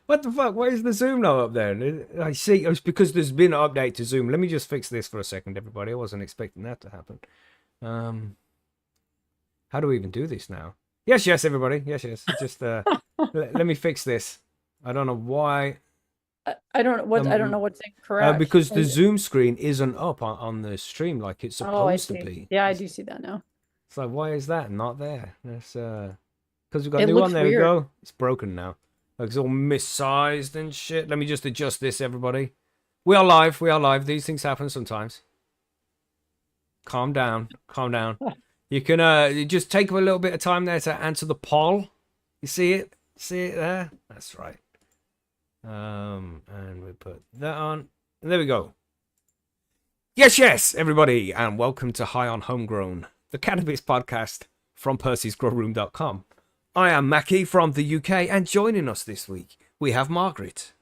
What the fuck? Why is the Zoom now up there? I see. It's because there's been an update to Zoom. Let me just fix this for a second, everybody. I wasn't expecting that to happen. Um, how do we even do this now? Yes, yes, everybody. Yes, yes. Just let me fix this. I don't know why. I don't know what's incorrect. Because the Zoom screen isn't up on the stream like it's Oh, I supposed to see. be. Yeah, I do see that now. It's like, why is that not there? That's because we've got a It new one. looks There we weird. go. It's broken now. Like it's all missized and shit. Let me just adjust this, everybody. We are live. We are live. These things happen sometimes. Calm down. Calm down. You can you just take a little bit of time there to answer the poll. You see it? See it there? That's right. And we put that on. And there we go. Yes, yes, everybody, and welcome to High on Homegrown, the cannabis podcast from percysgrowroom.com. I am Mackie from the UK, and joining us this week, we have Margaret.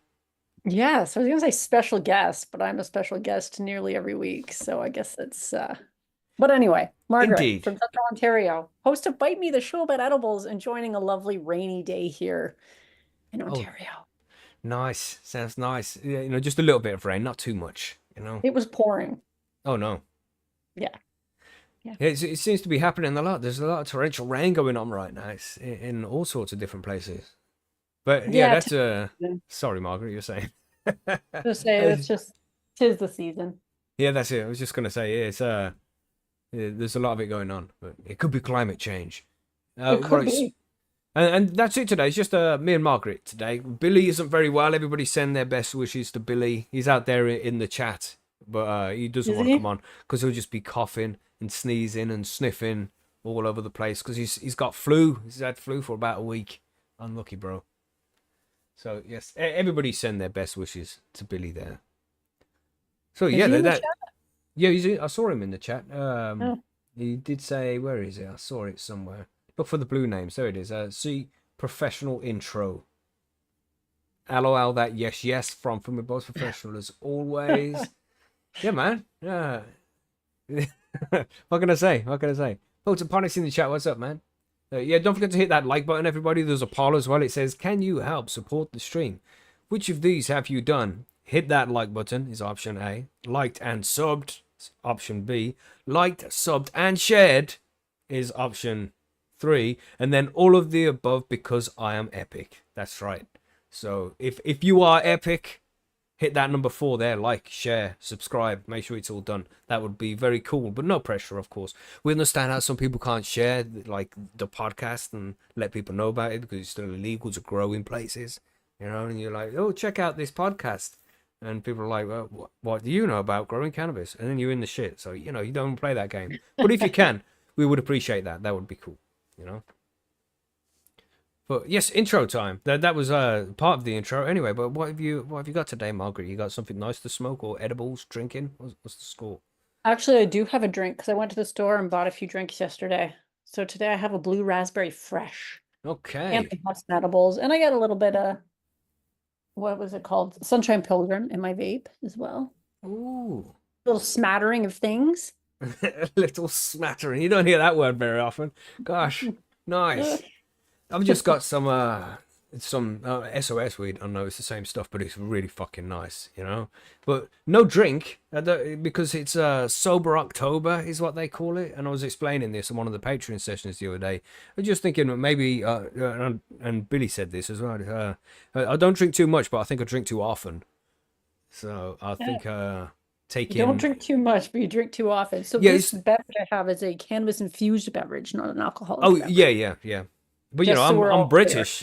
Yes, I was gonna say special guest, but I'm a special guest nearly every week, so I guess it's but anyway, Margaret Indeed. from Central Ontario, host of Bite Me, the show about edibles, enjoying a lovely rainy day here in Oh, Ontario. nice. Sounds nice. Yeah, just a little bit of rain, not too much. It was pouring. Oh, no. Yeah. Yeah. It seems to be happening a lot. There's a lot of torrential rain going on right now. It's in all sorts of different places. But yeah, Yeah, that's sorry, Margaret, you're saying. to say it's just tis the season. Yeah, that's it. I was just gonna say, yeah, it's there's a lot of it going on, but it could be climate change. It could Right, be. and that's it today. It's just me and Margaret today. Billy isn't very well. Everybody send their best wishes to Billy. He's out there in the chat, but he doesn't Is want to come he? on because he'll just be coughing and sneezing and sniffing all over the place because he's got flu. He's had flu for about a week. Unlucky, bro. So yes, everybody send their best wishes to Billy there. So Is yeah, he in the that chat? yeah, I saw him in the chat. Oh. He did say, where is it? I saw it somewhere. Look for the blue names. There it is. See professional intro. LOL that yes, yes from the boss professional as always. Yeah, man. Yeah. What can I say? What can I say? Oh, to Ponics in the chat. What's up, man? Yeah, don't forget to hit that like button, everybody. There's a poll as well. It says, can you help support the stream? Which of these have you done? Hit that like button is option A. Liked and subbed is option B. Liked, subbed, and shared is option 3. And then all of the above because I am epic. That's right. So if you are epic, hit that number 4 there. Like, share, subscribe. Make sure it's all done. That would be very cool, but no pressure, of course. We understand how some people can't share like the podcast and let people know about it because it's still illegal to grow in places. And you're like, oh, check out this podcast. And people are like, well, what do you know about growing cannabis? And then you're in the shit. So, you don't play that game. But if you can, we would appreciate that. That would be cool. But yes, intro time. That was part of the intro anyway. But what have you got today, Margaret? You got something nice to smoke or edibles, drinking? What's the score? Actually, I do have a drink because I went to the store and bought a few drinks yesterday. So today I have a blue raspberry fresh and Okay. some Hudson edibles, and I got a little bit of what was it called? Sunshine Pilgrim in my vape as well. Ooh. A little smattering of things. A little smattering. You don't hear that word very often. Gosh, nice. I've just got some SOS weed. I know it's the same stuff, but it's really fucking nice. But no drink because it's sober October is what they call it. And I was explaining this in one of the Patreon sessions the other day. I was just thinking that maybe and Billy said this as well. I don't drink too much, but I think I drink too often. So I think You don't drink too much, but you drink too often. So yeah. this beverage I have is a cannabis infused beverage, not an alcoholic Oh beverage. yeah. But Just so we're I'm all clear. British.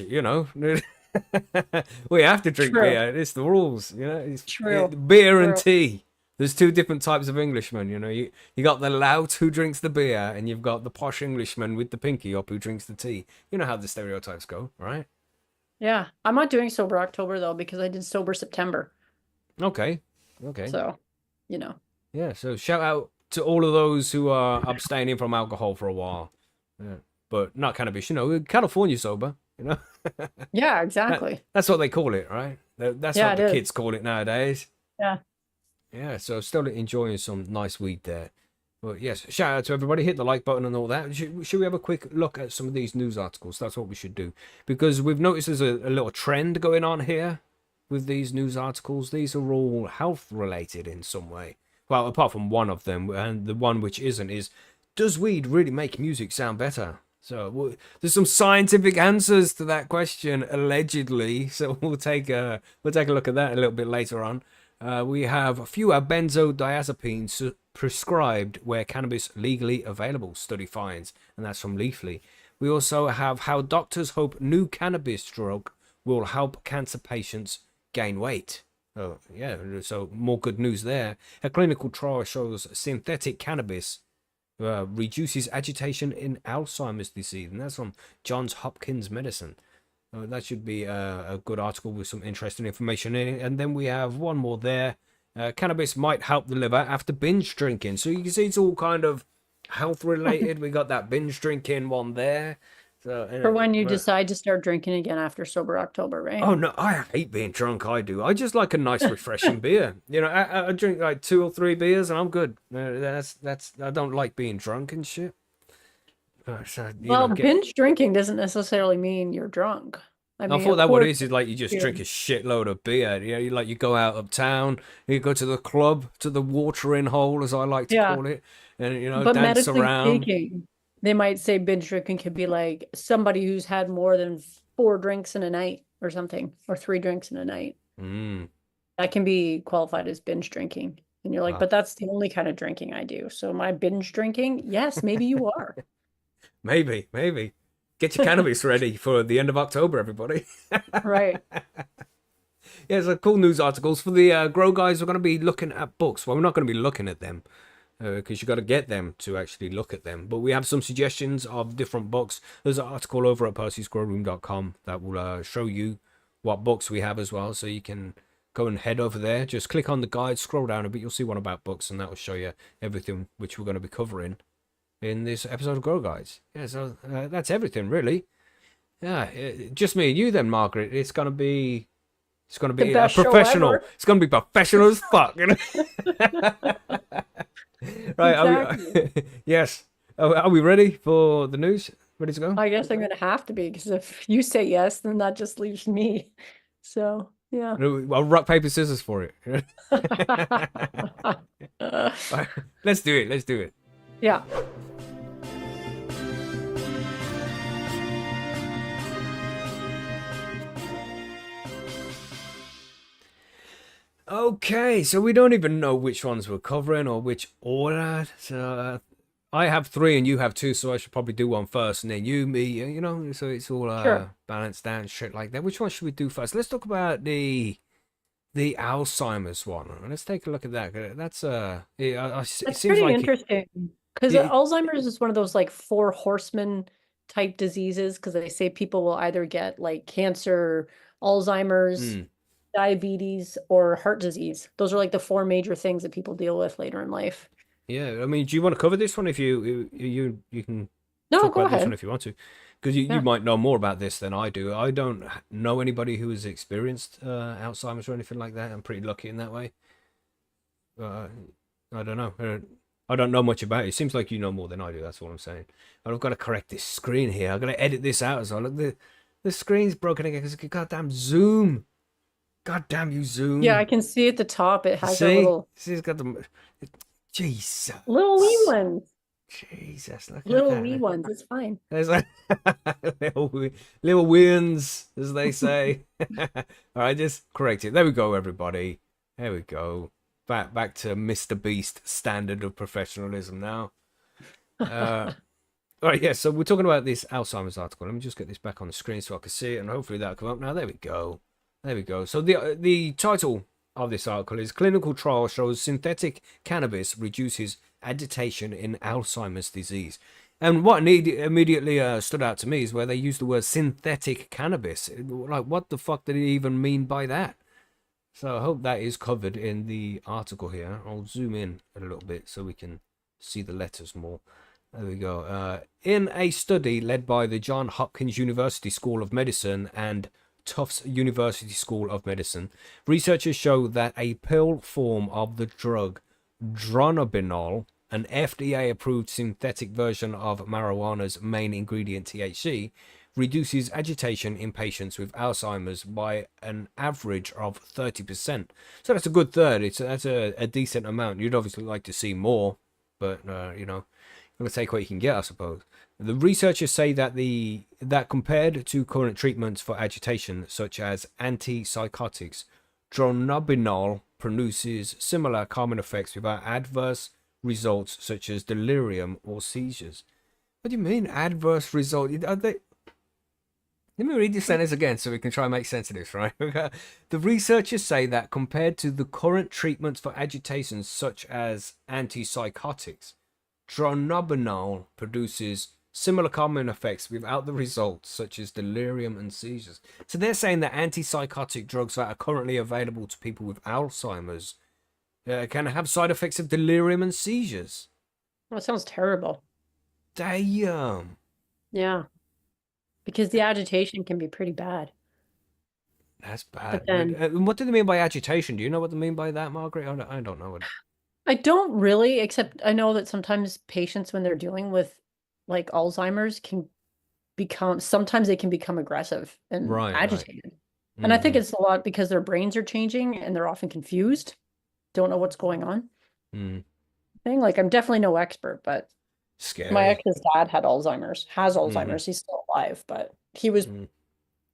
We have to drink True. beer. It's the rules. It's True. beer and True. tea. There's two different types of Englishmen. You got the lout who drinks the beer, and you've got the posh Englishman with the pinky up who drinks the tea. You know how the stereotypes go, right? Yeah. I'm not doing sober October though, because I did sober September. Okay. So, you know. Yeah. So shout out to all of those who are abstaining from alcohol for a while. Yeah. But not cannabis. California sober. Yeah, exactly. That's what they call it, right? That's Yeah, what it the is. kids call it nowadays. Yeah. Yeah, so still enjoying some nice weed there. But yes, shout out to everybody. Hit the like button and all that. Should we have a quick look at some of these news articles? That's what we should do. Because we've noticed there's a little trend going on here with these news articles. These are all health related in some way. Well, apart from one of them, and the one which isn't is, does weed really make music sound better? So there's some scientific answers to that question, allegedly. So we'll take a look at that a little bit later on. We have fewer benzodiazepines prescribed where cannabis legally available, study finds, and that's from Leafie. We also have how doctors hope new cannabis drug will help cancer patients gain weight. Oh, yeah, so more good news there. A clinical trial shows synthetic cannabis reduces agitation in Alzheimer's disease, and that's from Johns Hopkins Medicine. That should be a good article with some interesting information in it. And then we have one more there. Cannabis might help the liver after binge drinking. So you can see it's all kind of health related. We got that binge drinking one there. So, For when you decide to start drinking again after Sober October, right? Oh no, I hate being drunk. I do. I just like a nice, refreshing beer. You know, I drink like 2 or 3 beers and I'm good. That's. I don't like being drunk and shit. So, binge drinking doesn't necessarily mean you're drunk. I thought that what it is like you just drink a shitload of beer. You know, you go out uptown, you go to the club, to the watering hole, as I like to call it, and but dance around. Speaking, they might say binge drinking could be like somebody who's had more than 4 drinks in a night or something, or 3 drinks in a night. That can be qualified as binge drinking. And you're like, but that's the only kind of drinking I do. So am I binge drinking? Yes, maybe you are. Maybe. Get your cannabis ready for the end of October, everybody. Right. Yeah, so cool news articles. For the Grow Guys, we're going to be looking at books. Well, we're not going to be looking at them because you got to get them to actually look at them. But we have some suggestions of different books. There's an article over at Percy'sGrowroom.com that will show you what books we have as well. So you can go and head over there. Just click on the guide, scroll down a bit. You'll see one about books, and that will show you everything which we're going to be covering in this episode of Grow Guys. Yeah, so that's everything really. Yeah, just me and you then, Margaret. It's gonna be a professional. It's gonna be professional as fuck. You know? Right? Exactly. Yes. Are we ready for the news? Ready to go? I guess I'm gonna have to be, because if you say yes, then that just leaves me. So yeah. I'll rock paper scissors for it. Right, let's do it. Yeah. Okay, so we don't even know which ones we're covering or which order. So I have 3 and you have 2, so I should probably do one first and then you, me, you know, so it's all Sure. balanced down, shit like that. Which one should we do first? Let's talk about the Alzheimer's one. Let's take a look at that. That's it seems pretty like interesting, because Alzheimer's is one of those like 4 horsemen type diseases, because they say people will either get like cancer, Alzheimer's, diabetes, or heart disease. Those are like the 4 major things that people deal with later in life. Yeah, I mean, do you want to cover this one? If you can No, talk go about this ahead. one if you want to, because you might know more about this than I do. I don't know anybody who has experienced Alzheimer's or anything like that. I'm pretty lucky in that way. I don't know. I don't know much about it. It seems like you know more than I do. That's all I'm saying. But I've got to correct this screen here. I've got to edit this out as well. Look, the screen's broken again because goddamn Zoom. God damn you, Zoom. Yeah, I can see at the top it has a little. See, it's got the. Jesus. Little wee ones. Jesus, look Little at that. wee ones. It's fine. There's like little wins, as they say. All right, just correct it. There we go, everybody. There we go. Back to Mr. Beast standard of professionalism now. All right, yeah. So we're talking about this Alzheimer's article. Let me just get this back on the screen so I can see it, and hopefully that'll come up now. There we go. There we go. So the title of this article is "Clinical Trial Shows Synthetic Cannabis Reduces Agitation in Alzheimer's Disease." And what immediately stood out to me is where they used the word synthetic cannabis. Like, what the fuck did it even mean by that? So I hope that is covered in the article here. I'll zoom in a little bit so we can see the letters more. There we go. In a study led by the Johns Hopkins University School of Medicine and Tufts University School of Medicine, researchers show that a pill form of the drug dronabinol an FDA-approved synthetic version of marijuana's main ingredient, THC, reduces agitation in patients with Alzheimer's by an average of 30%. So that's a good third. That's a decent amount. You'd obviously like to see more, but you know, you're gonna take what you can get, I suppose. The researchers say that compared to current treatments for agitation, such as antipsychotics, dronabinol produces similar calming effects without adverse results such as delirium or seizures. What do you mean adverse result? Are they... Let me read this sentence again so we can try and make sense of this, right? The researchers say that compared to the current treatments for agitation, such as antipsychotics, dronabinol produces similar calming effects without the results such as delirium and seizures. So they're saying that antipsychotic drugs that are currently available to people with Alzheimer's can have side effects of delirium and seizures. That sounds terrible. Damn. Yeah. Because the agitation can be pretty bad. That's bad. But then, What do they mean by agitation? Do you know what they mean by that, Margaret? I don't know. I don't really, except I know that sometimes patients, when they're dealing with like Alzheimer's, sometimes they can become aggressive and Right. agitated. And I think it's a lot because their brains are changing and they're often confused, don't know what's going on. Like, I'm definitely no expert, but Scary. my ex's dad has Alzheimer's. He's still alive, but he was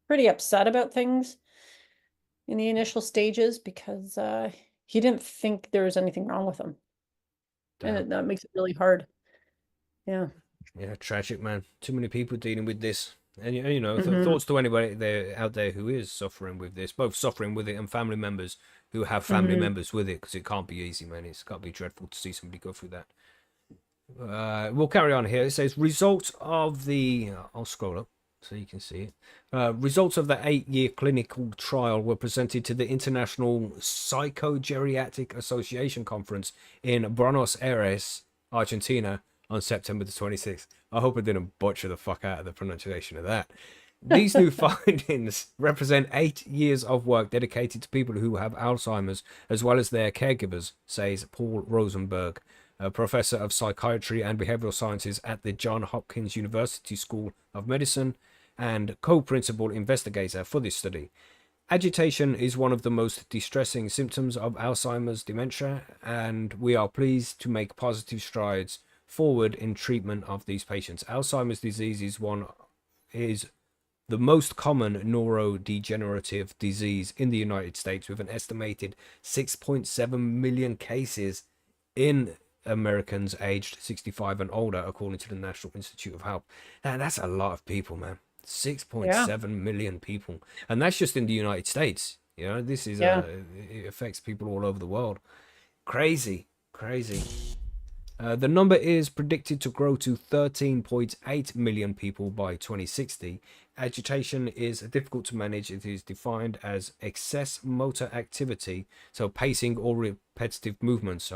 pretty upset about things in the initial stages because he didn't think there was anything wrong with him. And that makes it really hard. Yeah. Yeah, tragic, man. Too many people dealing with this. And, you know, thoughts to anybody out there who is suffering with this, both suffering with it and family members who have family members with it, because it can't be easy, man. It's got to be dreadful to see somebody go through that. We'll carry on here. It says, results of the... I'll scroll up so you can see it. Results of the 8-year clinical trial were presented to the International Psychogeriatric Association Conference in Buenos Aires, Argentina, on September the 26th. I hope I didn't butcher the fuck out of the pronunciation of that. These new findings represent 8 years of work dedicated to people who have Alzheimer's, as well as their caregivers, says Paul Rosenberg, a professor of psychiatry and behavioral sciences at the Johns Hopkins University School of Medicine and co-principal investigator for this study. Agitation is one of the most distressing symptoms of Alzheimer's dementia, and we are pleased to make positive strides forward in treatment of these patients. Alzheimer's disease is the most common neurodegenerative disease in the United States, with an estimated 6.7 million cases in Americans aged 65 and older, according to the National Institute of Health. Now, that's a lot of people, man. 6.7 million people, and that's just in the United States. You know, this is it affects people all over the world. Crazy. The number is predicted to grow to 13.8 million people by 2060. Agitation is difficult to manage. It is defined as excess motor activity, so pacing or repetitive movements,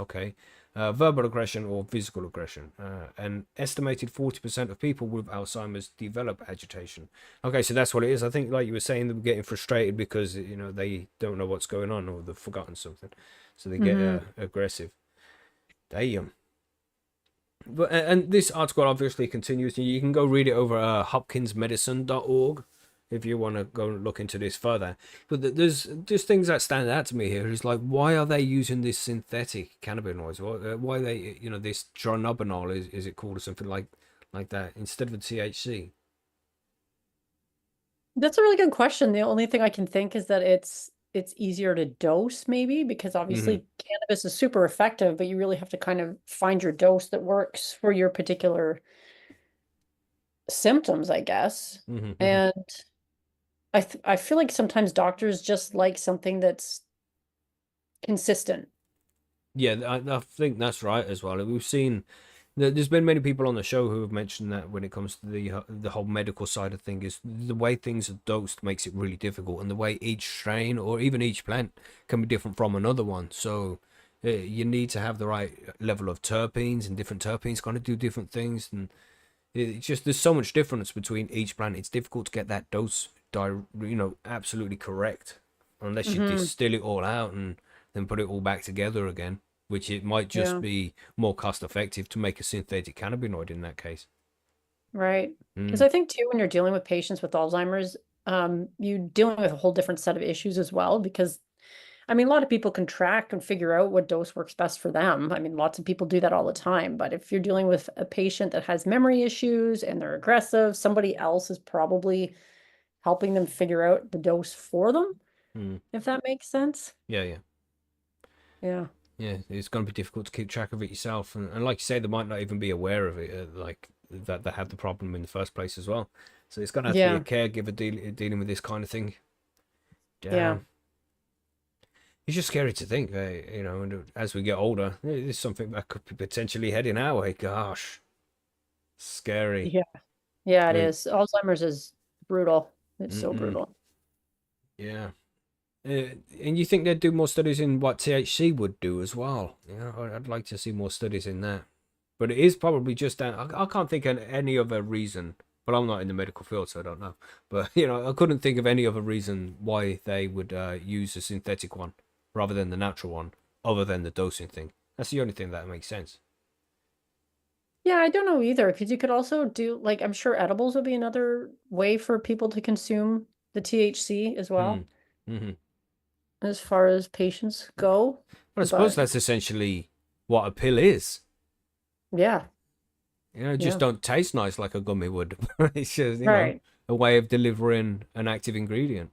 verbal aggression or physical aggression. An estimated 40% of people with Alzheimer's develop agitation. Okay, so that's what it is. I think, like you were saying, they're getting frustrated because, you know, they don't know what's going on or they've forgotten something, so they get aggressive. Damn. But, and this article obviously continues. You can go read it over hopkinsmedicine.org if you want to go look into this further. But there's just things that stand out to me here. Is like, why are they using this synthetic cannabinoids? Why they, you know, this dronabinol, is it called, or something like that, instead of THC? That's a really good question. The only thing I can think is that it's easier to dose, maybe, because obviously cannabis is super effective, but you really have to kind of find your dose that works for your particular symptoms, I guess. And I feel like sometimes doctors just like something that's consistent. Yeah, I think that's right as well. We've seen there's been many people on the show who have mentioned that when it comes to the whole medical side of things, is the way things are dosed makes it really difficult, and the way each strain or even each plant can be different from another one. So you need to have the right level of terpenes, and different terpenes kind of do different things, and it's just there's so much difference between each plant. It's difficult to get that dose, absolutely correct, unless you distill it all out and then put it all back together again. which it might just Yeah. be more cost effective to make a synthetic cannabinoid in that case. Right. Because Mm, I think too, when you're dealing with patients with Alzheimer's, you're dealing with a whole different set of issues as well. Because I mean, a lot of people can track and figure out what dose works best for them. I mean, lots of people do that all the time. But if you're dealing with a patient that has memory issues and they're aggressive, somebody else is probably helping them figure out the dose for them, mm. if that makes sense. Yeah, yeah. Yeah. Yeah, it's going to be difficult to keep track of it yourself, and like you say, they might not even be aware of it, like that they have the problem in the first place as well. So it's going to have to be a Yeah. caregiver dealing with this kind of thing. Yeah. Damn, it's just scary to think, and as we get older, it's something that could be potentially heading our way. Gosh, scary. Yeah. Yeah, it Uh, is. Alzheimer's is brutal. It's so Mm-mm, brutal. yeah. And you think they'd do more studies in what THC would do as well? Yeah, I'd like to see more studies in that. But it is probably just down. I can't think of any other reason. But I'm not in the medical field, so I don't know. But I couldn't think of any other reason why they would use a synthetic one rather than the natural one, other than the dosing thing. That's the only thing that makes sense. Yeah, I don't know either, because you could also do like I'm sure edibles would be another way for people to consume the THC as Hmm. well, Mm-hmm. as far as patients go. But I suppose But that's essentially what a pill is. yeah, It just yeah, don't taste nice like a gummy would. It's just, right. a way of delivering an active ingredient.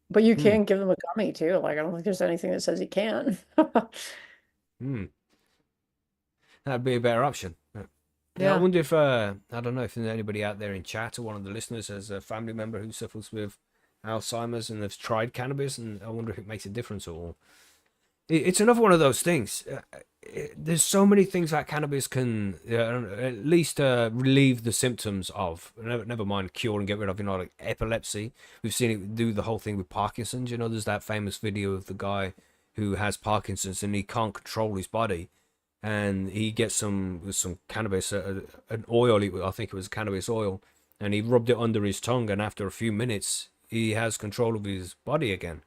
But you Hmm. can give them a gummy too. Like I don't think there's anything that says you can't. Hmm. That'd be a better option. Yeah, I Yeah. wonder if I don't know if there's anybody out there in chat or one of the listeners has a family member who suffers with Alzheimer's and has tried cannabis, and I wonder if it makes a difference at all. It's another one of those things. There's so many things that cannabis can at least relieve the symptoms of. Never mind cure and get rid of, like epilepsy. We've seen it do the whole thing with Parkinson's. There's that famous video of the guy who has Parkinson's and he can't control his body, and he gets some cannabis, an oil. I think it was cannabis oil, and he rubbed it under his tongue, and after a few minutes, he has control of his body again.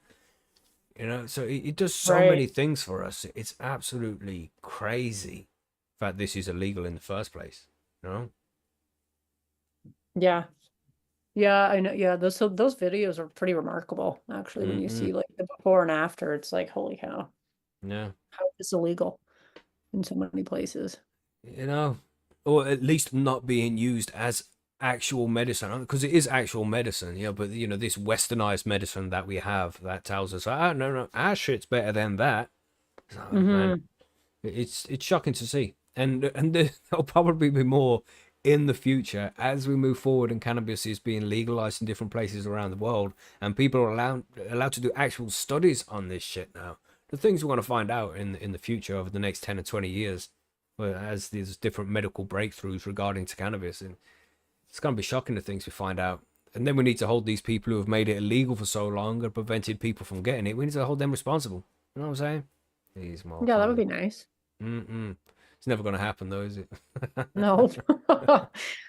So it does so many Right. things for us. It's absolutely crazy that this is illegal in the first place. You know? Yeah. Yeah, I know. Yeah, those videos are pretty remarkable, actually, when you Mm-mm. see like the before and after. It's like, holy cow, Yeah. how is this illegal in so many places? You know, or at least not being used as actual medicine, because it is actual medicine. But this westernized medicine that we have that tells us, no, no, our shit's better than that. Oh, man, Hmm. it's shocking to see, and there'll probably be more in the future as we move forward, and cannabis is being legalized in different places around the world, and people are allowed to do actual studies on this shit now. The things we're going to find out in the future over the next 10 or 20 years, as these different medical breakthroughs regarding to cannabis, and it's going to be shocking the things we find out. And then we need to hold these people who have made it illegal for so long and prevented people from getting it. We need to hold them responsible. You know what I'm saying? These Yeah, that would motherfuckers. be nice. Mm-mm. It's never going to happen, though, is it? No,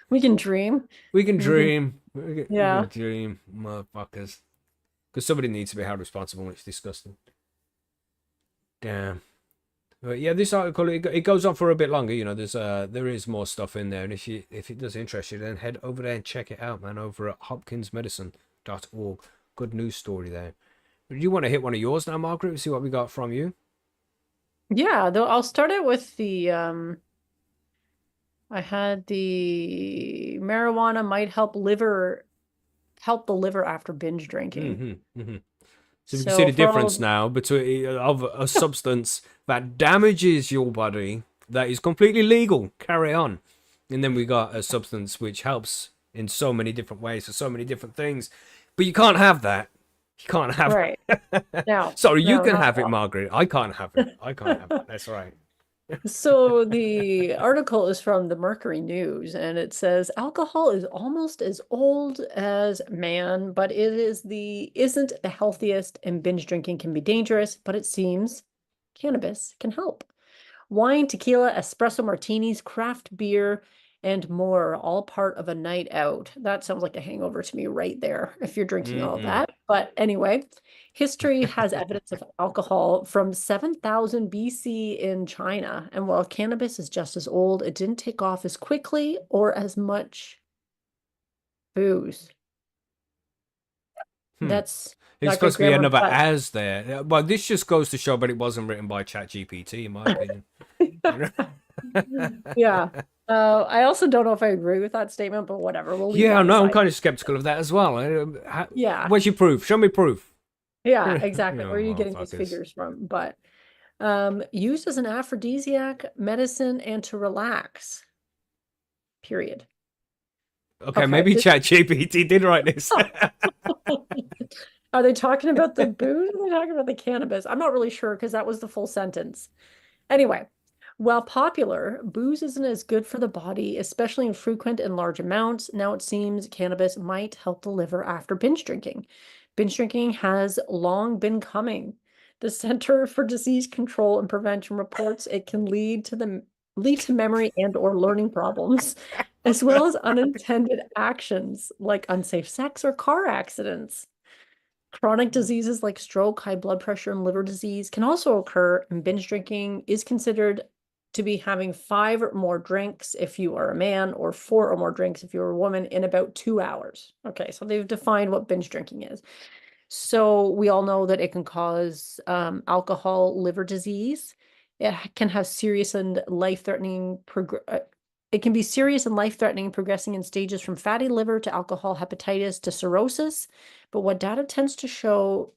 we can dream. We can We can, dream. We can yeah. dream, motherfuckers. Because somebody needs to be held responsible, and it's disgusting. Damn. But yeah, this article it goes on for a bit longer. There is more stuff in there, and if it does interest you, then head over there and check it out, man. Over at hopkinsmedicine.org. Good news story there. Do you want to hit one of yours now, Margaret? See what we got from you. Yeah, though I'll start it with the I had the marijuana might help the liver after binge drinking. Mm-hmm. Mm-hmm. So we can see So the for difference all now between of a substance that damages your body that is completely legal. Carry on, and then we got a substance which helps in so many different ways for so many different things. But you can't have that. You can't have. right. No, Sorry, you no, can not have at it, all. Margaret. I can't have it. I can't have it. That's right. So the article is from the Mercury News and it says alcohol is almost as old as man, but isn't the healthiest and binge drinking can be dangerous, but it seems cannabis can help. Wine, tequila, espresso martinis, craft beer, and more, all part of a night out. That sounds like a hangover to me right there, if you're drinking all of Mm-mm. that. But anyway, history has evidence of alcohol from 7,000 BC in China. And while cannabis is just as old, it didn't take off as quickly or as much booze. Hmm. That's It's not good supposed to be grammar, another but as there. Well, this just goes to show, but it wasn't written by ChatGPT, in my opinion. yeah. I also don't know if I agree with that statement, but whatever, we'll leave Yeah, that no, I'm aside. kind of skeptical of that as well. Yeah, Where's your proof? Show me proof. yeah, You exactly. know, Where are you getting these motherfuckers. figures from? But used as an aphrodisiac, medicine, and to relax. Period. Okay, Okay. maybe ChatGPT did write this. Are they talking about the booze or are they talking about the cannabis? I'm not really sure because that was the full sentence. Anyway, while popular, booze isn't as good for the body, especially in frequent and large amounts. Now it seems cannabis might help the liver after binge drinking. Binge drinking has long been coming. The Center for Disease Control and Prevention reports it can lead to memory and or learning problems, as well as unintended actions like unsafe sex or car accidents. Chronic diseases like stroke, high blood pressure, and liver disease can also occur, and binge drinking is considered to be having 5 or more drinks if you are a man, or 4 or more drinks if you're a woman in about 2 hours. Okay, so they've defined what binge drinking is. So we all know that it can cause alcohol liver disease. It can have serious and life-threatening it can be serious and life-threatening, progressing in stages from fatty liver to alcohol hepatitis to cirrhosis. But what data tends to show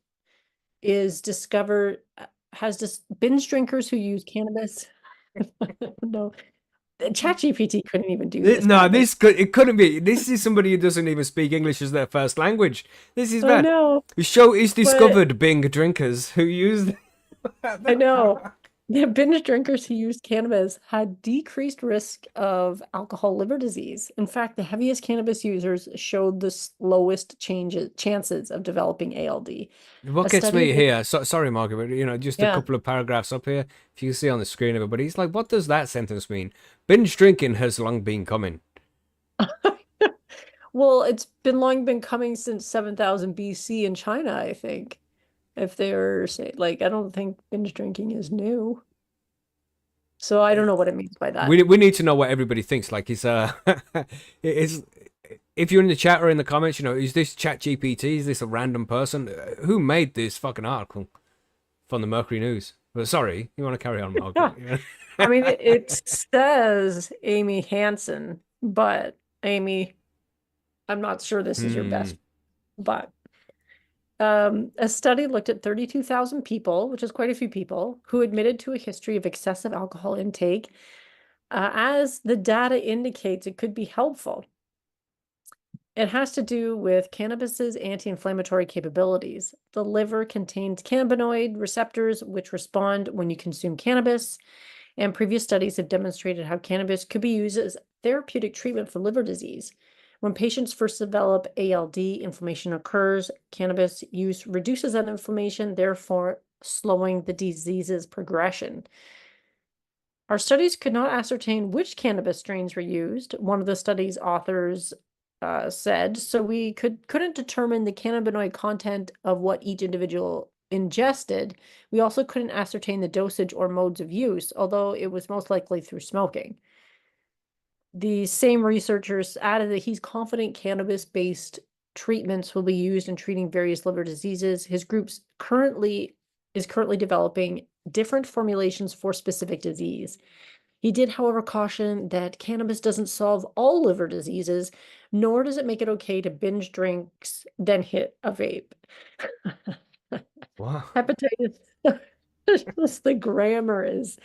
is binge drinkers who use cannabis. No, ChatGPT couldn't even do this No, badly. it couldn't be. This is somebody who doesn't even speak English as their first language. This is I bad. know, The show is but discovered being drinkers who use. I know. The binge drinkers who used cannabis had decreased risk of alcohol liver disease. In fact, the heaviest cannabis users showed the slowest chances of developing ALD. What A gets study me of, here, sorry, Margaret, but just a yeah. couple of paragraphs up here. If you can see on the screen, everybody, it's like, what does that sentence mean? Binge drinking has long been coming. Well, it's been long been coming since 7,000 BC in China, I think. If they were say like, I don't think binge drinking is new. So I don't know what it means by that. We need to know what everybody thinks. Like, it's if you're in the chat or in the comments, is this Chat GPT? Is this a random person? Who made this fucking article from the Mercury News? But sorry, you want to carry on, Margaret? Yeah. I mean, it says Amy Hansen, but Amy, I'm not sure this is your Hmm. best, but a study looked at 32,000 people, which is quite a few people, who admitted to a history of excessive alcohol intake. As the data indicates, it could be helpful. It has to do with cannabis's anti-inflammatory capabilities. The liver contains cannabinoid receptors, which respond when you consume cannabis. And previous studies have demonstrated how cannabis could be used as therapeutic treatment for liver disease. When patients first develop ALD, inflammation occurs. Cannabis use reduces that inflammation, therefore slowing the disease's progression. Our studies could not ascertain which cannabis strains were used, one of the study's authors said, so we couldn't determine the cannabinoid content of what each individual ingested. We also couldn't ascertain the dosage or modes of use, although it was most likely through smoking. The same researchers added that he's confident cannabis-based treatments will be used in treating various liver diseases. His group's currently developing different formulations for specific disease. He did, however, caution that cannabis doesn't solve all liver diseases, nor does it make it okay to binge drinks, then hit a vape. Wow. Hepatitis, just the grammar is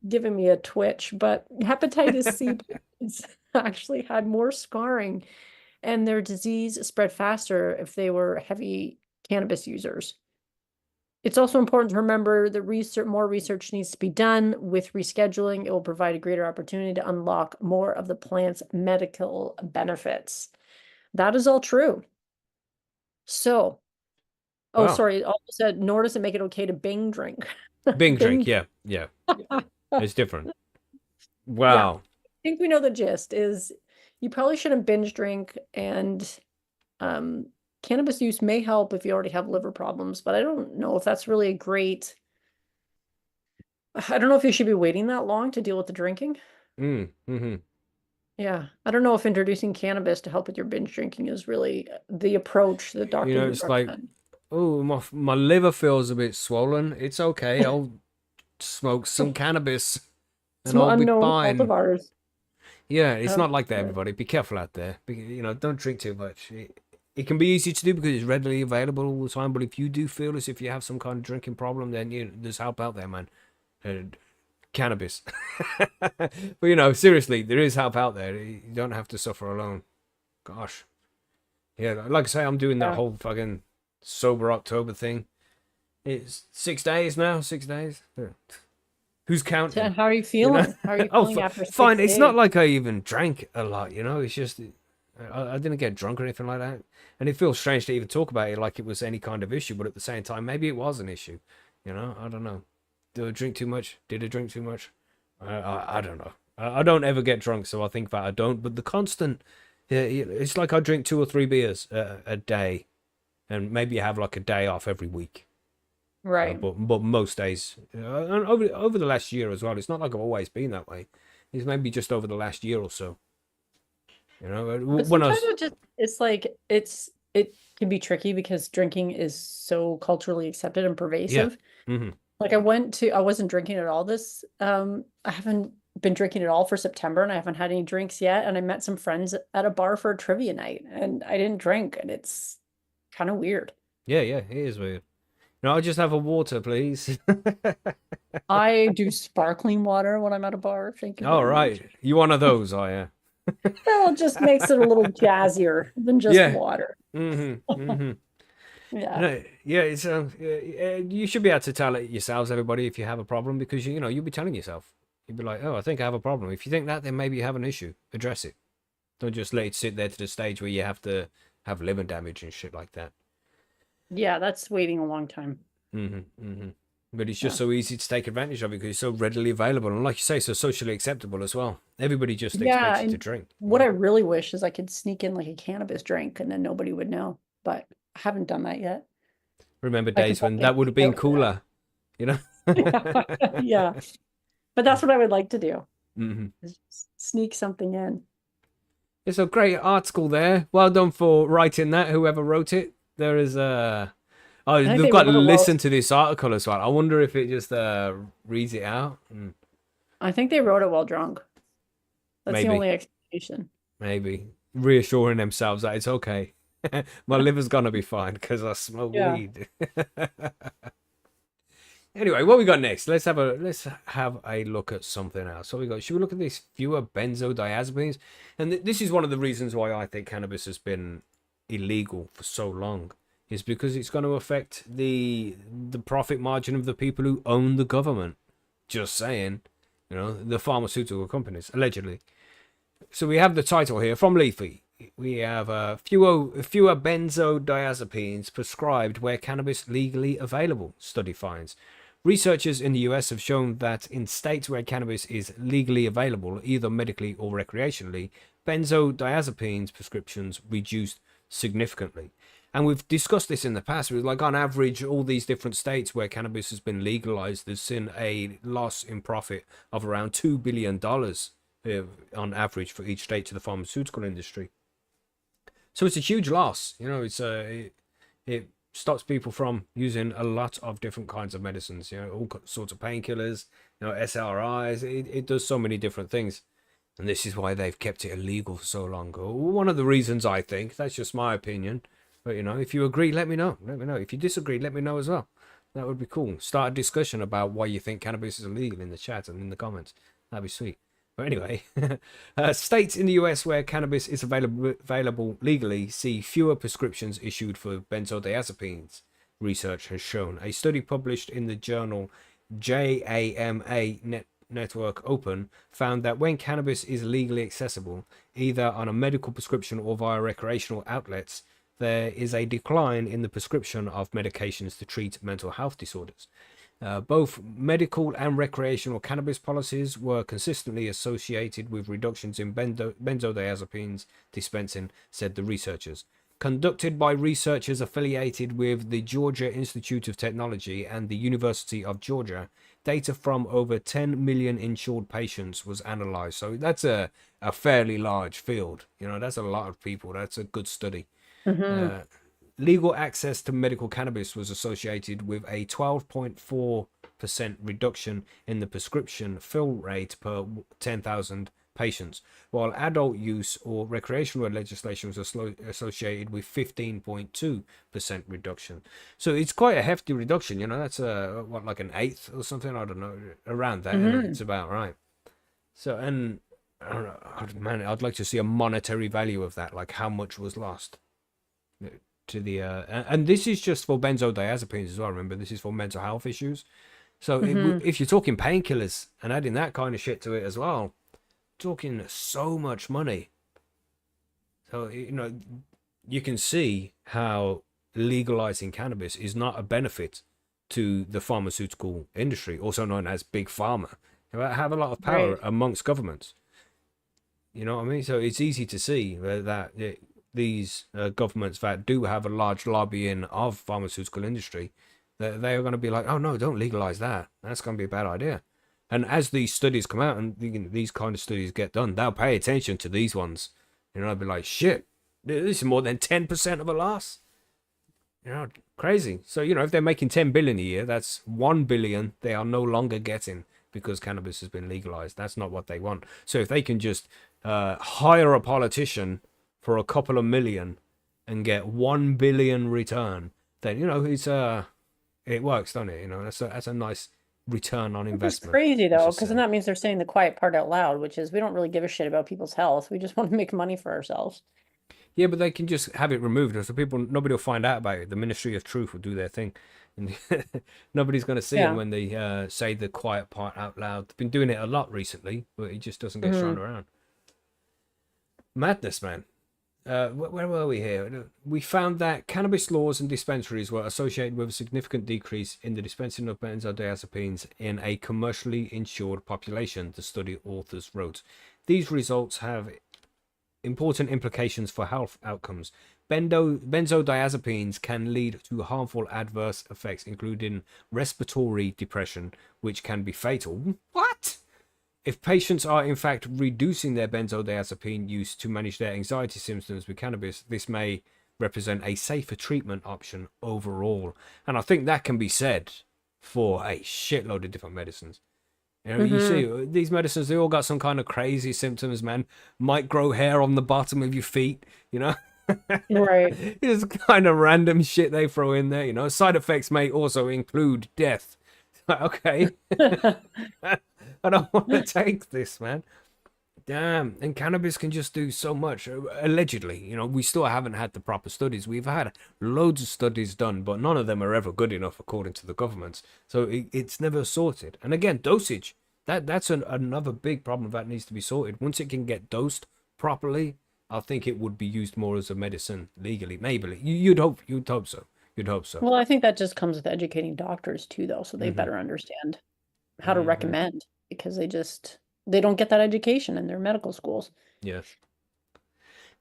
giving me a twitch, but hepatitis C patients actually had more scarring and their disease spread faster if they were heavy cannabis users. It's also important to remember that more research needs to be done with rescheduling. It will provide a greater opportunity to unlock more of the plant's medical benefits. That is all true. So, oh, Wow. sorry, it also said, nor does it make it okay to Bing drink. Bing drink. Bing. Yeah. Yeah. It's different. Yeah. Wow. think we know the gist is you probably shouldn't binge drink, and cannabis use may help if you already have liver problems, but I don't know if that's really a great. I don't know if you should be waiting that long to deal with the drinking. Mm-hmm. Yeah, I don't know if introducing cannabis to help with your binge drinking is really the approach the You doctor know, would it's like, recommend. oh, my liver feels a bit swollen. It's okay. I'll smoke some cannabis and Some I'll be unknown fine. cultivars. Yeah, it's Oh, not like that, good. everybody. Be careful out there. You know, don't drink too much. It can be easy to do because it's readily available all the time. But if you do feel as if you have some kind of drinking problem, then there's help out there, man. Uh, Cannabis. But seriously, there is help out there. You don't have to suffer alone. Gosh. Yeah, like I say, I'm doing that Yeah. whole fucking sober October thing. It's 6 days now. 6 days. Yeah. Who's So counting? how are you You know? feeling? How are you Oh, feeling after fine. six It's not days? like I even drank a lot. It's just I didn't get drunk or anything like that. And it feels strange to even talk about it like it was any kind of issue. But at the same time, maybe it was an issue. I don't know. Did I drink too much? Did I drink too much? I don't know. I don't ever get drunk, so I think that I don't. But the constant, yeah, it's like I drink 2 or 3 beers a day, and maybe have like a day off every week. Right. But most days, and over the last year as well. It's not like I've always been that way. It's maybe just over the last year or so. But When I sometimes was, it's like it can be tricky because drinking is so culturally accepted and yeah. pervasive. Hmm. Like I wasn't drinking at all this I haven't been drinking at all for September, and I haven't had any drinks yet, and I met some friends at a bar for a trivia night and I didn't drink, and it's kind of weird. Yeah, yeah, it is weird. I'll just have a water, please. I do sparkling water when I'm at a bar. Thank you All very much. right, you one of those, are you? Well, it just makes it a little jazzier than just Yeah. water. Mm-hmm. Mm-hmm. Yeah. Yeah, it's you should be able to tell it yourselves, everybody, if you have a problem, because you'll be telling yourself. You'd be like, oh, I think I have a problem. If you think that, then maybe you have an issue. Address it. Don't just let it sit there to the stage where you have to have liver damage and shit like that. Yeah, that's waiting a long time. Mm-hmm. Mm-hmm. But it's just Yeah. so easy to take advantage of it because it's so readily available, and like you say, so socially acceptable as well. Everybody just Yeah, expects you to and drink. what I really wish is I could sneak in like a cannabis drink and then nobody would know, but I haven't done that yet. Remember I can days when probably that would have sneak been out for cooler, you know? that. Yeah, but that's what I would like to do, Hmm. is just sneak something in. It's a great article there. Well done for writing that, whoever wrote it. There is a. Oh, I think they've they got to wrote it well. listen to this article as well. I wonder if it just reads it out. I think they wrote it while drunk. That's the Maybe, only explanation. maybe reassuring themselves that it's okay. My liver's gonna be fine because I smoke Yeah. weed. Anyway, what we got next? Let's have a look at something else. So we got. Should we look at these fewer benzodiazepines? And this is one of the reasons why I think cannabis has been illegal for so long. Is because it's going to affect the profit margin of the people who own the government. Just saying, the pharmaceutical companies allegedly. So we have the title here from Leafie. We have fewer benzodiazepines prescribed where cannabis legally available. Study finds. Researchers in the US have shown that in states where cannabis is legally available, either medically or recreationally, benzodiazepines prescriptions reduced significantly. And we've discussed this in the past. With like on average, all these different states where cannabis has been legalized, there's seen a loss in profit of around $2 billion on average for each state to the pharmaceutical industry. So it's a huge loss. It stops people from using a lot of different kinds of medicines. All sorts of painkillers. SRIs. It does so many different things, and this is why they've kept it illegal for so long. One of the reasons, I think. That's just my opinion. But if you agree, let me know. Let me know. If you disagree, let me know as well. That would be cool. Start a discussion about why you think cannabis is illegal in the chat and in the comments. That'd be sweet. But anyway, states in the US where cannabis is available legally see fewer prescriptions issued for benzodiazepines, research has shown. A study published in the journal JAMA Network Open found that when cannabis is legally accessible, either on a medical prescription or via recreational outlets, there is a decline in the prescription of medications to treat mental health disorders. Both medical and recreational cannabis policies were consistently associated with reductions in benzodiazepines dispensing, said the researchers. Conducted by researchers affiliated with the Georgia Institute of Technology and the University of Georgia, data from over 10 million insured patients was analyzed. So that's a fairly large field. You know, that's a lot of people. That's a good study. Mm-hmm. Legal access to medical cannabis was associated with a 12.4% reduction in the prescription fill rate per 10,000 patients, while adult use or recreational legislation was associated with 15.2% reduction. So it's quite a hefty reduction. You know, that's what, like an eighth or something? I don't know, around that. And it's about right. So, and I don't know, man, I'd like to see a monetary value of that, like how much was lost to the and this is just for benzodiazepines as well. Remember, this is for mental health issues. So if you're talking painkillers and adding that kind of shit to it as well, talking so much money. So you know, you can see how legalizing cannabis is not a benefit to the pharmaceutical industry, also known as big pharma. They have a lot of power amongst governments. You know what I mean? So it's easy to see that these governments that do have a large lobbying of pharmaceutical industry, that they are going to be like, oh no, don't legalize that. That's going to be a bad idea. And as these studies come out and these kind of studies get done, they'll pay attention to these ones. You know, they'll be like, shit, this is more than 10% of a loss. You know, crazy. So, you know, if they're making 10 billion a year, that's 1 billion they are no longer getting because cannabis has been legalized. That's not what they want. So if they can just hire a politician for a couple of million and get 1 billion return, then, you know, it works, doesn't it? You know, that's a nice return on investment. It's crazy though, because then that means they're saying the quiet part out loud, which is we don't really give a shit about people's health. We just want to make money for ourselves. Yeah, but they can just have it removed, so nobody will find out about it. The Ministry of Truth will do their thing, and nobody's going to see it when they say the quiet part out loud. They've been doing it a lot recently, but it just doesn't get shown around. Madness, man. Where were we here? We found that cannabis laws and dispensaries were associated with a significant decrease in the dispensing of benzodiazepines in a commercially insured population, the study authors wrote. These results have important implications for health outcomes. Benzodiazepines can lead to harmful adverse effects, including respiratory depression, which can be fatal. What? If patients are in fact reducing their benzodiazepine use to manage their anxiety symptoms with cannabis, this may represent a safer treatment option overall. And I think that can be said for a shitload of different medicines. You know, you see these medicines, they all got some kind of crazy symptoms, man. Might grow hair on the bottom of your feet, you know? Right. It's kind of random shit they throw in there, you know? Side effects may also include death. Okay. I don't want to take this, man. Damn. And cannabis can just do so much. Allegedly, you know, we still haven't had the proper studies. We've had loads of studies done, but none of them are ever good enough according to the governments. So it's never sorted. And again, dosage. That's another big problem that needs to be sorted. Once it can get dosed properly, I think it would be used more as a medicine legally. Maybe. You'd hope so. You'd hope so. Well, I think that just comes with educating doctors too, though, so they better understand how to recommend, because they don't get that education in their medical schools. Yes.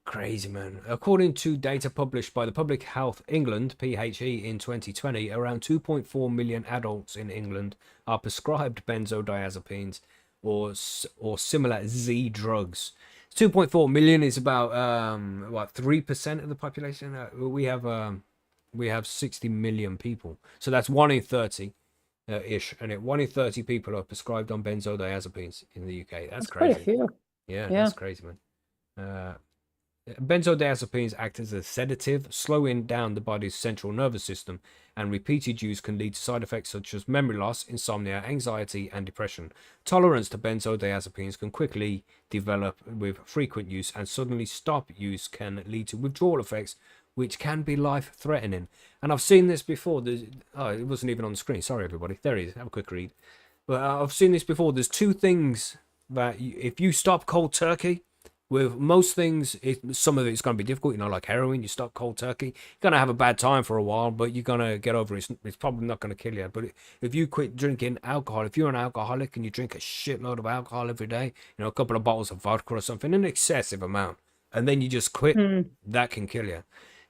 Crazy, man. According to data published by the Public Health England, PHE, in 2020, around 2.4 million adults in England are prescribed benzodiazepines or similar Z drugs. 2.4 million is about 3% of the population. We have 60 million people, so that's 1 in 30 ish, and 1 in 30 people are prescribed on benzodiazepines in the UK. That's crazy. Quite a few. Yeah, that's crazy, man. Benzodiazepines act as a sedative, slowing down the body's central nervous system, and repeated use can lead to side effects such as memory loss, insomnia, anxiety, and depression. Tolerance to benzodiazepines can quickly develop with frequent use, and suddenly stop use can lead to withdrawal effects, which can be life-threatening. And I've seen this before. It wasn't even on the screen. Sorry, everybody. There it is. Have a quick read. But I've seen this before. There's two things that if you stop cold turkey, With most things, some of it's going to be difficult. Like heroin, you stop cold turkey, you're going to have a bad time for a while, but you're going to get over it. It's probably not going to kill you. But if you quit drinking alcohol, if you're an alcoholic and you drink a shitload of alcohol every day, a couple of bottles of vodka or something, an excessive amount, and then you just quit, that can kill you.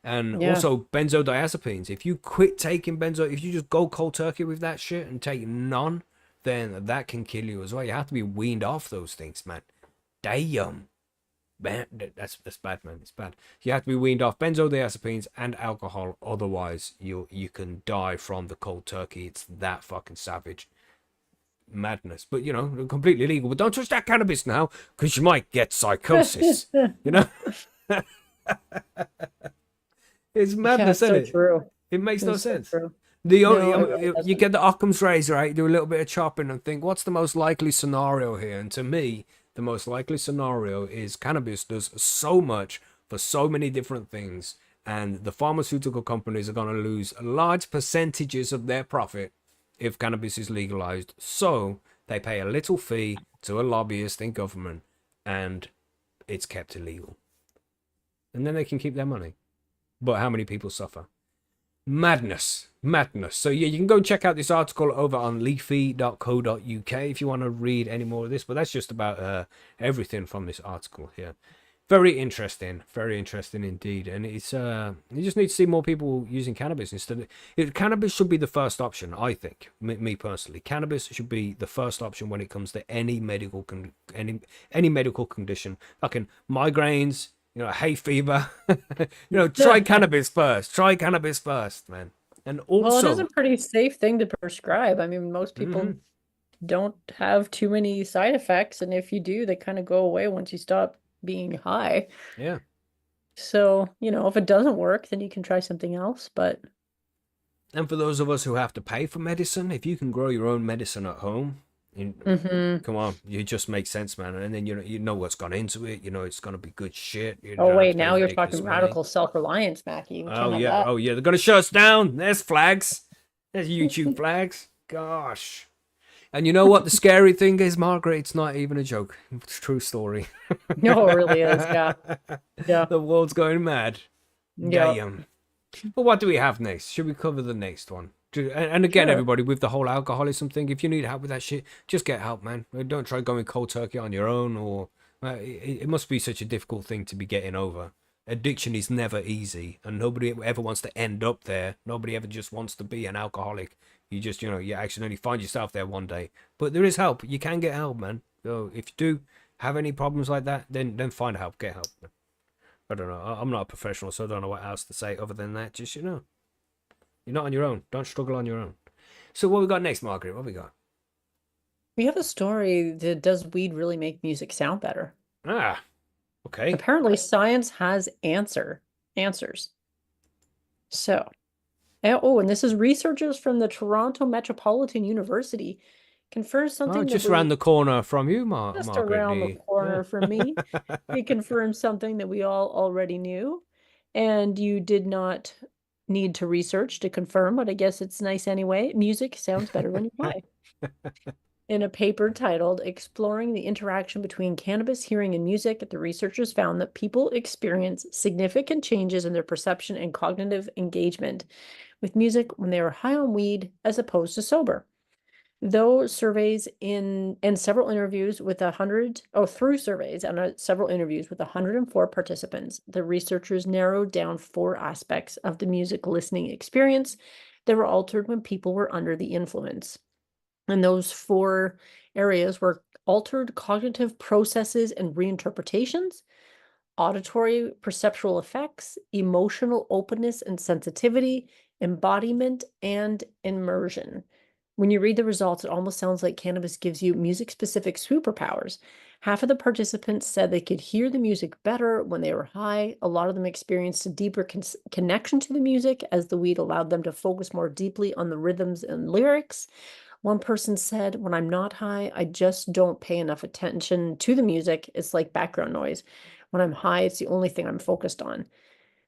And also benzodiazepines. If you quit taking if you just go cold turkey with that shit and take none, then that can kill you as well. You have to be weaned off those things, man. Damn. Man, that's bad, man. It's bad. You have to be weaned off benzodiazepines and alcohol, otherwise you can die from the cold turkey. It's that fucking savage. Madness. But completely legal. But don't touch that cannabis now, because you might get psychosis. It's madness, isn't it? True. It makes no sense. You get the Occam's razor, right? Do a little bit of chopping and think, what's the most likely scenario here? And to me, the most likely scenario is cannabis does so much for so many different things, and the pharmaceutical companies are going to lose large percentages of their profit if cannabis is legalized. So they pay a little fee to a lobbyist in government, and it's kept illegal. And then they can keep their money. But how many people suffer? Madness. So yeah, you can go and check out this article over on leafie.co.uk if you want to read any more of this. But that's just about everything from this article here. Very interesting indeed. And it's you just need to see more people using cannabis instead of cannabis should be the first option, I think. Me personally, cannabis should be the first option when it comes to any medical any medical condition, like migraines, hay fever. Try cannabis first, man. And also, it is a pretty safe thing to prescribe. I mean, most people don't have too many side effects, and if you do, they kind of go away once you stop being high. Yeah. So, if it doesn't work, then you can try something else. And for those of us who have to pay for medicine, if you can grow your own medicine at home, come on, you just make sense, man. And then you know what's gone into it. It's gonna be good shit. Wait, now you're talking radical self-reliance, Mackie. Oh yeah, they're gonna shut us down. There's flags. There's YouTube flags. Gosh. And you know what the scary thing is, Margaret? It's not even a joke. It's a true story. No, it really is. Yeah. The world's going mad. Damn. But what do we have next? Should we cover the next one? And again, everybody, with the whole alcoholism thing, if you need help with that shit, just get help, man. Don't try going cold turkey on your own, or it must be such a difficult thing to be getting over. Addiction is never easy, and nobody ever wants to end up there. Nobody ever just wants to be an alcoholic. You just, you accidentally find yourself there one day. But there is help. You can get help, man. So if you do have any problems like that, then find help. Get help. I don't know. I'm not a professional, so I don't know what else to say other than that. Just, you're not on your own. Don't struggle on your own. So what we got next, Margaret? What we got? We have a story that does weed really make music sound better? Ah, okay. Apparently science has answers. So, and this is researchers from the Toronto Metropolitan University confirmed something just around the corner from you, Margaret. Just around the corner from me. They confirmed something that we all already knew, and you did not need to research to confirm, but I guess it's nice anyway. Music sounds better when you're high. In a paper titled Exploring the Interaction Between Cannabis, Hearing, and Music, the researchers found that people experience significant changes in their perception and cognitive engagement with music when they are high on weed as opposed to sober. Though surveys and several interviews with through surveys and several interviews with 104 participants, the researchers narrowed down 4 aspects of the music listening experience that were altered when people were under the influence. And those 4 areas were altered cognitive processes and reinterpretations, auditory perceptual effects, emotional openness and sensitivity, embodiment, and immersion. When you read the results, it almost sounds like cannabis gives you music-specific superpowers. Half of the participants said they could hear the music better when they were high. A lot of them experienced a deeper connection to the music as the weed allowed them to focus more deeply on the rhythms and lyrics. One person said, "When I'm not high, I just don't pay enough attention to the music. It's like background noise. When I'm high, it's the only thing I'm focused on."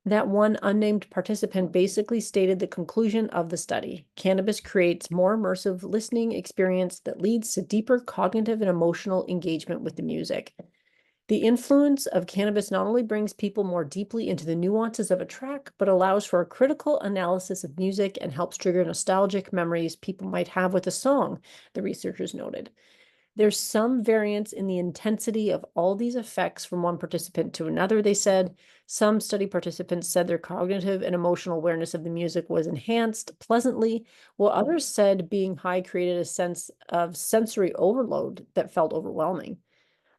That one unnamed participant basically stated the conclusion of the study. Cannabis creates more immersive listening experience that leads to deeper cognitive and emotional engagement with the music. The influence of cannabis not only brings people more deeply into the nuances of a track, but allows for a critical analysis of music and helps trigger nostalgic memories people might have with a song, the researchers noted. There's some variance in the intensity of all these effects from one participant to another, they said. Some study participants said their cognitive and emotional awareness of the music was enhanced pleasantly, while others said being high created a sense of sensory overload that felt overwhelming.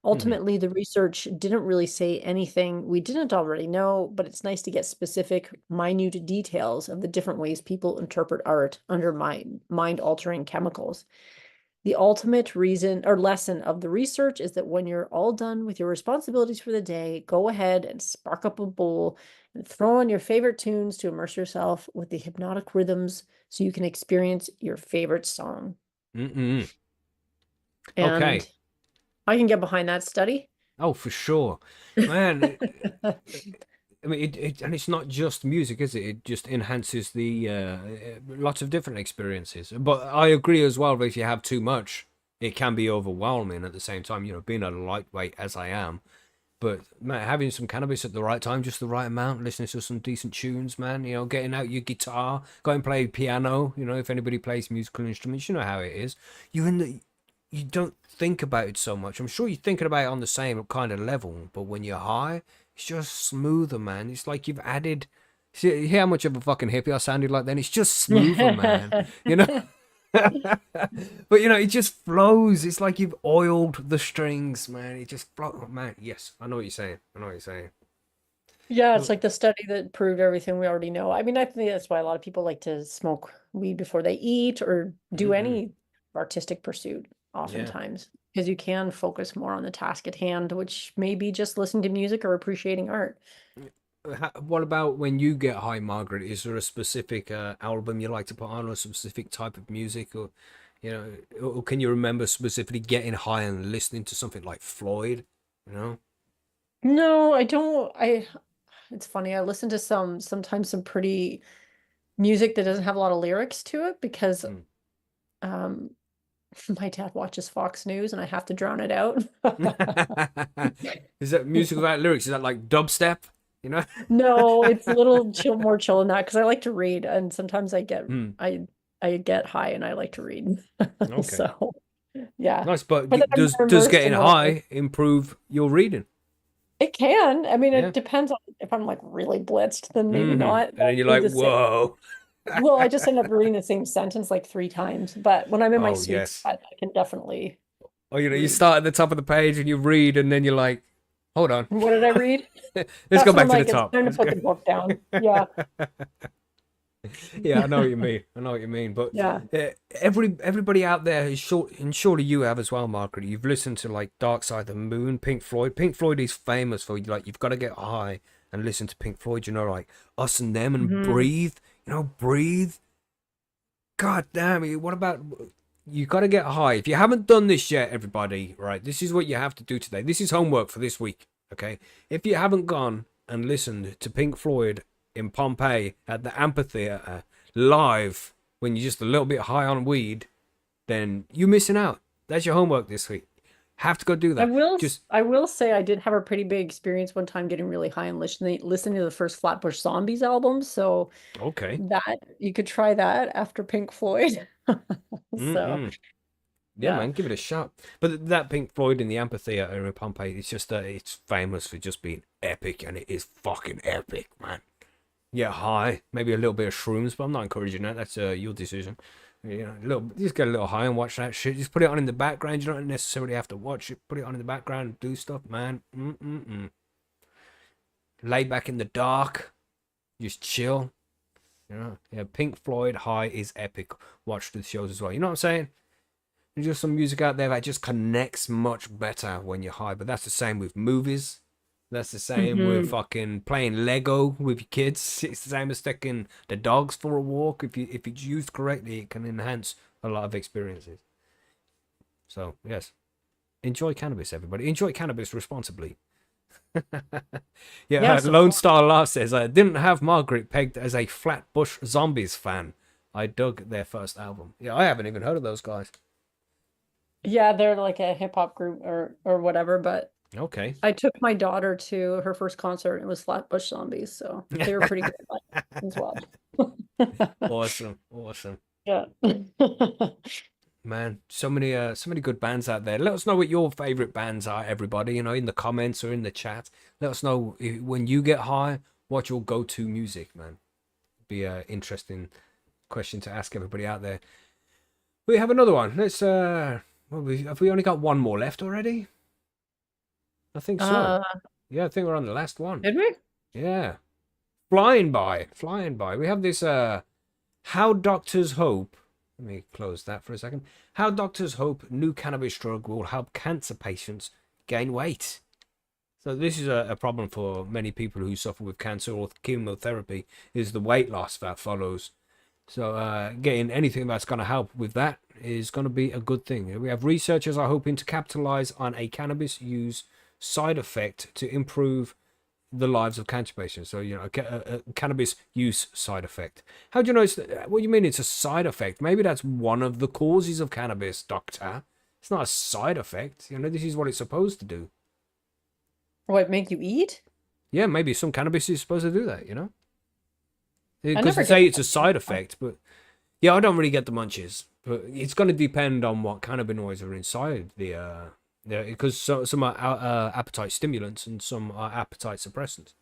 Hmm. Ultimately, the research didn't really say anything we didn't already know, but it's nice to get specific, minute details of the different ways people interpret art under mind-altering chemicals. The ultimate reason or lesson of the research is that when you're all done with your responsibilities for the day, go ahead and spark up a bowl and throw on your favorite tunes to immerse yourself with the hypnotic rhythms so you can experience your favorite song. Mm-mm. And Okay. I can get behind that study. Oh, for sure, man. I mean, and it's not just music, is it? It just enhances the lots of different experiences. But I agree as well. That if you have too much, it can be overwhelming. At the same time, being a lightweight as I am, but man, having some cannabis at the right time, just the right amount, listening to some decent tunes, man. Getting out your guitar, go and play piano. If anybody plays musical instruments, you know how it is. You in the you don't think about it so much. I'm sure you're thinking about it on the same kind of level, but when you're high, it's just smoother, man. It's like you've added. See, hear how much of a fucking hippie I sounded like then? It's just smoother, man. You know. But it just flows. It's like you've oiled the strings, man. It just flows, man. Yes, I know what you're saying. I know what you're saying. Yeah, it's like the study that proved everything we already know. I mean, I think that's why a lot of people like to smoke weed before they eat or do Mm-mm. any artistic pursuit, Yeah. oftentimes, because you can focus more on the task at hand, which may be just listening to music or appreciating art. What about when you get high, Margaret? Is there a specific album you like to put on, or a specific type of music, you know, or can you remember specifically getting high and listening to something like Floyd? You know? No, I don't. It's funny. I listen to sometimes some pretty music that doesn't have a lot of lyrics to it because Mm. um my dad watches Fox News and I have to drown it out. Is that music without lyrics? Is that like dubstep? You know? No, it's a little more chill than that because I like to read and sometimes Hmm. I get high and I like to read. Okay. So yeah. Nice, but But then I'm more does immersed getting in what I high improve your reading? it can. I mean, Yeah. it depends on if I'm like really blitzed, then maybe Hmm. not. And then I'll you're read like, the same. whoa. Well, I just end up reading the same sentence like 3 times. But when I'm in my Oh sweet yes. spot, I can definitely Or you read. start at the top of the page and you read, and then you're like, hold on. What did I read? Let's go That's when I'm back to the like, it's top. time to Let's put go. the book down. Yeah. Yeah, I know what you mean. I know what you mean. But Yeah. everybody out there is short, and surely you have as well, Margaret. You've listened to like Dark Side of the Moon, Pink Floyd. Pink Floyd is famous for like you've got to get high and listen to Pink Floyd. Like Us and Them and Mhm. Breathe. Breathe. God damn it! What about you? Got to get high. If you haven't done this yet, everybody, right? This is what you have to do today. This is homework for this week. Okay, if you haven't gone and listened to Pink Floyd in Pompeii at the amphitheater live when you're just a little bit high on weed, then you're missing out. That's your homework this week. Have to go do that. Just I will say I did have a pretty big experience one time getting really high and listening to the first Flatbush Zombies album. So okay. that you could try that after Pink Floyd. So Mm-mm. Yeah, yeah. man, give it a shot. But that Pink Floyd in the amphitheater in Pompeii, it's just it's famous for just being epic, and it is fucking epic, man. Yeah, high, maybe a little bit of shrooms, but I'm not encouraging that. That's your decision. Just get a little high and watch that shit. Just put it on in the background. You don't necessarily have to watch it. Put it on in the background and do stuff, man. Mm-mm-mm. Lay back in the dark, just chill. Yeah. Pink Floyd high is epic. Watch the shows as well. You know what I'm saying? There's just some music out there that just connects much better when you're high. But that's the same with movies. That's the same with Hmm. fucking playing Lego with your kids. It's the same as taking the dogs for a walk. If it's used correctly, it can enhance a lot of experiences. So yes, enjoy cannabis, everybody. Enjoy cannabis responsibly. Yeah, Yes, of Lone course. Star Love says I didn't have Margaret pegged as a Flatbush Zombies fan. I dug their first album. Yeah, I haven't even heard of those guys. Yeah, they're like a hip hop group or whatever, but Okay. I took my daughter to her first concert. And it was Flatbush Zombies, so they were pretty good at that as well. Awesome. Awesome. Yeah. Man, so many good bands out there. Let us know what your favorite bands are, everybody, in the comments or in the chat. Let us know when you get high, what your go-to music, man. Be a interesting question to ask everybody out there. We have another one. Let's have we only got one more left already? I think so. Uh, Yeah, I think we're on the last one. did we? Yeah. Flying by, flying by. We have this how doctors hope. Let me close that for a second. How doctors hope new cannabis drug will help cancer patients gain weight. So this is a problem for many people who suffer with cancer or chemotherapy, is the weight loss that follows. So getting anything that's going to help with that is going to be a good thing. We have researchers are hoping to capitalize on a cannabis use side effect to improve the lives of cancer patients. So, a cannabis use side effect. How do you know what do you mean it's a side effect? Maybe that's one of the causes of cannabis, doctor. It's not a side effect. This is what it's supposed to do. What, make you eat? Yeah, maybe some cannabis is supposed to do that, I Because never they say get it's a side effect, but yeah, I don't really get the munchies. But it's going to depend on what cannabinoids are inside because some are appetite stimulants and some are appetite suppressants.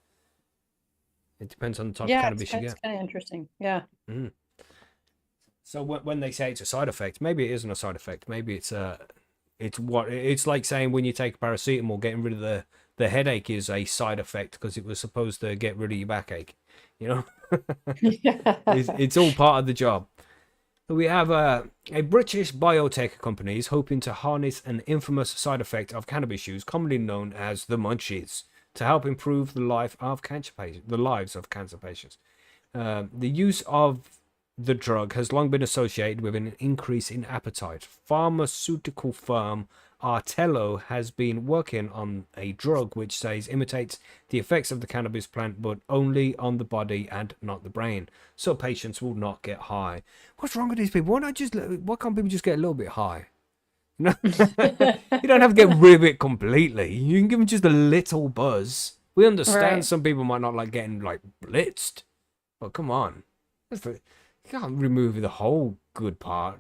It depends on the type of Yeah, cannabis you it's get. kind of interesting. Yeah. Mm. So when they say it's a side effect, maybe it isn't a side effect. Maybe it's like saying when you take paracetamol, getting rid of the headache is a side effect because it was supposed to get rid of your backache. Yeah. It's all part of the job. We have a British biotech company is hoping to harness an infamous side effect of cannabis use, commonly known as the munchies, to help improve the lives of cancer patients. The use of the drug has long been associated with an increase in appetite. Pharmaceutical firm Artello has been working on a drug which says imitates the effects of the cannabis plant, but only on the body and not the brain, so patients will not get high. What's wrong with these people? Why can't people just get a little bit high? You don't have to get rid of it completely. You can give them just a little buzz. We understand Right. some people might not like getting blitzed, but come on, you can't remove the whole good part.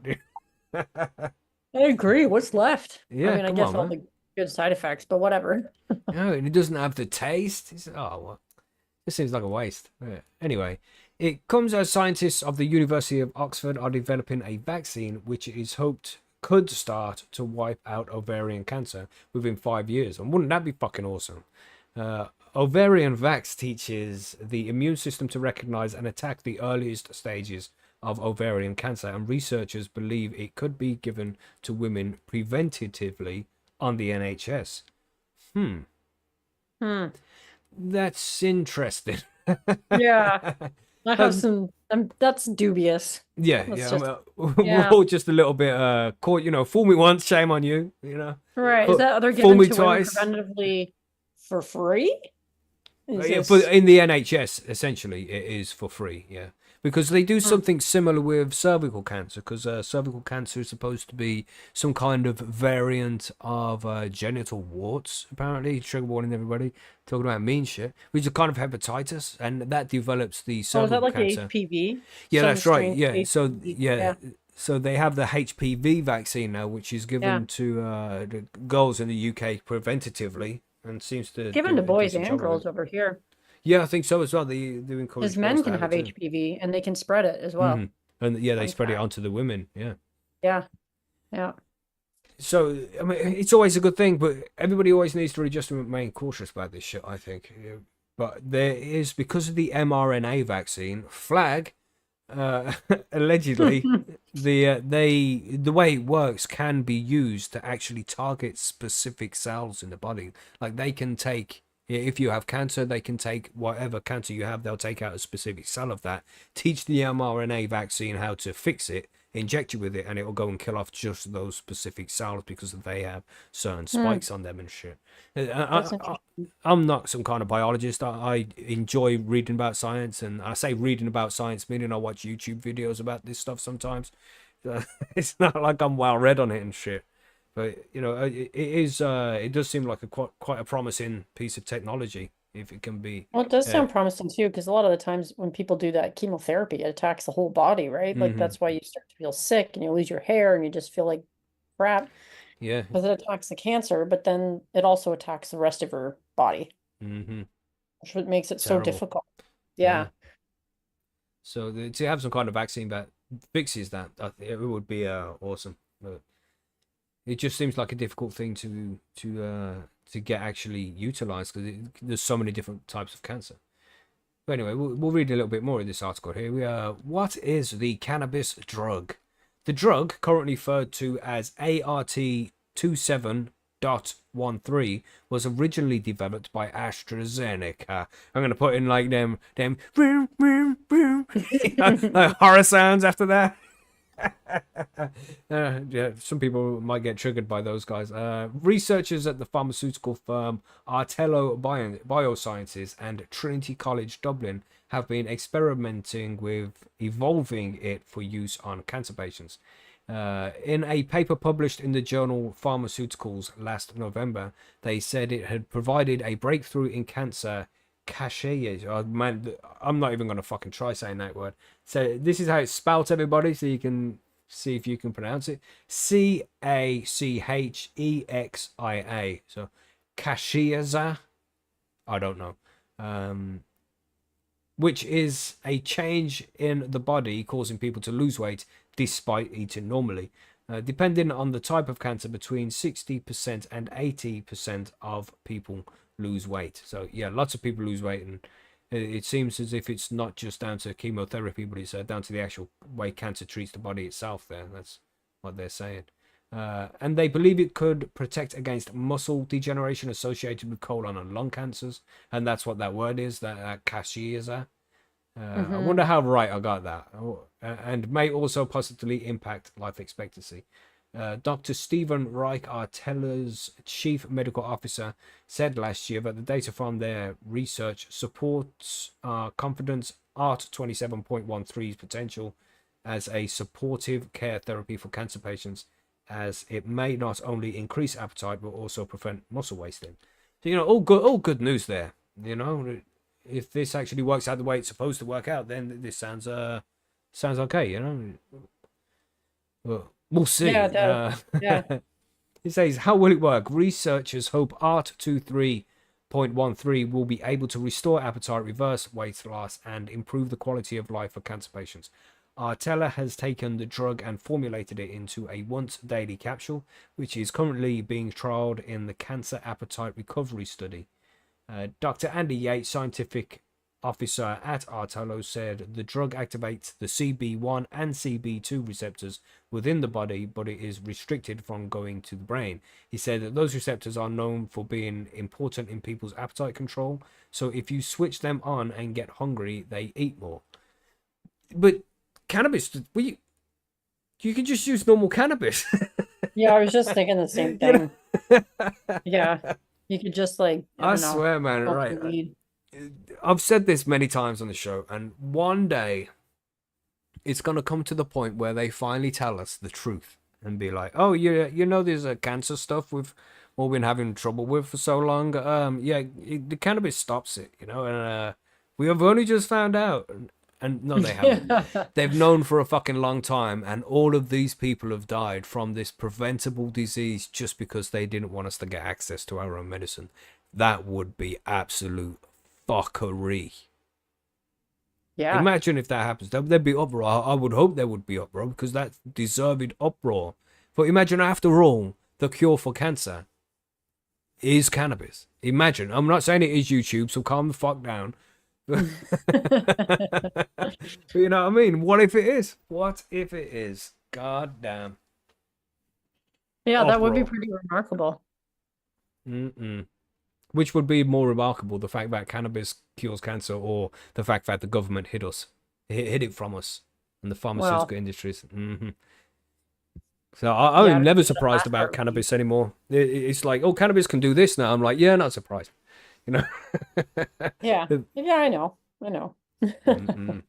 I agree. What's left? I Yeah, mean, I come guess on, all man. the good side effects, but whatever. No, and it doesn't have the taste. Oh, well, this seems like a waste. Yeah. Anyway, it comes as scientists of the University of Oxford are developing a vaccine which is hoped could start to wipe out ovarian cancer within 5 years. And wouldn't that be fucking awesome? Ovarian vax teaches the immune system to recognize and attack the earliest stages of ovarian cancer, and researchers believe it could be given to women preventatively on the NHS. Hmm. That's interesting. Yeah. I have Um, some, that's dubious. yeah, Let's yeah. just, We're yeah. all just a little bit caught. Fool me once, shame on you. Right. Is But that they're fool given me to women twice. preventatively for free? Is Yeah, for this, in the NHS, essentially, it is for free. Yeah, because they do hmm. something similar with cervical cancer. Because cervical cancer is supposed to be some kind of variant of genital warts. Apparently, trigger warning everybody talking about mean shit, which is a kind of hepatitis, and that develops the Oh, is that cervical like the cancer. HPV? Yeah, Some that's right. strain of Yeah, so HPV. yeah, Yeah. so they have the HPV vaccine now, which is Yeah. given to the girls in the UK preventatively, and seems to Given do to a boys decent and job of girls it. over here. Yeah, I think so as well. They do Because encourage boys men to can have it have too. HPV and they can spread it as Hmm. well. And yeah, they Fun spread it fact. onto the women. Yeah. Yeah. Yeah. So I mean, it's always a good thing, but everybody always needs to just remain cautious about this shit, I think. Yeah. But there is, because of the mRNA vaccine flag, uh, allegedly, the way it works can be used to actually target specific cells in the body. Like they can take, if you have cancer, they can take whatever cancer you have, they'll take out a specific cell of that, teach the mRNA vaccine how to fix it, inject you with it, and it will go and kill off just those specific cells because they have certain Hmm. spikes on them and shit. That's I'm not some kind of biologist. I enjoy reading about science, and I say reading about science meaning I watch YouTube videos about this stuff sometimes. It's not like I'm well read on it and shit. But it is. It does seem like a quite a promising piece of technology if it can be. Well, it does Uh, sound promising too, because a lot of the times when people do that chemotherapy, it attacks the whole body, right? Like hmm that's why you start to feel sick and you lose your hair and you just feel like crap Yeah. because it attacks the cancer, but then it also attacks the rest of your body, hmm which what makes it so Terrible. difficult. Yeah. Yeah. So to have some kind of vaccine that fixes that, it would be awesome. But it just seems like a difficult thing to get actually utilized because there's so many different types of cancer. But anyway, we'll read a little bit more of this article here. What is the cannabis drug? The drug, currently referred to as ART27.13, was originally developed by AstraZeneca. I'm gonna put in like them like horror sounds after that. Yeah, some people might get triggered by those guys. Researchers at the pharmaceutical firm Artello Biosciences and Trinity College Dublin have been experimenting with evolving it for use on cancer patients. In a paper published in the journal Pharmaceuticals last November, they said it had provided a breakthrough in cancer cachet. Oh, man, I'm not even going to fucking try saying that word. So this is how it's spelt, everybody, so you can see if you can pronounce it. Cachexia. So cashiaza. I don't know. Which is a change in the body causing people to lose weight despite eating normally. Depending on the type of cancer, between 60% and 80% of people lose weight. So yeah, lots of people lose weight, and it seems as if it's not just down to chemotherapy, but it's down to the actual way cancer treats the body itself. That's what they're saying. And they believe it could protect against muscle degeneration associated with colon and lung cancers, and that's what that word is. That cashier. I Hmm. wonder how right I got that. And may also positively impact life expectancy. Dr. Stephen Reich, Artella's chief medical officer, said last year that the data from their research supports confidence ART 27.13's potential as a supportive care therapy for cancer patients, as it may not only increase appetite but also prevent muscle wasting. So all good news there. If this actually works out the way it's supposed to work out, then this sounds okay. Well, we'll Yeah, it see. does. Yeah. It says, how will it work? Researchers hope ART23.13 will be able to restore appetite, reverse weight loss, and improve the quality of life for cancer patients. Artella has taken the drug and formulated it into a once daily capsule, which is currently being trialed in the Cancer Appetite Recovery Study. Dr. Andy Yates, scientific officer at Artello, said the drug activates the CB1 and CB2 receptors within the body, but it is restricted from going to the brain. He said that those receptors are known for being important in people's appetite control, so if you switch them on and get hungry, they eat more. But cannabis, you can just use normal cannabis. Yeah, I was just thinking the same you know? thing. Yeah. You could just like, I I don't know, swear, man, smoke right. some weed. I've said this many times on the show, and one day it's gonna come to the point where they finally tell us the truth and be like, "Oh, there's a cancer stuff we've all been having trouble with for so long. The cannabis stops it, and we have only just found out." And no, they haven't. Yeah. They've known for a fucking long time, and all of these people have died from this preventable disease just because they didn't want us to get access to our own medicine. That would be absolute fuckery. Yeah. Imagine if that happens. There'd be uproar. I would hope there would be uproar because that's deserved uproar. But imagine, after all, the cure for cancer is cannabis. Imagine. I'm not saying it is YouTube, so calm the fuck down. But you know what I mean? What if it is? What if it is? God damn. Yeah, that would be Uproar. pretty remarkable. Mm-mm. Which would be more remarkable, the fact that cannabis cures cancer or the fact that the government hid it from us and the Well, pharmaceutical industries. So I'm yeah, never the surprised last about part would be, cannabis anymore. It's like, oh, cannabis can do this now. I'm like, yeah, not surprised. You know. yeah. Yeah, I know. I know. Mm-mm.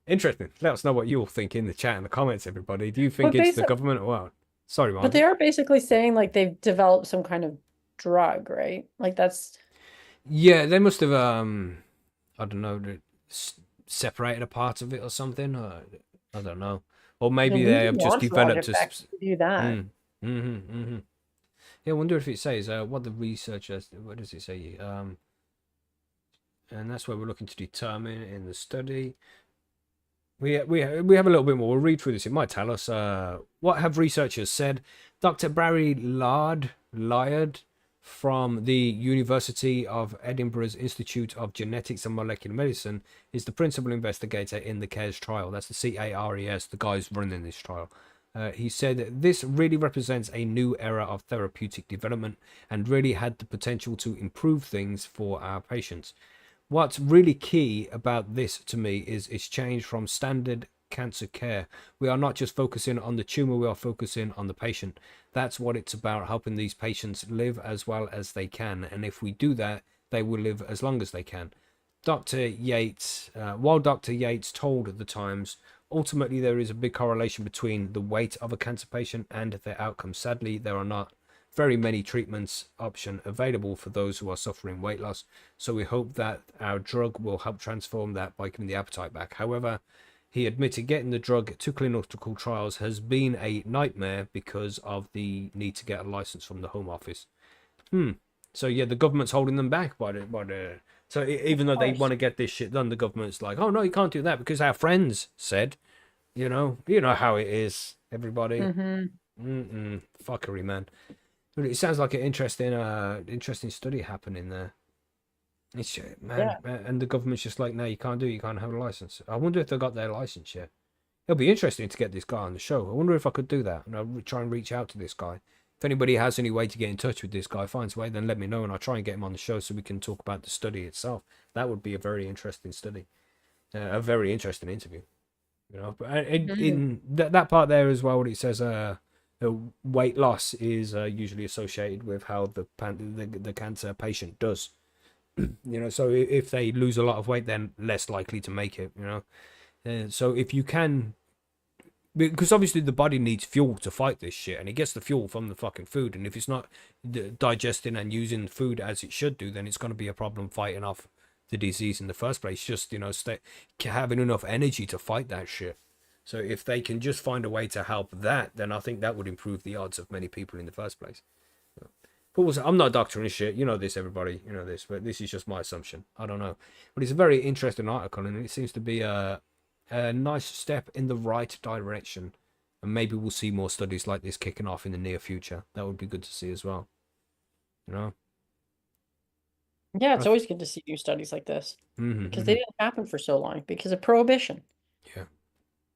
Interesting. Let us know what you all think in the chat and the comments, everybody. Do you think But it's the basically, government or what? Sorry, But they Margaret. are basically saying like they've developed some kind of drug, right? Like that's Yeah, they must have I don't know, separated a part of it or something. Or, I don't know. Or the maybe they Leafie have just wants lung developed a. effects to do that. Mm, mm-hmm. Yeah, I wonder if it says what the researchers. What does it say? And that's what we're looking to determine in the study. We have a little bit more. We'll read through this. It might tell us what have researchers said. Dr. Barry Lyard from the University of Edinburgh's Institute of Genetics and Molecular Medicine is the principal investigator in the CARES trial. That's the CARES, the guys running this trial. He said this really represents a new era of therapeutic development and really had the potential to improve things for our patients. What's really key about this to me is it's changed from standard cancer care. We are not just focusing on the tumor, we are focusing on the patient. That's what it's about, helping these patients live as well as they can. And if we do that, they will live as long as they can. While Dr. Yates told the Times, ultimately there is a big correlation between the weight of a cancer patient and their outcome. Sadly, there are not very many treatments option available for those who are suffering weight loss. So we hope that our drug will help transform that by giving the appetite back. However, he admitted getting the drug to clinical trials has been a nightmare because of the need to get a license from the Home Office. So yeah, the government's holding them back so even though Of they course. want to get this shit done, the government's like, oh no, you can't do that because our friends said, you know how it is, everybody. Mm-hmm. Fuckery, man. But it sounds like an interesting study happening there. It's man, Yeah. and the government's just like, no, you can't do it. You can't have a license. I wonder if they got their license yet. It'll be interesting to get this guy on the show. I wonder if I could do that, and I'll try and reach out to this guy. If anybody has any way to get in touch with this guy, finds a way, then let me know, and I'll try and get him on the show so we can talk about the study itself. That would be a very interesting study, a very interesting interview. But Mhm. in that part there as well, what it says, weight loss is usually associated with how the cancer patient does. So if they lose a lot of weight, then less likely to make it. So if you can, because obviously the body needs fuel to fight this shit, and it gets the fuel from the fucking food, and if it's not digesting and using food as it should do, then it's going to be a problem fighting off the disease in the first place. Just having enough energy to fight that shit. So if they can just find a way to help that, then I think that would improve the odds of many people in the first place. But also, I'm not a doctor and shit. You know this, everybody. You know this, but this is just my assumption. I don't know. But it's a very interesting article, and it seems to be a nice step in the right direction. And maybe we'll see more studies like this kicking off in the near future. That would be good to see as well. You know? Yeah, I it's always good to see new studies like this because they mm-hmm. didn't happen for so long because of prohibition. Yeah,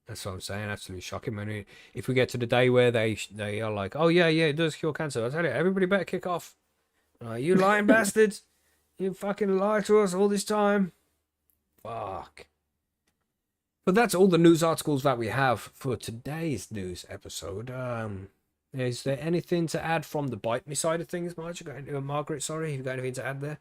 that's what I'm saying. Absolutely shocking, man. If we get to the day where they are like, oh yeah, it does cure cancer, I tell you, everybody better kick off. You lying bastards! You fucking lied to us all this time. Fuck. But that's all the news articles that we have for today's news episode. Is there anything to add from the Bite Me side of things, Margaret? Sorry, you got anything to add there?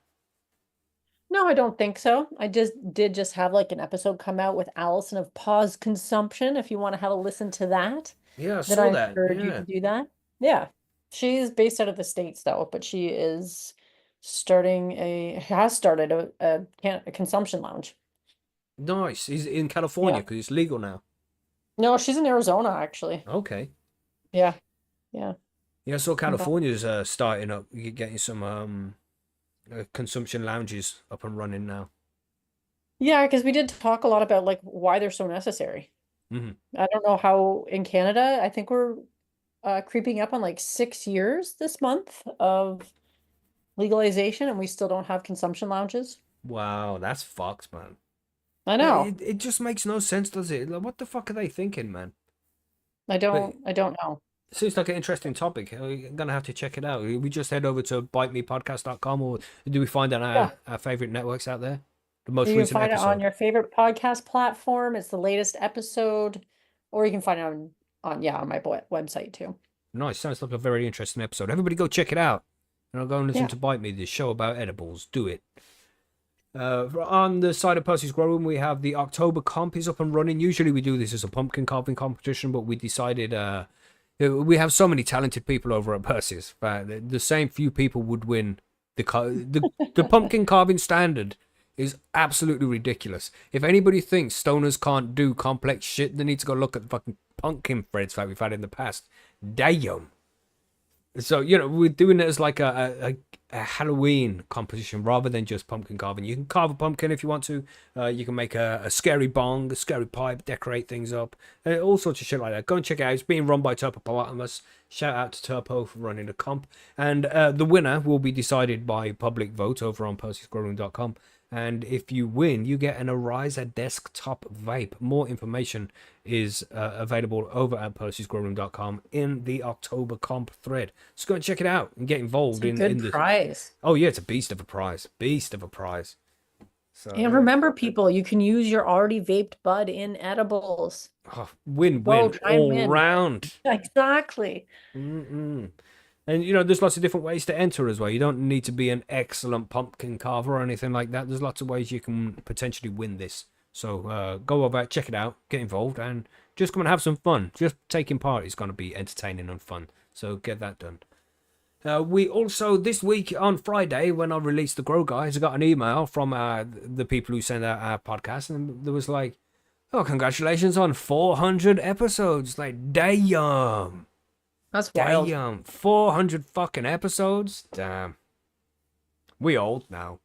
No, I don't think so. I just have like an episode come out with Allison of Pause Consumption. If you want to have a listen to that, Yeah, I then saw I that. encourage you to Yeah, do that. Yeah. She's based out of the States though, but she is has started a consumption lounge. nice. He's in California Yeah. because it's legal now. No, she's in Arizona actually. Okay. Yeah. Yeah. Yeah, so But California's starting up, getting some consumption lounges up and running now. yeah, because we did talk a lot about like why they're so necessary. Hmm. I don't know how in Canada, I think we're creeping up on like 6 years this month of legalization, and we still don't have consumption lounges. Wow, that's fucked, man. I know. It just makes no sense, does it? Like, what the fuck are they thinking, man? But I don't know. it seems like an interesting topic. I'm gonna have to check it out. We just head over to bitemepodcast.com, or do we find on Yeah. our favorite networks out there? The most You can recent find it on episode. your favorite podcast platform. It's the latest episode, or you can find it on yeah, on my website too. Nice. Sounds like a very interesting episode. Everybody go check it out. And I'll go and listen Yeah. to Bite Me, this show about edibles. Do it. On the side of Percy's Grow Room, we have the October comp is up and running. Usually we do this as a pumpkin carving competition, but we decided We have so many talented people over at Percy's. The same few people would win the pumpkin carving standard is absolutely ridiculous. If anybody thinks stoners can't do complex shit, they need to go look at the fucking pumpkin threads that we've had in the past. Damn. So, we're doing it as like a Halloween composition rather than just pumpkin carving. You can carve a pumpkin if you want to. You can make a scary bong, a scary pipe, decorate things up, all sorts of shit like that. Go and check it out. It's being run by Turpopotamus. Shout out to Turpo for running the comp. And the winner will be decided by public vote over on Percy'sGrowroom.com. And if you win, you get an Ariza desktop vape. More information is available over at Percy'sGrowroom.com in the October comp thread. So go and check it out and get involved in good the prize. Oh yeah, it's a beast of a prize. Beast of a prize. So And remember, people, you can use your already vaped bud in edibles. Win-win all round. Exactly. And there's lots of different ways to enter as well. You don't need to be an excellent pumpkin carver or anything like that. There's lots of ways you can potentially win this. So go over, check it out, get involved, and just come and have some fun. Just taking part is going to be entertaining and fun. So get that done. We also, this week on Friday, when I released the Grow Guides, I got an email from the people who send out our podcast, and there was like, oh, congratulations on 400 episodes. Like, damn. That's wild. Damn, 400 fucking episodes? Damn. We old now.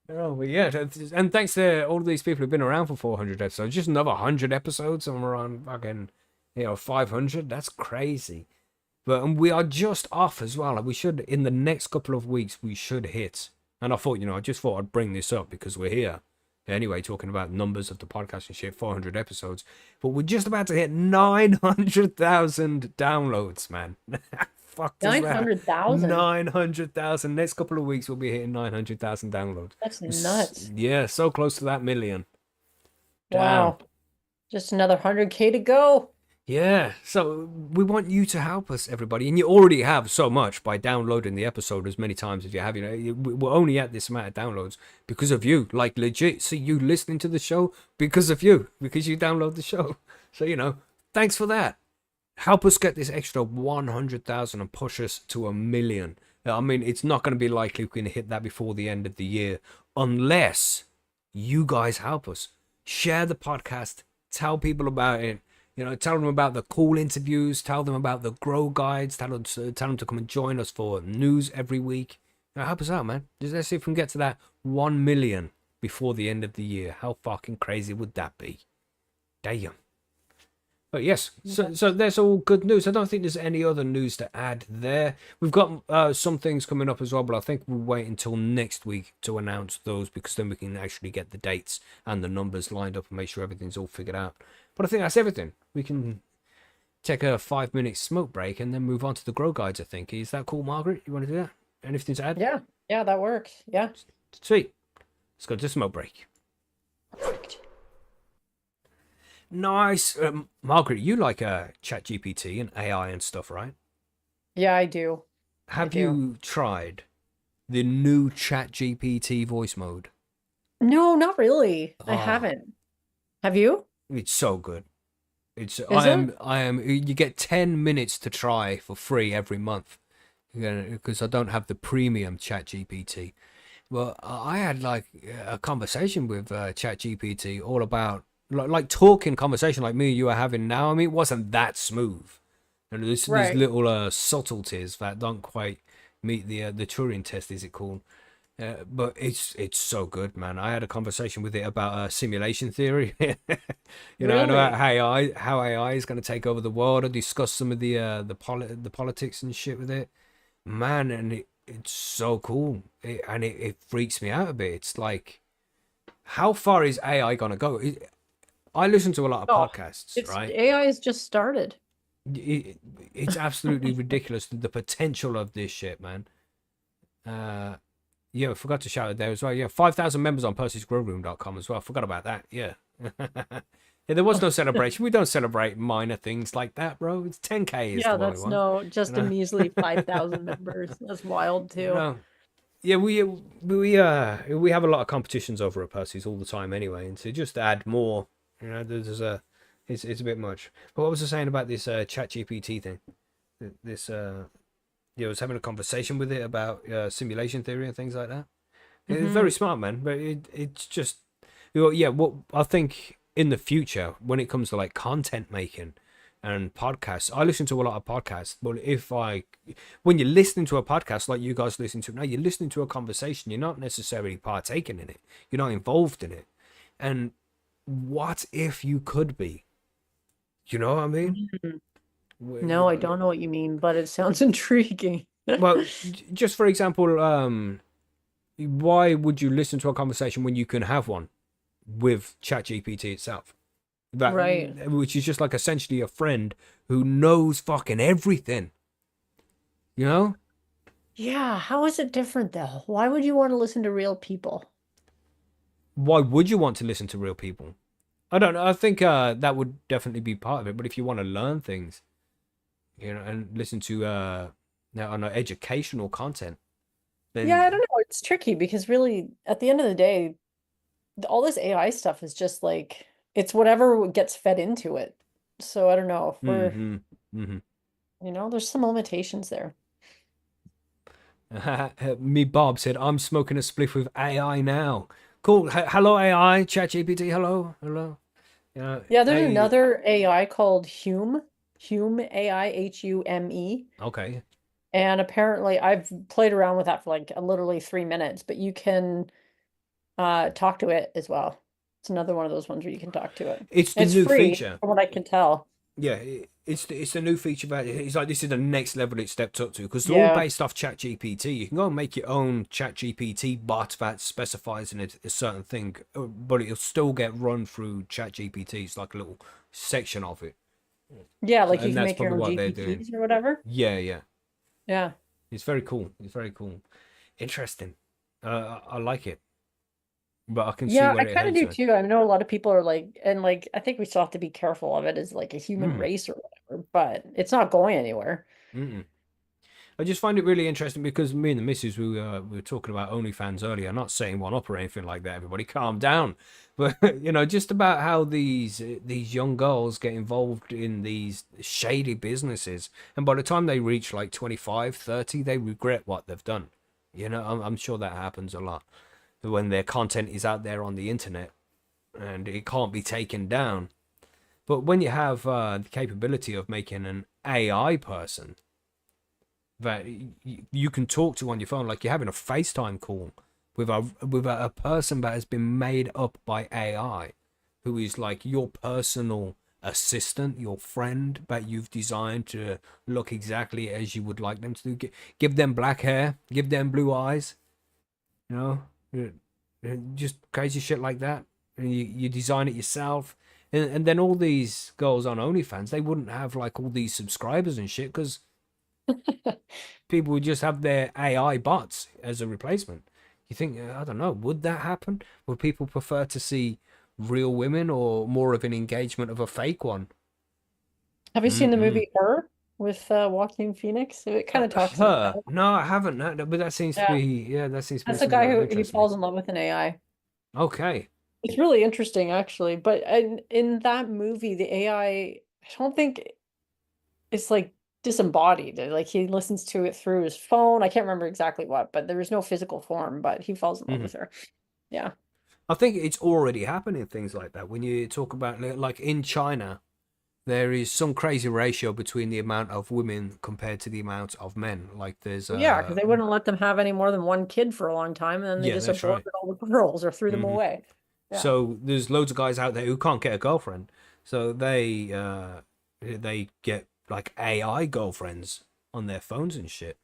Oh, yeah. And thanks to all of these people who've been around for 400 episodes. Just another 100 episodes and we're on fucking, 500. That's crazy. But and we are just off as well. Like we should, in the next couple of weeks, we should hit. And I thought, I just thought I'd bring this up because we're here. Anyway, talking about numbers of the podcast and shit, 400 episodes. But we're just about to hit 900,000 downloads, man. Fuck 900,000? 900,000. Next couple of weeks, we'll be hitting 900,000 downloads. That's nuts. Yeah, so close to that million. Wow. Damn. Just another 100K to go. Yeah, so we want you to help us, everybody. And you already have so much by downloading the episode as many times as you have. We're only at this amount of downloads because of you. Like, legit, see you listening to the show because of you, because you download the show. So, thanks for that. Help us get this extra 100,000 and push us to 1 million. I mean, it's not going to be likely we can hit that before the end of the year unless you guys help us. Share the podcast. Tell people about it. Tell them about the cool interviews. Tell them about the Grow Guides. Tell them to come and join us for news every week. Help us out, man. Let's see if we can get to that 1 million before the end of the year. How fucking crazy would that be? Damn. But yes, so that's all good news. I don't think there's any other news to add there. We've got some things coming up as well, but I think we'll wait until next week to announce those because then we can actually get the dates and the numbers lined up and make sure everything's all figured out. But I think that's everything. We can take a 5-minute smoke break and then move on to the Grow Guides, I think. Is that cool, Margaret? You want to do that? Anything to add? Yeah, that works. Yeah. Sweet. Let's go to smoke break. Nice. Margaret, you like ChatGPT and AI and stuff, right? Yeah, I do. Have you tried the new ChatGPT voice mode? No, not really. I haven't. Have you? It's so good. I am. You get 10 minutes to try for free every month, because I don't have the premium ChatGPT. Well, I had like a conversation with ChatGPT all about like talking conversation like me and you are having now. I mean, it wasn't that smooth. And there's little subtleties that don't quite meet the Turing test, is it called? But it's so good, man. I had a conversation with it about simulation theory. About how AI is going to take over the world. I discussed some of the politics and shit with it, man. And it's so cool. It freaks me out a bit. It's like, how far is AI going to go? I listen to a lot of podcasts, right? AI has just started. It's absolutely ridiculous, the potential of this shit, man. Yeah, I forgot to shout it there as well. Yeah, 5,000 members on Percy'sGrowroom.com as well. I forgot about that. Yeah. Yeah, there was no celebration. We don't celebrate minor things like that, bro. It's 10K. Yeah, that's just a measly 5,000 members. That's wild too. Yeah, we have a lot of competitions over at Percy's all the time anyway, and to just add more, there's It's a bit much. But what was I saying about this chat GPT thing? This I was having a conversation with it about simulation theory and things like that. It's very smart, man. But it's just, yeah. What I think in the future, when it comes to like content making and podcasts, I listen to a lot of podcasts. But when you're listening to a podcast like you guys listen to now, you're listening to a conversation. You're not necessarily partaking in it. You're not involved in it. And what if you could be? You know what I mean? No, I don't know what you mean, but it sounds intriguing. Well, just for example, why would you listen to a conversation when you can have one with ChatGPT itself? Right. Which is just like essentially a friend who knows fucking everything. You know? Yeah, how is it different though? Why would you want to listen to real people? Why would you want to listen to real people? I don't know. I think that would definitely be part of it. But if you want to learn things, and listen to I don't know, educational content, then Yeah, I don't know. It's tricky because really, at the end of the day, all this AI stuff is just like it's whatever gets fed into it. So I don't know if we're, hmm hmm there's some limitations there. Me Bob said, I'm smoking a spliff with AI now. Cool. Hello AI, ChatGPT. Hello. Yeah, there's Hey. another AI called Hume AI, Hume. Okay. And apparently I've played around with that for like literally 3 minutes, but you can talk to it as well. It's another one of those ones where you can talk to it. It's the It's new free feature. from what I can tell. Yeah, it's the new feature about it. It's like this is the next level it stepped up to because they're all Yeah. based off ChatGPT. You can go and make your own ChatGPT bot that specifies in a certain thing, but it'll still get run through ChatGPT. It's like a little section of it, Yeah, like you and can that's make your probably own what they're doing. GPTs or whatever. Yeah. Yeah. It's very cool. Interesting. I like it, but I can see Yeah, where I it kind of heads do with. too. I know a lot of people are like, and like, I think we still have to be careful of it as like a human Mm, race or whatever, but it's not going anywhere. mm. I just find it really interesting because me and the missus we were talking about OnlyFans earlier. I'm not setting one up or anything like that. Everybody, calm down. But just about how these young girls get involved in these shady businesses, and by the time they reach like 25, 30, they regret what they've done. I'm sure that happens a lot when their content is out there on the internet and it can't be taken down. But when you have the capability of making an AI person that you can talk to on your phone, like you're having a FaceTime call with a person that has been made up by AI, who is like your personal assistant, your friend that you've designed to look exactly as you would like them to do. Give them black hair, give them blue eyes, you know, just crazy shit like that. And you design it yourself. And then all these girls on OnlyFans, they wouldn't have like all these subscribers and shit because people would just have their AI bots as a replacement. You think, I don't know, would that happen? Would people prefer to see real women or more of an engagement of a fake one? Have you seen the Mm-mm. movie Her with Joaquin Phoenix? It kind of talks about Her? that. No, I haven't. No, but that seems to Yeah, be, yeah, that seems to be that's the something guy that would who he interest me. falls in love with an AI. Okay. It's really interesting, actually. But in that movie, the AI, I don't think it's like disembodied. Like he listens to it through his phone. I can't remember exactly what, but there is no physical form, but he falls in love hmm with her. Yeah. I think it's already happening, things like that. When you talk about, like in China, there is some crazy ratio between the amount of women compared to the amount of men. Like there's Well, yeah, because they wouldn't let them have any more than one kid for a long time, and then they yeah, just that's aborted right. all the girls or threw them hmm away. Yeah. So there's loads of guys out there who can't get a girlfriend, so they get like AI girlfriends on their phones and shit.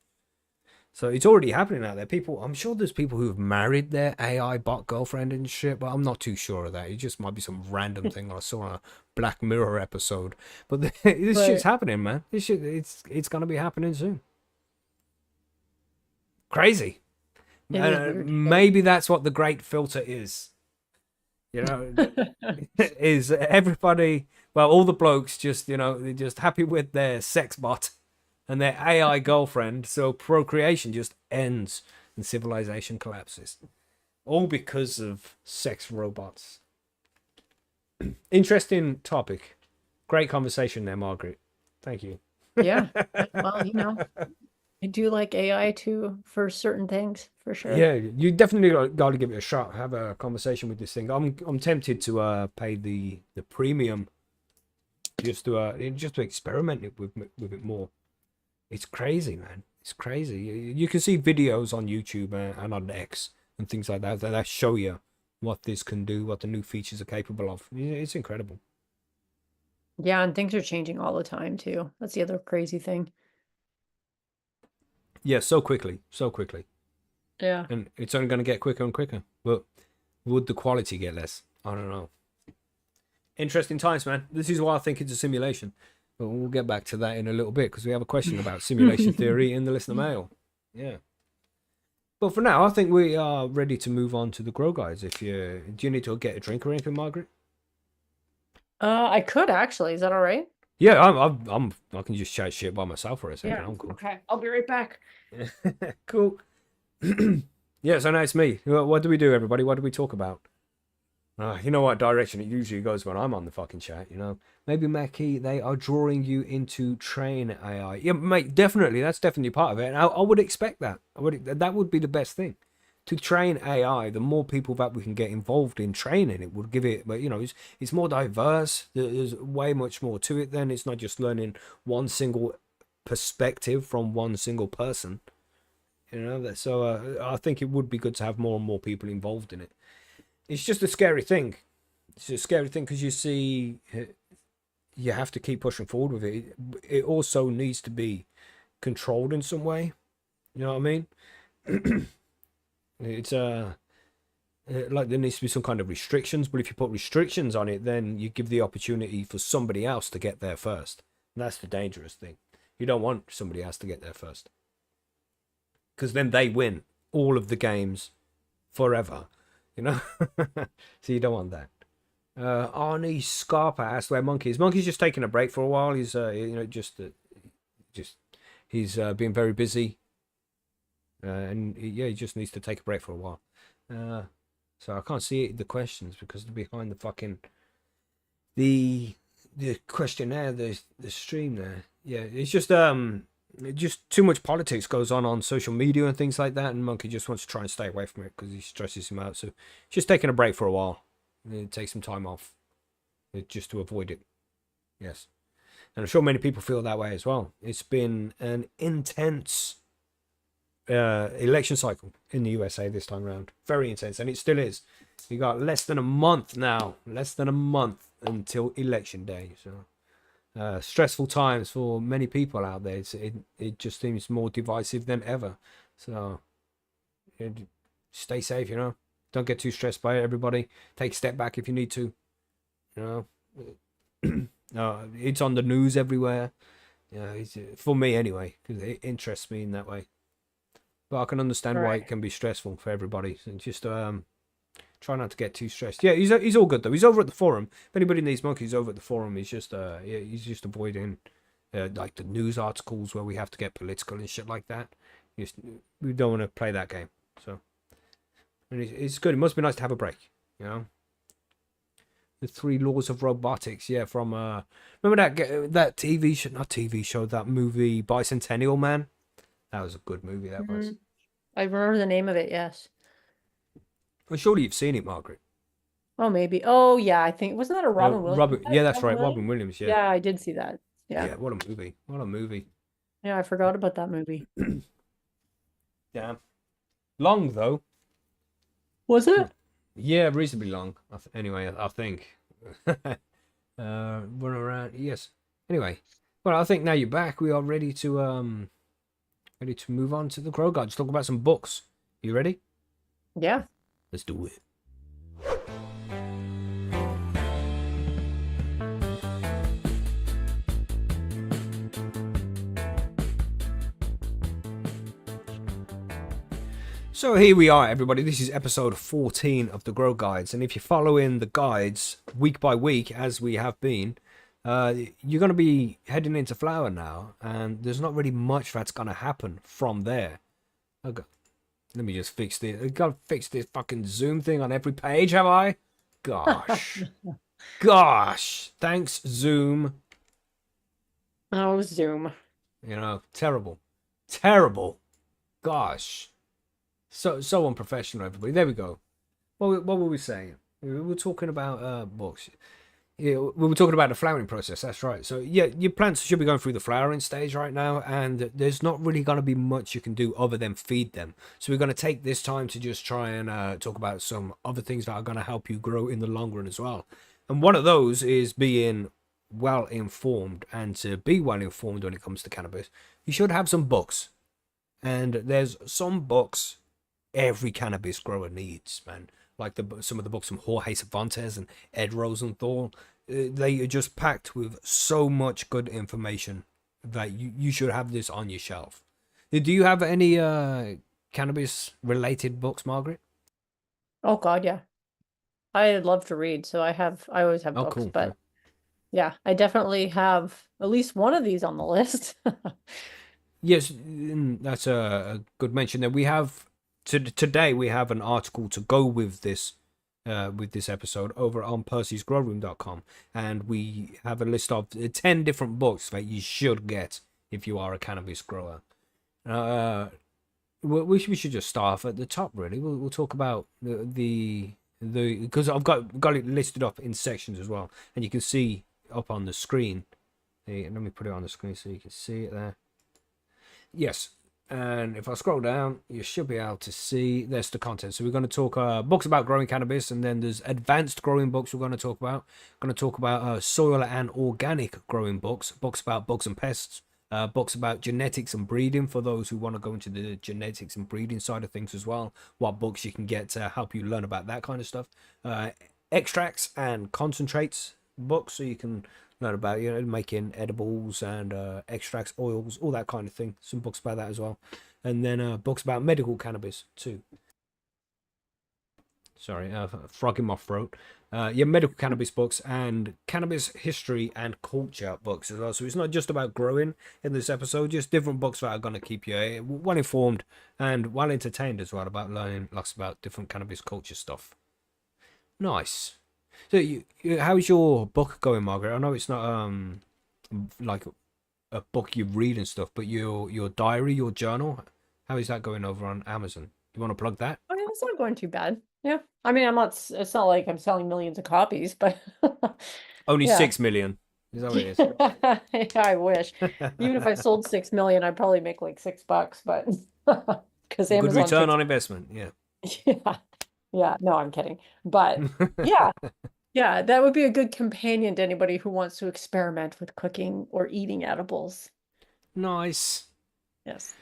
So it's already happening out there. People, I'm sure there's people who've married their AI bot girlfriend and shit, but I'm not too sure of that. It just might be some random thing I saw on a Black Mirror episode. But this shit's Right. happening, man. This shit, it's gonna be happening soon. Crazy. It is weird. Maybe that's what the great filter is. You know, is everybody, well, all the blokes just, they're just happy with their sex bot and their AI girlfriend, so procreation just ends and civilization collapses. All because of sex robots. Interesting topic. Great conversation there, Margaret. Thank you. Yeah. Well, I do like AI too for certain things, for sure. Yeah, you definitely got to give it a shot. Have a conversation with this thing. I'm tempted to pay the premium just to experiment it with it more. It's crazy, man. It's crazy. You can see videos on YouTube and on X and things like that show you what this can do, what the new features are capable of. It's incredible. Yeah, and things are changing all the time too. That's the other crazy thing. Yeah, so quickly, so quickly. Yeah. And it's only going to get quicker and quicker. But would the quality get less? I don't know. Interesting times, man. This is why I think it's a simulation. But we'll get back to that in a little bit because we have a question about simulation theory in the listener mail. Yeah. But for now, I think we are ready to move on to the grow guides. Do you need to get a drink or anything, Margaret? I could actually. Is that all right? Yeah, I can just chat shit by myself for a second. I'm cool. Okay, I'll be right back. Cool. Yeah, so now it's me. What do we do, everybody? What do we talk about? You know what direction it usually goes when I'm on the fucking chat, Maybe, Mackie, they are drawing you into train AI. Yeah, mate, definitely. That's definitely part of it. And I would expect that. That would be the best thing. To train AI, the more people that we can get involved in training, it would give it, but it's more diverse. There's way much more to it then. It's not just learning one single perspective from one single person. So I think it would be good to have more and more people involved in it. It's just a scary thing. It's a scary thing because you have to keep pushing forward with it. It also needs to be controlled in some way. You know what I mean? It's like there needs to be some kind of restrictions, but if you put restrictions on it, then you give the opportunity for somebody else to get there first. And that's the dangerous thing. You don't want somebody else to get there first, because then they win all of the games forever. So you don't want that. Arnie Scarpa asked where Monkey is. Monkey's just taking a break for a while. He's he's been very busy, and he just needs to take a break for a while. So I can't see the questions because they're behind the fucking the questionnaire, the stream there. Yeah, it's just too much politics goes on social media and things like that, and Monkey just wants to try and stay away from it because he stresses him out. So just taking a break for a while, take some time off, just to avoid it. Yes, and I'm sure many people feel that way as well. It's been an intense election cycle in the USA this time around, very intense, and it still is. We got less than a month until election day. So. Stressful times for many people out there. It just seems more divisive than ever. So stay safe, Don't get too stressed by it, everybody. Take a step back if you need to. It's on the news everywhere. It's, for me anyway, because it interests me in that way. But I can understand why it can be stressful for everybody. So just try not to get too stressed. Yeah, he's all good though. He's over at the forum. If anybody needs Monkeys over at the forum, he's just avoiding like the news articles where we have to get political and shit like that. We don't want to play that game. So, and it's good. It must be nice to have a break. The 3 Laws of Robotics. Yeah, from remember that TV show? Not TV show. That movie Bicentennial Man. That was a good movie. That was. I remember the name of it. Yes. Well, surely you've seen it, Margaret. Oh, maybe. Oh, yeah. I think wasn't that a Robin Williams? Yeah, that's right. Robin Williams. Yeah. Yeah, I did see that. Yeah. Yeah. What a movie. What a movie. Yeah, I forgot about that movie. Damn. Long though. Was it? Yeah, reasonably long. Anyway, I think. Run around. Yes. Anyway, well, I think now you're back. We are ready to move on to the Grow Guide. Talk about some books. You ready? Yeah. Let's do it. So here we are, everybody. This is episode 14 of the Grow Guides. And if you're following the guides week by week, as we have been, you're going to be heading into flower now. And there's not really much that's going to happen from there. Okay. Let me just fix this. I've got to fix this fucking Zoom thing on every page, have I? Gosh. Gosh, thanks Zoom. Oh, Zoom. Terrible, terrible. Gosh, so unprofessional. Everybody. There we go. What were we saying? We were talking about books. Yeah, we were talking about the flowering process. That's right. So yeah, your plants should be going through the flowering stage right now, and there's not really going to be much you can do other than feed them. So we're going to take this time to just try and talk about some other things that are going to help you grow in the long run as well. And one of those is being well informed. And to be well informed when it comes to cannabis, you should have some books. And there's some books every cannabis grower needs, man. Like some of the books from Jorge Cervantes and Ed Rosenthal. They are just packed with so much good information that you should have this on your shelf. Do you have any cannabis related books, Margaret? Oh God, yeah. I love to read, so I always have Oh, books, cool. but yeah, I definitely have at least one of these on the list. Yes, that's a good mention. That we have today we have an article to go with this episode over on percysgrowroom.com, and we have a list of 10 different books that you should get if you are a cannabis grower. We should just start off at the top. Really, we'll talk about the because I've got it listed up in sections as well, and you can see up on the screen. Let me put it on the screen so you can see it there. Yes, and if I scroll down, you should be able to see there's the content. So we're going to talk books about growing cannabis, and then there's advanced growing books we're going to talk about. We're going to talk about soil and organic growing books, books about bugs and pests, books about genetics and breeding for those who want to go into the genetics and breeding side of things as well. What books you can get to help you learn about that kind of stuff. Extracts and concentrates books, so you can learn about making edibles and extracts, oils, all that kind of thing. Some books about that as well, and then books about medical cannabis too. Sorry, frog in my throat. Medical cannabis books and cannabis history and culture books as well. So it's not just about growing in this episode, just different books that are going to keep you well informed and well entertained as well about learning lots about different cannabis culture stuff. Nice. So, how's your book going, Margaret? I know it's not like a book you read and stuff, but your diary, your journal, how is that going over on Amazon? Do you want to plug that? I mean, it's not going too bad. Yeah. I mean, it's not like I'm selling millions of copies, but Only yeah. 6 million. Is that what it is? I wish. Even if I sold 6 million, I'd probably make like $6, but because Good Amazon return takes, on investment. Yeah. yeah. Yeah, no, I'm kidding. But yeah, yeah, that would be a good companion to anybody who wants to experiment with cooking or eating edibles. Nice. Yes.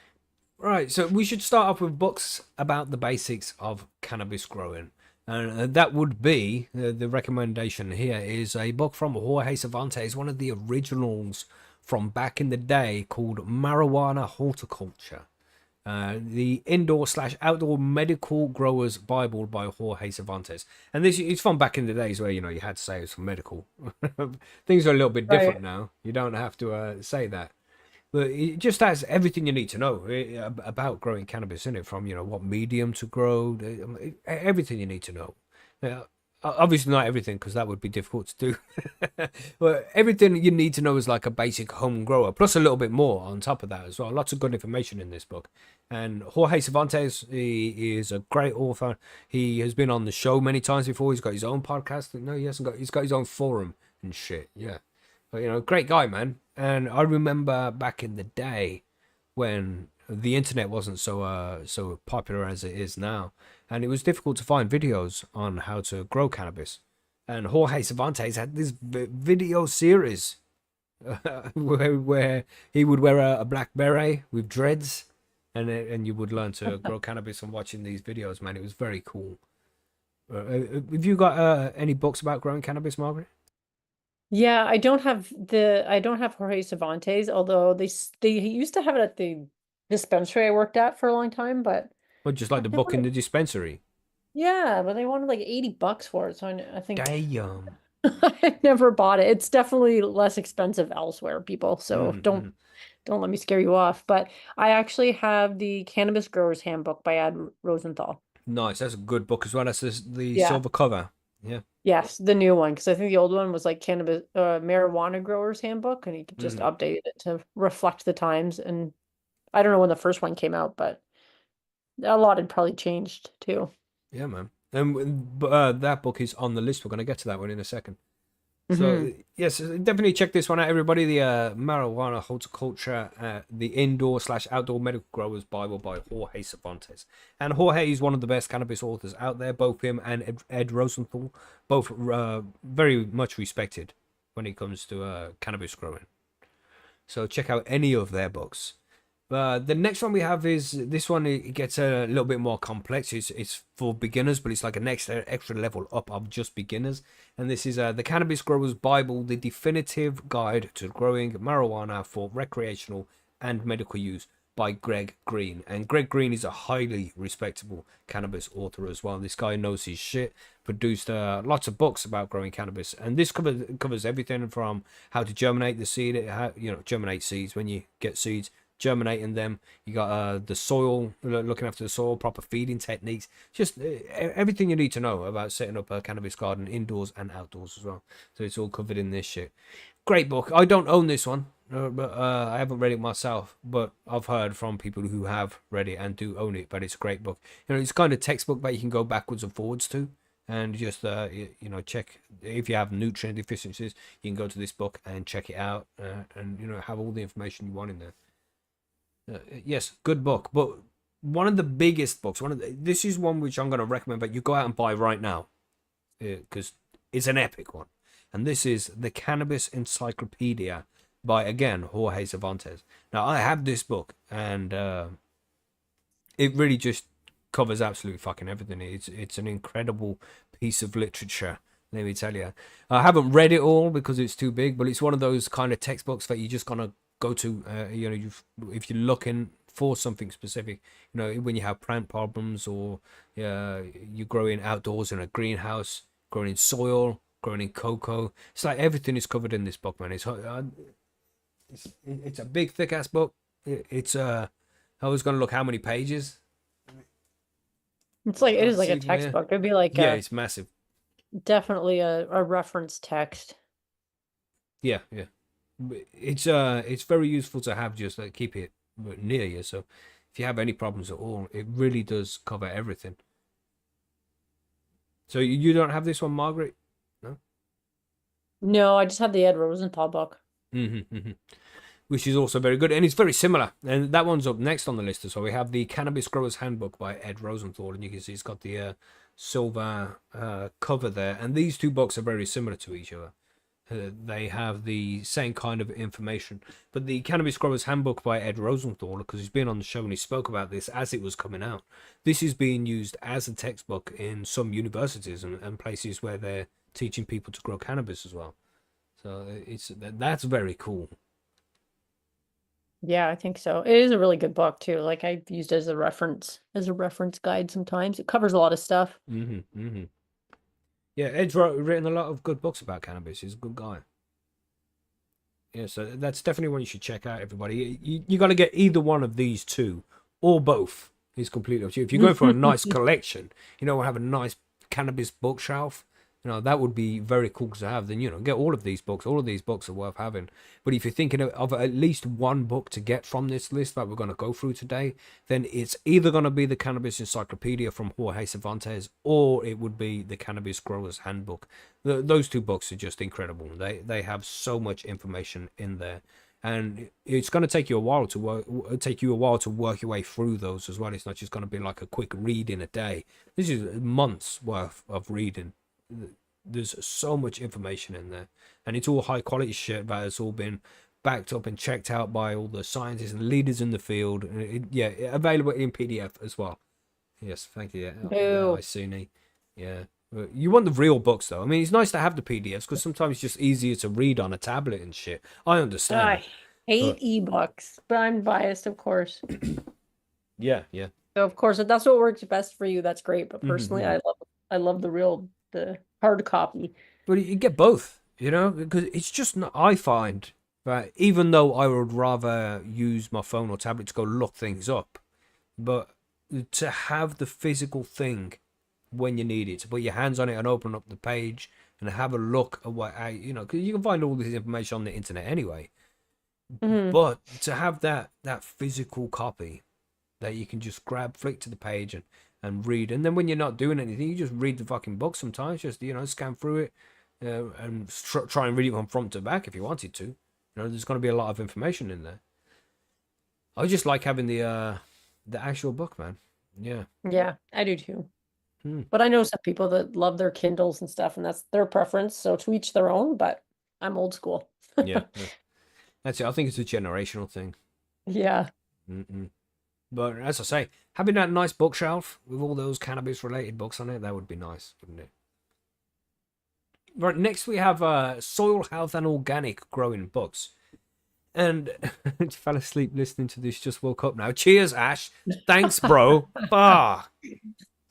Right, so we should start off with books about the basics of cannabis growing. And that would be the recommendation here is a book from Jorge Cervantes, one of the originals from back in the day called Marijuana Horticulture. The indoor/outdoor medical growers Bible by Jorge Cervantes, and this it's from back in the days where you had to say it's for medical. Things are a little bit different Right. now. You don't have to say that, but it just has everything you need to know about growing cannabis in it. From what medium to grow, everything you need to know. Obviously not everything because that would be difficult to do. But everything you need to know is like a basic home grower, plus a little bit more on top of that as well. Lots of good information in this book. And Jorge Cervantes, he is a great author. He has been on the show many times before. He's got his own podcast. No, he hasn't got. He's got his own forum and shit. Yeah, but great guy, man. And I remember back in the day when the internet wasn't so popular as it is now, and it was difficult to find videos on how to grow cannabis. And Jorge Cervantes had this video series where he would wear a black beret with dreads, and you would learn to grow cannabis from watching these videos. Man, it was very cool. Have you got any books about growing cannabis, Margaret? Yeah, I don't have Jorge Cervantes, although they used to have it at the dispensary I worked at for a long time, but Or just like the they book in wanted, the dispensary? yeah, but they wanted like $80 for it, so I think Damn. I never bought it. It's definitely less expensive elsewhere, people, so don't Mm-hmm. don't let me scare you off. But I actually have the Cannabis Growers Handbook by Ed Rosenthal. Nice. That's a good book as well. That's the Yeah. silver cover. Yeah. Yes, the new one, because I think the old one was like cannabis, marijuana growers handbook, and he just Mm. updated it to reflect the times. And I don't know when the first one came out, but a lot had probably changed too. Yeah, man. And that book is on the list. We're going to get to that one in a second. So Hmm. yes, definitely check this one out, everybody. The Marijuana Horticulture, the Indoor/Outdoor Medical Growers Bible by Jorge Cervantes. And Jorge is one of the best cannabis authors out there. Both him and Ed Rosenthal, both very much respected when it comes to cannabis growing. So check out any of their books. The next one we have is this one. It gets a little bit more complex. It's for beginners, but it's like an extra level up of just beginners. And this is the Cannabis Growers Bible, the definitive guide to growing marijuana for recreational and medical use by Greg Green. And Greg Green is a highly respectable cannabis author as well. This guy knows his shit. Produced lots of books about growing cannabis, and this covers everything from how to germinate the seed, how germinate seeds when you get seeds, germinating them. You got the soil, looking after the soil, proper feeding techniques, just everything you need to know about setting up a cannabis garden indoors and outdoors as well. So it's all covered in this shit. Great book. I don't own this one, but I haven't read it myself, but I've heard from people who have read it and do own it. But it's a great book. It's kind of textbook that you can go backwards and forwards to, and just check if you have nutrient deficiencies. You can go to this book and check it out, and have all the information you want in there. Yes, good book. But one of the biggest books, this is one which I'm going to recommend that you go out and buy right now, because it's an epic one. And this is the Cannabis Encyclopedia by, again, Jorge Cervantes. Now, I have this book, and it really just covers absolutely fucking everything. It's an incredible piece of literature. Let me tell you, I haven't read it all because it's too big, but it's one of those kind of textbooks that you just gonna go to. If you're looking for something specific, when you have plant problems, or you're growing outdoors in a greenhouse, growing in soil, growing in cocoa. It's like everything is covered in this book, man. It's a big, thick ass book. I was gonna look how many pages. It is like a See from here. textbook. It'd be like Yeah, it's massive. definitely a reference text. Yeah, yeah. It's very useful to have, just like keep it near you. So if you have any problems at all, it really does cover everything. So you don't have this one, Margaret? No. No, I just have the Ed Rosenthal book. Mm-hmm. Which is also very good, and it's very similar. And that one's up next on the list. So we have the Cannabis Growers Handbook by Ed Rosenthal, and you can see it's got the silver cover there. And these two books are very similar to each other. They have the same kind of information. But the Cannabis Growers Handbook by Ed Rosenthal, because he's been on the show and he spoke about this as it was coming out, this is being used as a textbook in some universities and places where they're teaching people to grow cannabis as well. So that's very cool. Yeah, I think so. It is a really good book too. Like I've used it as a reference guide sometimes. It covers a lot of stuff. Yeah, Ed's written a lot of good books about cannabis. He's a good guy. Yeah, so that's definitely one you should check out, everybody. You got to get either one of these two, or both. It's completely up to you. If you go for a nice collection, have a nice cannabis bookshelf, that would be very cool to have. Then, get all of these books. All of these books are worth having. But if you're thinking of at least one book to get from this list that we're going to go through today, then it's either going to be the Cannabis Encyclopedia from Jorge Cervantes, or it would be the Cannabis Growers Handbook. Those two books are just incredible. They have so much information in there. And it's going to take you a while to work your way through those as well. It's not just going to be like a quick read in a day. This is months worth of reading. There's so much information in there, and it's all high quality shit that has all been backed up and checked out by all the scientists and leaders in the field. Available in PDF as well. Yes, thank you. Yeah, I see. Yeah, you want the real books though. I mean, it's nice to have the PDFs because sometimes it's just easier to read on a tablet and shit. I understand. I hate ebooks, but I'm biased, of course. Yeah. So of course, if that's what works best for you, that's great. But personally, I love the hard copy. But you get both, because it's just not, I find that even though I would rather use my phone or tablet to go look things up, but to have the physical thing when you need it, to put your hands on it and open up the page and have a look at what, because you can find all this information on the internet anyway. Hmm. But to have that physical copy that you can just grab, flick to the page and read, and then when you're not doing anything, you just read the fucking book sometimes, just scan through it, and try and read it from front to back if you wanted to. There's going to be a lot of information in there. I just like having the actual book, man. Yeah. Yeah, I do too. Hmm. But I know some people that love their Kindles and stuff, and that's their preference. So to each their own, but I'm old school. Yeah. That's it. I think it's a generational thing. Yeah. Mm-mm. But as I say, having that nice bookshelf with all those cannabis-related books on it, that would be nice, wouldn't it? Right, next we have soil health and organic growing books. And fell asleep listening to this, just woke up now. Cheers, Ash. Thanks, bro.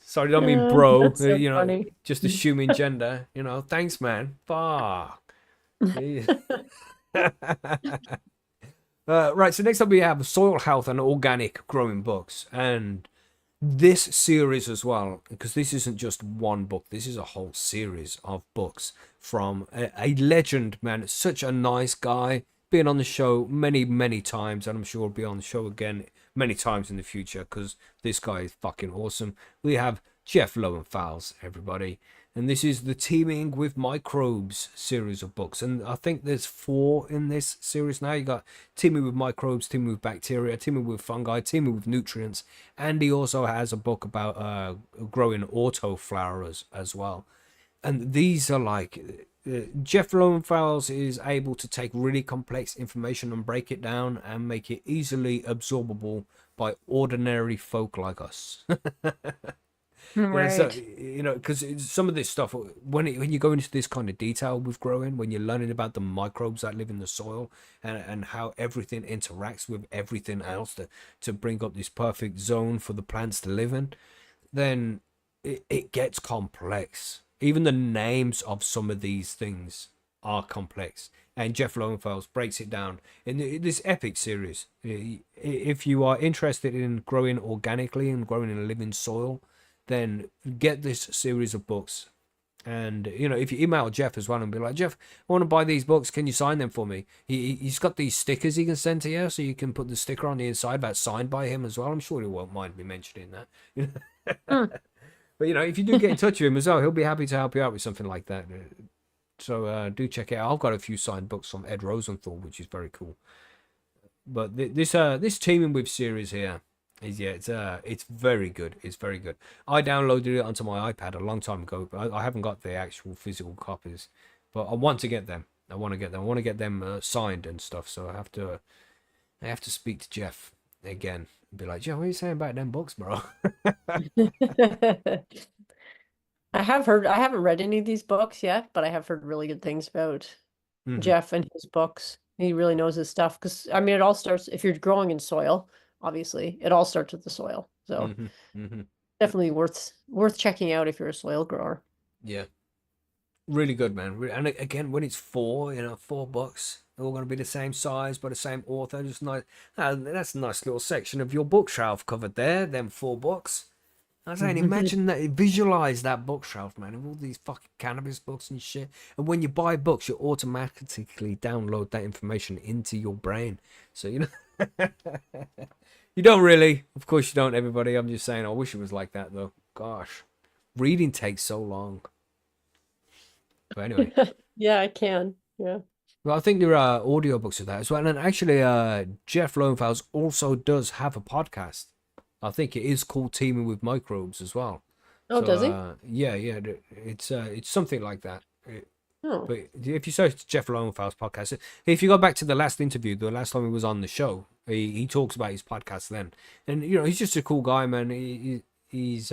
Sorry, don't mean bro. That's so funny. Just assuming gender. Thanks, man. Right, so next up we have soil health and organic growing books. And this series as well, because this isn't just one book, this is a whole series of books from a legend, man. Such a nice guy, been on the show many times, and I'm sure he'll be on the show again many times in the future, because this guy is fucking awesome. We have Jeff Lowenfels, everybody, and this is the Teeming with Microbes series of books, and I think there's 4 in this series now. You got Teeming with Microbes, Teeming with Bacteria, Teeming with Fungi, Teeming with Nutrients, and he also has a book about growing autoflowers as well. And these are like Jeff Lowenfels is able to take really complex information and break it down and make it easily absorbable by ordinary folk like us. Right. So, because some of this stuff, when you go into this kind of detail with growing, when you're learning about the microbes that live in the soil and how everything interacts with everything else to bring up this perfect zone for the plants to live in, then it gets complex. Even the names of some of these things are complex. And Jeff Lowenfels breaks it down in this epic series. If you are interested in growing organically and growing in a living soil, then get this series of books. And if you email Jeff as well and be like, Jeff, I want to buy these books, can you sign them for me? He's got these stickers he can send to you, so you can put the sticker on the inside that's signed by him as well. I'm sure he won't mind me mentioning that. But if you do get in touch with him as well, he'll be happy to help you out with something like that. So do check it out. I've got a few signed books from Ed Rosenthal, which is very cool. But this Teeming with series here is it's very good. It's very good. I downloaded it onto my iPad a long time ago, but I haven't got the actual physical copies. But I want to get them. I want to get them signed and stuff. So I have to speak to Jeff again and be like, Jeff, what are you saying about them books, bro? I haven't read any of these books yet, but I have heard really good things about Jeff and his books. He really knows his stuff, because I mean, it all starts, if you're growing in soil, obviously it all starts with the soil. So definitely worth checking out if you're a soil grower. Yeah, really good, man. And again, when it's 4 books, they're all going to be the same size by the same author. Just nice. That's a nice little section of your bookshelf covered there. Them 4 books. I was saying, imagine that. Visualize that bookshelf, man, of all these fucking cannabis books and shit. And when you buy books, you automatically download that information into your brain. So you don't really. Of course you don't, everybody. I'm just saying. I wish it was like that though. Gosh, reading takes so long. But anyway. Yeah, I can. Yeah. Well, I think there are audiobooks of that as well. And actually, Jeff Lowenfels also does have a podcast. I think it is called Teeming with Microbes as well. Oh, So, does he? yeah. It's something like that. Oh. But if you search Jeff Lowenfels podcast, if you go back to the last interview, the last time he was on the show, he talks about his podcast then. And he's just a cool guy, man. He's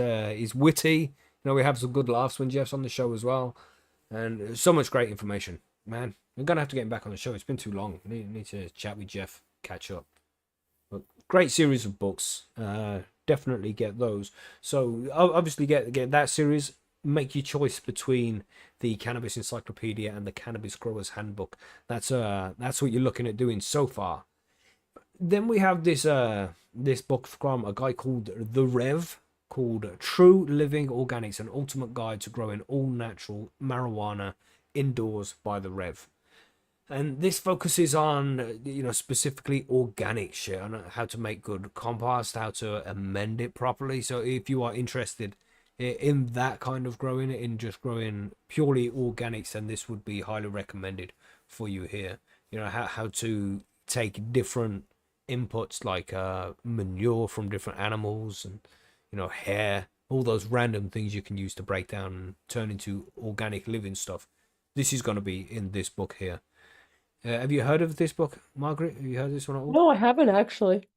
witty. We have some good laughs when Jeff's on the show as well. And so much great information, man. I'm gonna have to get him back on the show. It's been too long. I need to chat with Jeff, catch up. But great series of books. Definitely get those. So obviously get that series. Make your choice between the Cannabis Encyclopedia and the Cannabis Growers Handbook. That's what you're looking at doing so far. Then we have this book from a guy called The Rev, called True Living Organics, an ultimate guide to growing all natural marijuana indoors by the Rev. And this focuses on, specifically organic shit, on how to make good compost, how to amend it properly. So if you are interested in that kind of growing, in just growing purely organics, then this would be highly recommended for you here. How to take different inputs like manure from different animals and, hair, all those random things you can use to break down and turn into organic living stuff. This is going to be in this book here. Have you heard of this book, Margaret? Have you heard this one at all? No, I haven't actually.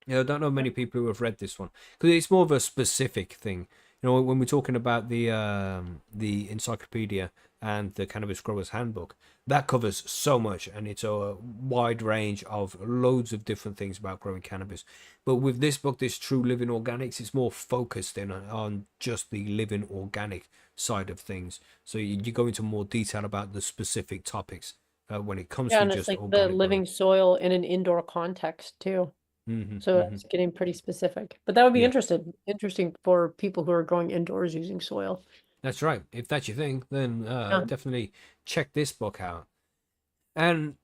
Yeah, I don't know many people who have read this one because it's more of a specific thing. When we're talking about the encyclopedia and the Cannabis Growers Handbook, that covers so much, and it's a wide range of loads of different things about growing cannabis. But with this book, this True Living Organics, it's more focused in on just the living organic side of things. So you go into more detail about the specific topics when it comes Yeah, to and it's just like the organic growing. living soil in an indoor context too. So Hmm. it's getting pretty specific. But that would be Yeah. interesting for people who are growing indoors using soil. That's right. If that's your thing, then Yeah. definitely check this book out. And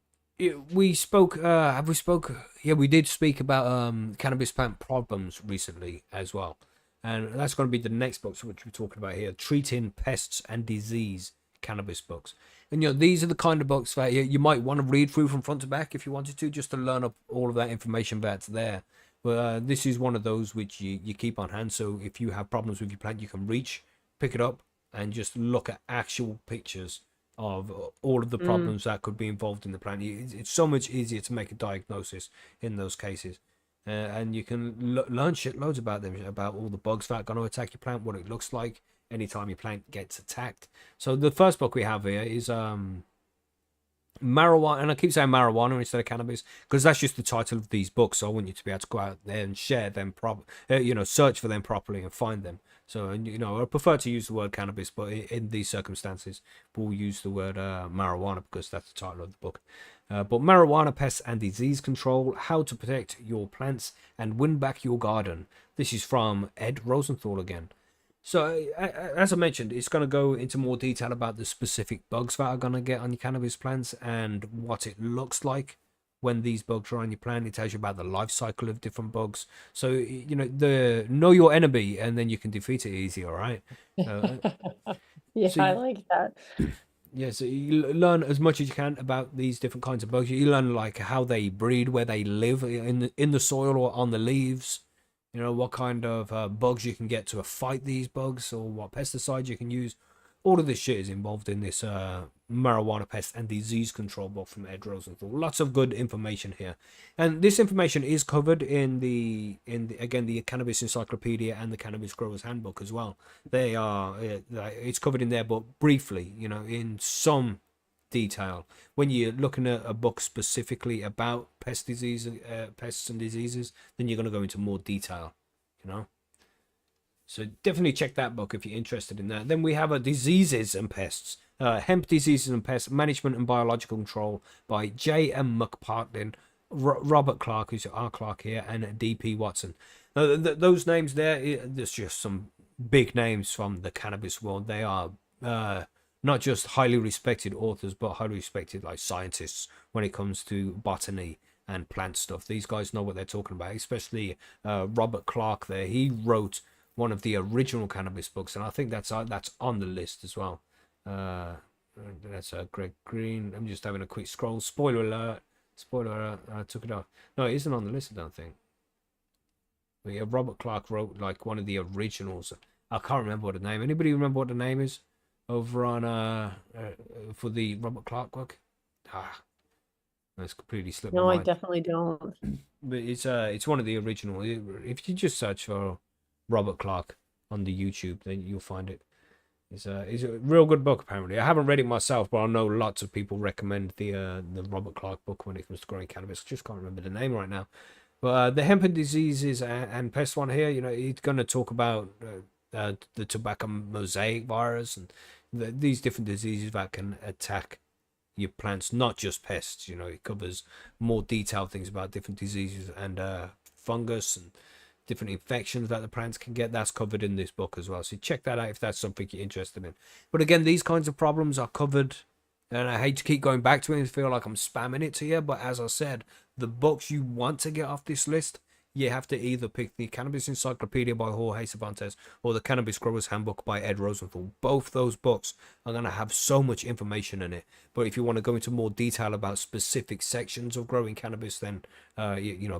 we spoke. Have we spoke? Yeah, we did speak about cannabis plant problems recently as well, and that's going to be the next book which we're talking about here: treating pests and disease cannabis books. And these are the kind of books that you might want to read through from front to back if you wanted to, just to learn up all of that information that's there. But this is one of those which you keep on hand. So if you have problems with your plant, you can reach, pick it up, and just look at actual pictures of all of the Mm. problems that could be involved in the plant. It's so much easier to make a diagnosis in those cases. And you can learn shitloads about them, about all the bugs that are going to attack your plant, what it looks like anytime your plant gets attacked. So the first book we have here is marijuana, and I keep saying marijuana instead of cannabis because that's just the title of these books. So I want you to be able to go out there and share them search for them properly and find them. So I prefer to use the word cannabis, but in these circumstances we'll use the word marijuana because that's the title of the book. But marijuana pests and disease control, how to protect your plants and win back your garden. This is from Ed Rosenthal again. So, as I mentioned, it's going to go into more detail about the specific bugs that are going to get on your cannabis plants and what it looks like when these bugs are on your plant. It tells you about the life cycle of different bugs. So, the know your enemy, and then you can defeat it easy. All right. Uh, Yeah, so, I you, like that. yeah, so you learn as much as you can about these different kinds of bugs. You learn like how they breed, where they live in the soil or on the leaves. What kind of bugs you can get to fight these bugs, or what pesticides you can use. All of this shit is involved in this marijuana pest and disease control book from Ed Rosenthal. Lots of good information here, and this information is covered in the Cannabis Encyclopedia and the Cannabis Growers Handbook as well. They are it's covered in there, but briefly, in some detail. When you're looking at a book specifically about pests and diseases, then you're going to go into more detail, you know. So definitely check that book if you're interested in that. Then we have a diseases and pests, hemp diseases and pests management and biological control by J.M. McPartlin, Robert Clark, who's R. Clark here, and D.P. Watson. Those names there's just some big names from the cannabis world. They are not just highly respected authors, but highly respected like scientists when it comes to botany and plant stuff. These guys know what they're talking about, especially Robert Clark there. He wrote one of the original cannabis books, and I think that's on the list as well. Uh, that's Greg Green. I'm just having a quick scroll. Spoiler alert. Spoiler alert. I took it off. No, it isn't on the list, I don't think. But yeah, Robert Clark wrote like one of the originals. I can't remember what the name. Anybody remember what the name is over on for the Robert Clark book? That's completely slipped my No, I mind. definitely don't. But it's one of the original. If you just search for Robert Clark on the YouTube, then you'll find it. It's a real good book apparently. I haven't read it myself, but I know lots of people recommend the Robert Clark book when it comes to growing cannabis. I just can't remember the name right now. But the hemp and diseases and pest one here, it's going to talk about the tobacco mosaic virus and these different diseases that can attack your plants, not just pests. It covers more detailed things about different diseases and fungus and different infections that the plants can get. That's covered in this book as well. So check that out if that's something you're interested in. But again, these kinds of problems are covered, and I hate to keep going back to it and feel like I'm spamming it to you, but as I said, the books you want to get off this list, you have to either pick the Cannabis Encyclopedia by Jorge Cervantes or the Cannabis Growers Handbook by Ed Rosenthal. Both those books are going to have so much information in it. But if you want to go into more detail about specific sections of growing cannabis, then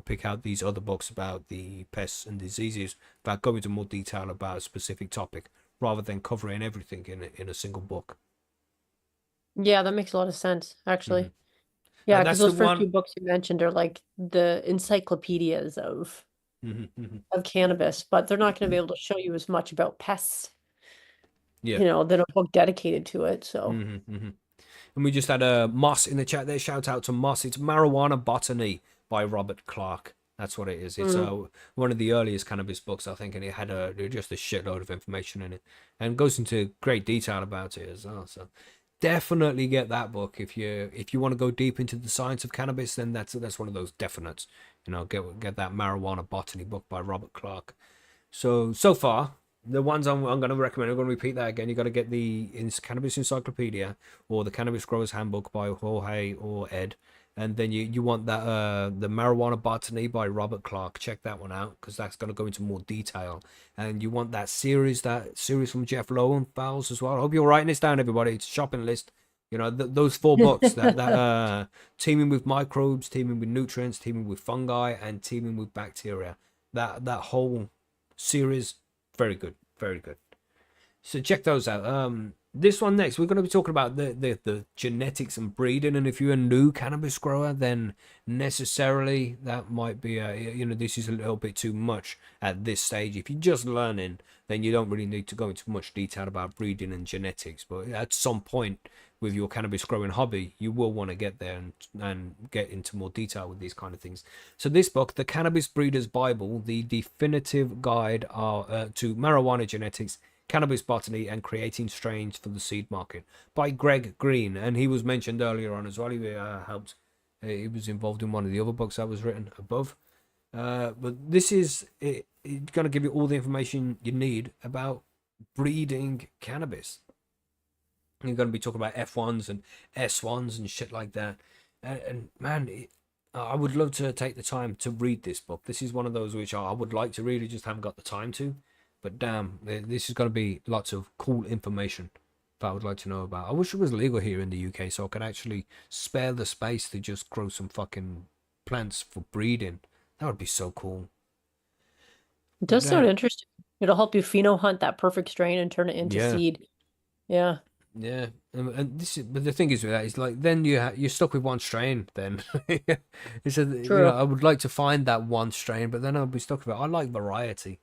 pick out these other books about the pests and diseases that go into more detail about a specific topic, rather than covering everything in a single book. Yeah, that makes a lot of sense, actually. Mm-hmm. Yeah, And because that's the those first one. few books you mentioned are like the encyclopedias of cannabis, but they're not going to be able to show you as much about pests, Yeah. than a book dedicated to it. So, And we just had a Moss in the chat there. Shout out to Moss. It's Marijuana Botany by Robert Clark. That's what it is. It's one of the earliest cannabis books, I think, and it had just a shitload of information in it, and goes into great detail about it as well. So definitely get that book if you want to go deep into the science of cannabis. Then that's one of those definites. Get that Marijuana Botany book by Robert Clark. So far, the ones I'm going to recommend, I'm going to repeat that again. You got to get the Cannabis Encyclopedia or the Cannabis Growers Handbook by Jorge or Ed, and then you want that the Marijuana Botany by Robert Clark. Check that one out because that's going to go into more detail. And you want that series from Jeff Lowenfels as well. I hope you're writing this down, everybody. It's a shopping list. Those 4 books that teaming with microbes, teaming with nutrients, teaming with fungi, and teaming with bacteria. That whole series, very good, very good. So check those out. This one next, we're going to be talking about the genetics and breeding. And if you're a new cannabis grower, then necessarily that might be this is a little bit too much at this stage. If you're just learning, then you don't really need to go into much detail about breeding and genetics. But at some point with your cannabis growing hobby, you will want to get there and get into more detail with these kind of things. So this book, The Cannabis Breeder's Bible, the definitive guide to marijuana genetics, cannabis botany, and creating strains for the seed market, by Greg Green. And he was mentioned earlier on as well. He helped. He was involved in one of the other books that was written above. But this is it's going to give you all the information you need about breeding cannabis. You're going to be talking about F1s and S1s and shit like that. And man, I would love to take the time to read this book. This is one of those which I would like to read, I just haven't got the time to. But damn, this is going to be lots of cool information that I would like to know about. I wish it was legal here in the UK so I could actually spare the space to just grow some fucking plants for breeding. That would be so cool. it does sound interesting. It'll help you pheno hunt that perfect strain and turn it into seed. Yeah. Yeah, and but the thing is with that is like then you're stuck with one strain. Then it's True. I would like to find that one strain, but then I'll be stuck with it. I like variety.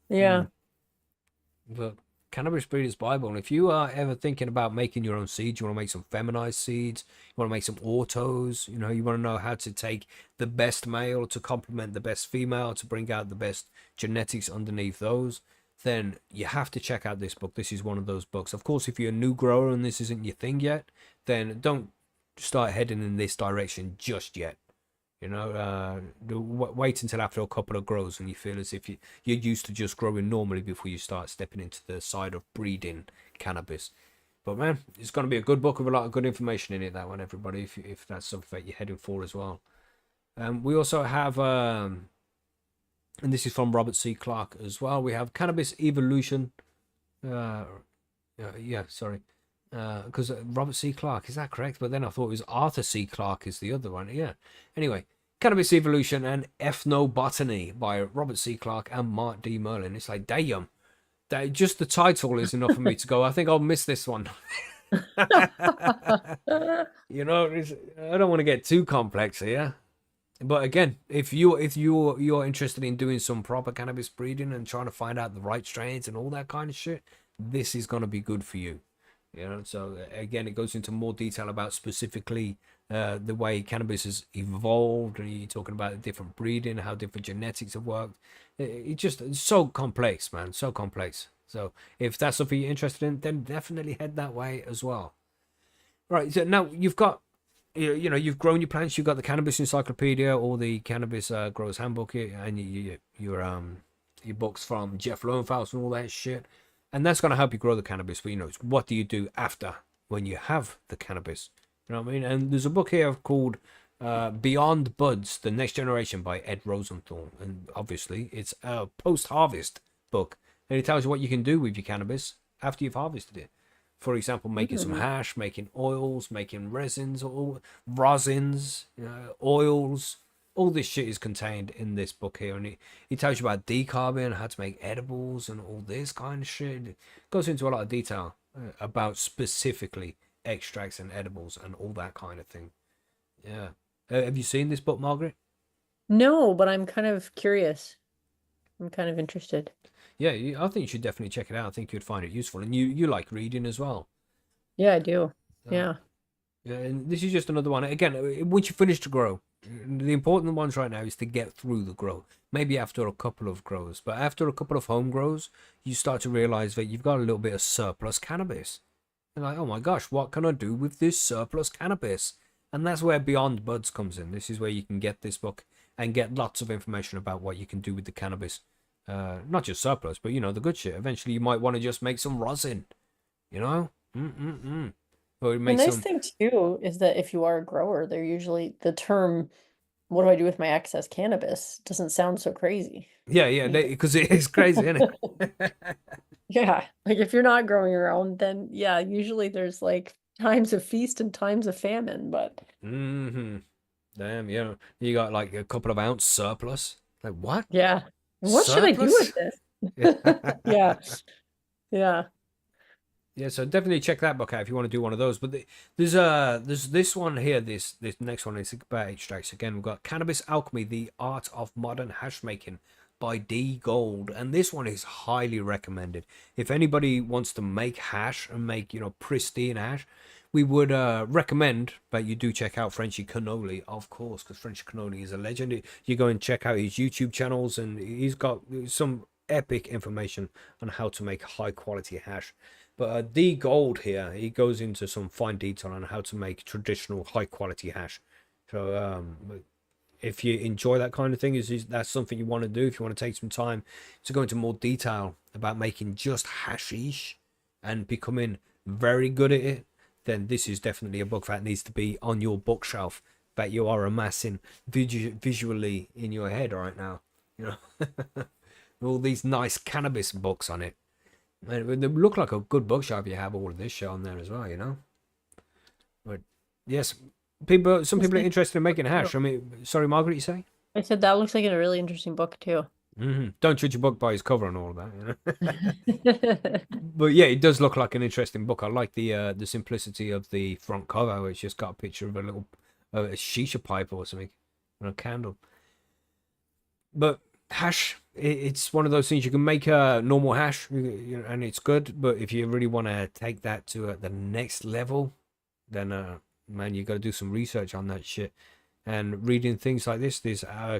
Yeah. But Cannabis Breeder's Bible. And if you are ever thinking about making your own seeds, you want to make some feminized seeds, you want to make some autos, you want to know how to take the best male to complement the best female to bring out the best genetics underneath those, then you have to check out this book. This is one of those books. Of course, if you're a new grower and this isn't your thing yet, then don't start heading in this direction just yet. Wait until after a couple of grows and you feel as if you're used to just growing normally before you start stepping into the side of breeding cannabis. But man, it's going to be a good book with a lot of good information in it, that one, everybody, if that's something that you're heading for as well. We also have and this is from Robert C. Clark as well. We have Cannabis Evolution. Because Robert C. Clark, is that correct? But then I thought it was Arthur C. Clarke is the other one. Yeah. Anyway, Cannabis Evolution and Ethnobotany by Robert C. Clarke and Mark D. Merlin. It's like, damn. Just the title is enough for me to go, I think I'll miss this one. I don't want to get too complex here. But again, if you're interested in doing some proper cannabis breeding and trying to find out the right strains and all that kind of shit, this is going to be good for you. So again, it goes into more detail about specifically the way cannabis has evolved, and you're talking about different breeding, how different genetics have worked. It's so complex, man, so complex. So if that's something you're interested in, then definitely head that way as well. Right, so now you've got you know, you've grown your plants. You've got the cannabis encyclopedia or the cannabis growers handbook, and your books from Jeff Lowenfels and all that shit, and that's going to help you grow the cannabis. But you know, it's what do you do after when you have the cannabis? You know what I mean? And there's a book here called Beyond Buds: The Next Generation by Ed Rosenthal, and obviously it's a post-harvest book, and it tells you what you can do with your cannabis after you've harvested it. For example, making some hash, making oils, making resins, or rosins, oils. All this shit is contained in this book here, and it tells you about decarbing, how to make edibles, and all this kind of shit. It goes into a lot of detail about specifically extracts and edibles and all that kind of thing. Yeah. Have you seen this book, Margaret? No, but I'm kind of curious. I'm kind of interested. Yeah, I think you should definitely check it out. I think you'd find it useful, and you like reading as well. Yeah, I do. Yeah. Yeah, and this is just another one. Again, once you finish to grow, the important ones right now is to get through the grow. Maybe after a couple of grows, but after a couple of home grows, you start to realize that you've got a little bit of surplus cannabis. You're like, oh my gosh, what can I do with this surplus cannabis? And that's where Beyond Buds comes in. This is where you can get this book and get lots of information about what you can do with the cannabis. Not just surplus, but you know, the good shit. Eventually you might want to just make some rosin, you know? Or The make nice some. thing too is that if you are a grower, they're usually the term, what do I do with my excess cannabis? Doesn't sound so crazy. Yeah, because it is crazy, isn't it? Yeah. Like if you're not growing your own, then yeah, usually there's like times of feast and times of famine, but Damn, yeah. You got like a couple of ounce surplus. Like what? yeah. What should I do Surplus? with this? Yeah. Yeah. Yeah, so definitely check that book out if you want to do one of those. But there's this one here. This next one is about extracts. Again, we've got Cannabis Alchemy: The Art of Modern Hash Making by D Gold, and this one is highly recommended. If anybody wants to make hash and make pristine hash, we would recommend that you do check out Frenchy Cannoli, of course, because Frenchy Cannoli is a legend. You go and check out his YouTube channels, and he's got some epic information on how to make high quality hash. But D Gold here, he goes into some fine detail on how to make traditional high quality hash. So if you enjoy that kind of thing, is that's something you want to do, if you want to take some time to go into more detail about making just hashish and becoming very good at it, then this is definitely a book that needs to be on your bookshelf that you are amassing visually in your head right now. All these nice cannabis books on it. They look like a good bookshelf. You have all of this shit on there as well, But yes, some people are interested in making hash. I mean, sorry, Margaret, you say? I said that looks like a really interesting book too. Don't judge a book by its cover and all of that. But yeah, it does look like an interesting book. I like the simplicity of the front cover, which just got a picture of a little a shisha pipe or something, and a candle. But hash, it's one of those things you can make a normal hash, and it's good. But if you really want to take that to the next level, then man, you got to do some research on that shit. And reading things like this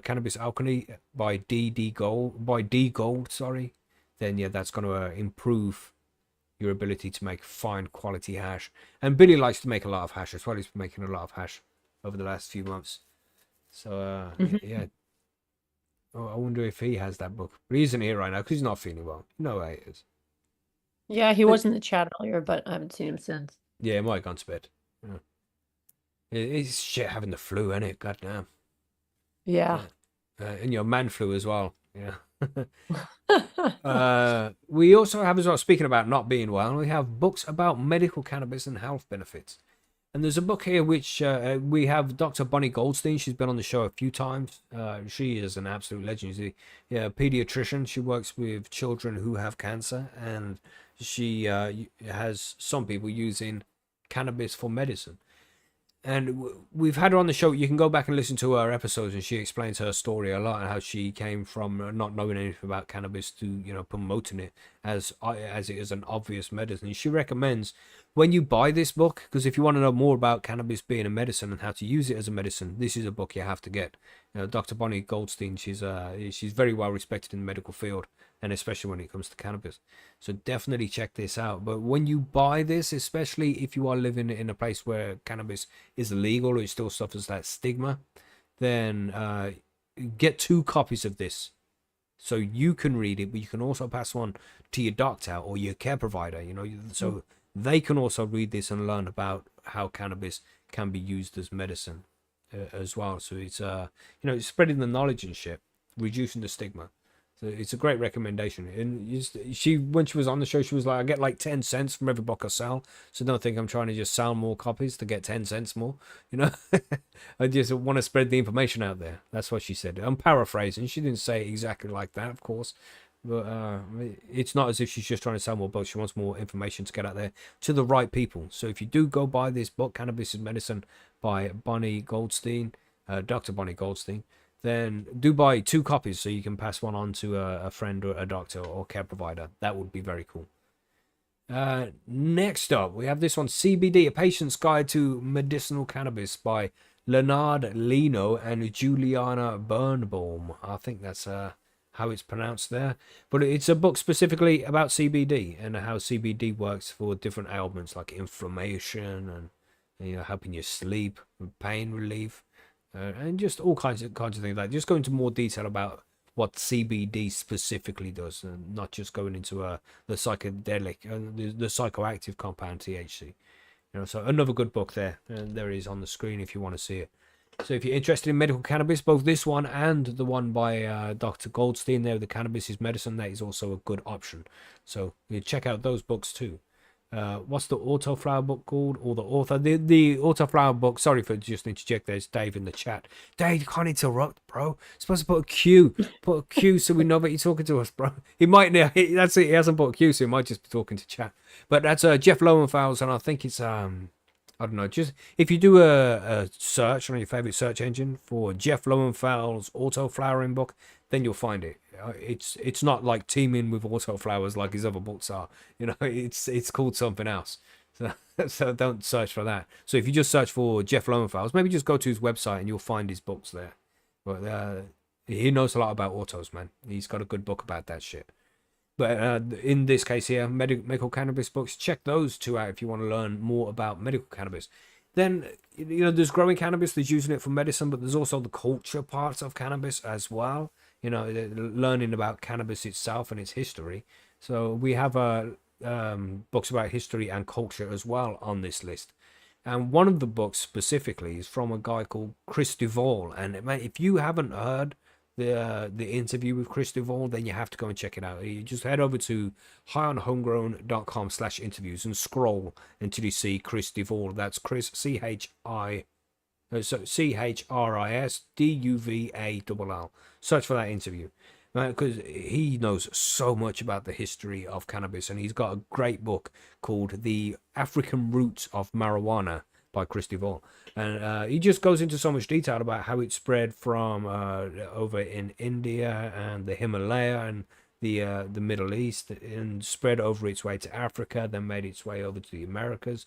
Cannabis Alchemy by D Gold, sorry, then yeah, that's going to improve your ability to make fine quality hash. And Billy likes to make a lot of hash as well. He's been making a lot of hash over the last few months. So yeah. Oh, I wonder if he has that book. But he isn't here right now because he's not feeling well. You know how he is. Yeah, he was in the chat earlier, but I haven't seen him since. Yeah, he might have gone to bed. Yeah. It's shit having the flu, isn't it? Goddamn. Yeah. And your man flu as well. Yeah. We also have as well, speaking about not being well, we have books about medical cannabis and health benefits. And there's a book here which we have Dr. Bonnie Goldstein. She's been on the show a few times. She is an absolute legend. She's a pediatrician. She works with children who have cancer, and she has some people using cannabis for medicine. And we've had her on the show. You can go back and listen to her episodes, and she explains her story a lot and how she came from not knowing anything about cannabis to promoting it as it is an obvious medicine. And she recommends when you buy this book, because if you want to know more about cannabis being a medicine and how to use it as a medicine, this is a book you have to get. Dr. Bonnie Goldstein, she's very well respected in the medical field, and especially when it comes to cannabis. So definitely check this out. But when you buy this, especially if you are living in a place where cannabis is illegal or it still suffers that stigma, then get 2 copies of this so you can read it, but you can also pass one to your doctor or your care provider, so they can also read this and learn about how cannabis can be used as medicine as well. So it's it's spreading the knowledge and shit, reducing the stigma. So it's a great recommendation. And when she was on the show, she was like, I get like 10 cents from every book I sell, so don't think I'm trying to just sell more copies to get 10 cents more. I just want to spread the information out there. That's what she said. I'm paraphrasing. She didn't say it exactly like that, of course, but it's not as if she's just trying to sell more books. She wants more information to get out there to the right people. So if you do go buy this book, Cannabis is Medicine by Bonnie Goldstein, Dr. Bonnie Goldstein, then do buy 2 copies so you can pass one on to a friend or a doctor or care provider. That would be very cool. Next up, we have this one, CBD, A Patient's Guide to Medicinal Cannabis by Leonard Lino and Juliana Birnbaum. I think that's how it's pronounced there. But it's a book specifically about CBD and how CBD works for different ailments like inflammation and helping you sleep, pain relief. And just all kinds of things like just go into more detail about what CBD specifically does, and not just going into the psychedelic, the psychoactive compound THC. So another good book there, and there it is on the screen if you want to see it. So if you're interested in medical cannabis, both this one and the one by Dr. Goldstein there, The Cannabis is Medicine, that is also a good option. So you check out those books too. What's the autoflower book called, or the author? The autoflower book, sorry for just interject, there's Dave in the chat. Dave, you can't interrupt, bro. You're supposed to put a Q so we know that you're talking to us, bro. He might, that's it, he hasn't put a Q, so he might just be talking to chat. But that's Jeff Lowenfeld's, and I think it's I don't know, just if you do a search on your favorite search engine for Jeff Lowenfeld's autoflowering book, then you'll find it. It's not like Teeming with Autoflowers like his other books are. It's called something else. So don't search for that. So if you just search for Jeff Lowenfeld's, maybe just go to his website and you'll find his books there. But he knows a lot about autos, man. He's got a good book about that shit. But in this case here, medical cannabis books, check those 2 out if you want to learn more about medical cannabis. Then, there's growing cannabis, there's using it for medicine, but there's also the culture parts of cannabis as well. Learning about cannabis itself and its history. So we have books about history and culture as well on this list. And one of the books specifically is from a guy called Chris Duvall. And if you haven't heard the interview with Chris Duvall, then you have to go and check it out. You just head over to highonhomegrown.com/interviews and scroll until you see Chris Duvall. That's Chris CHRISDUVALL. Search for that interview, because he knows so much about the history of cannabis, and he's got a great book called The African Roots of Marijuana by Chris Duvall. And he just goes into so much detail about how it spread from over in India and the Himalaya and the Middle East, and spread over its way to Africa, then made its way over to the Americas.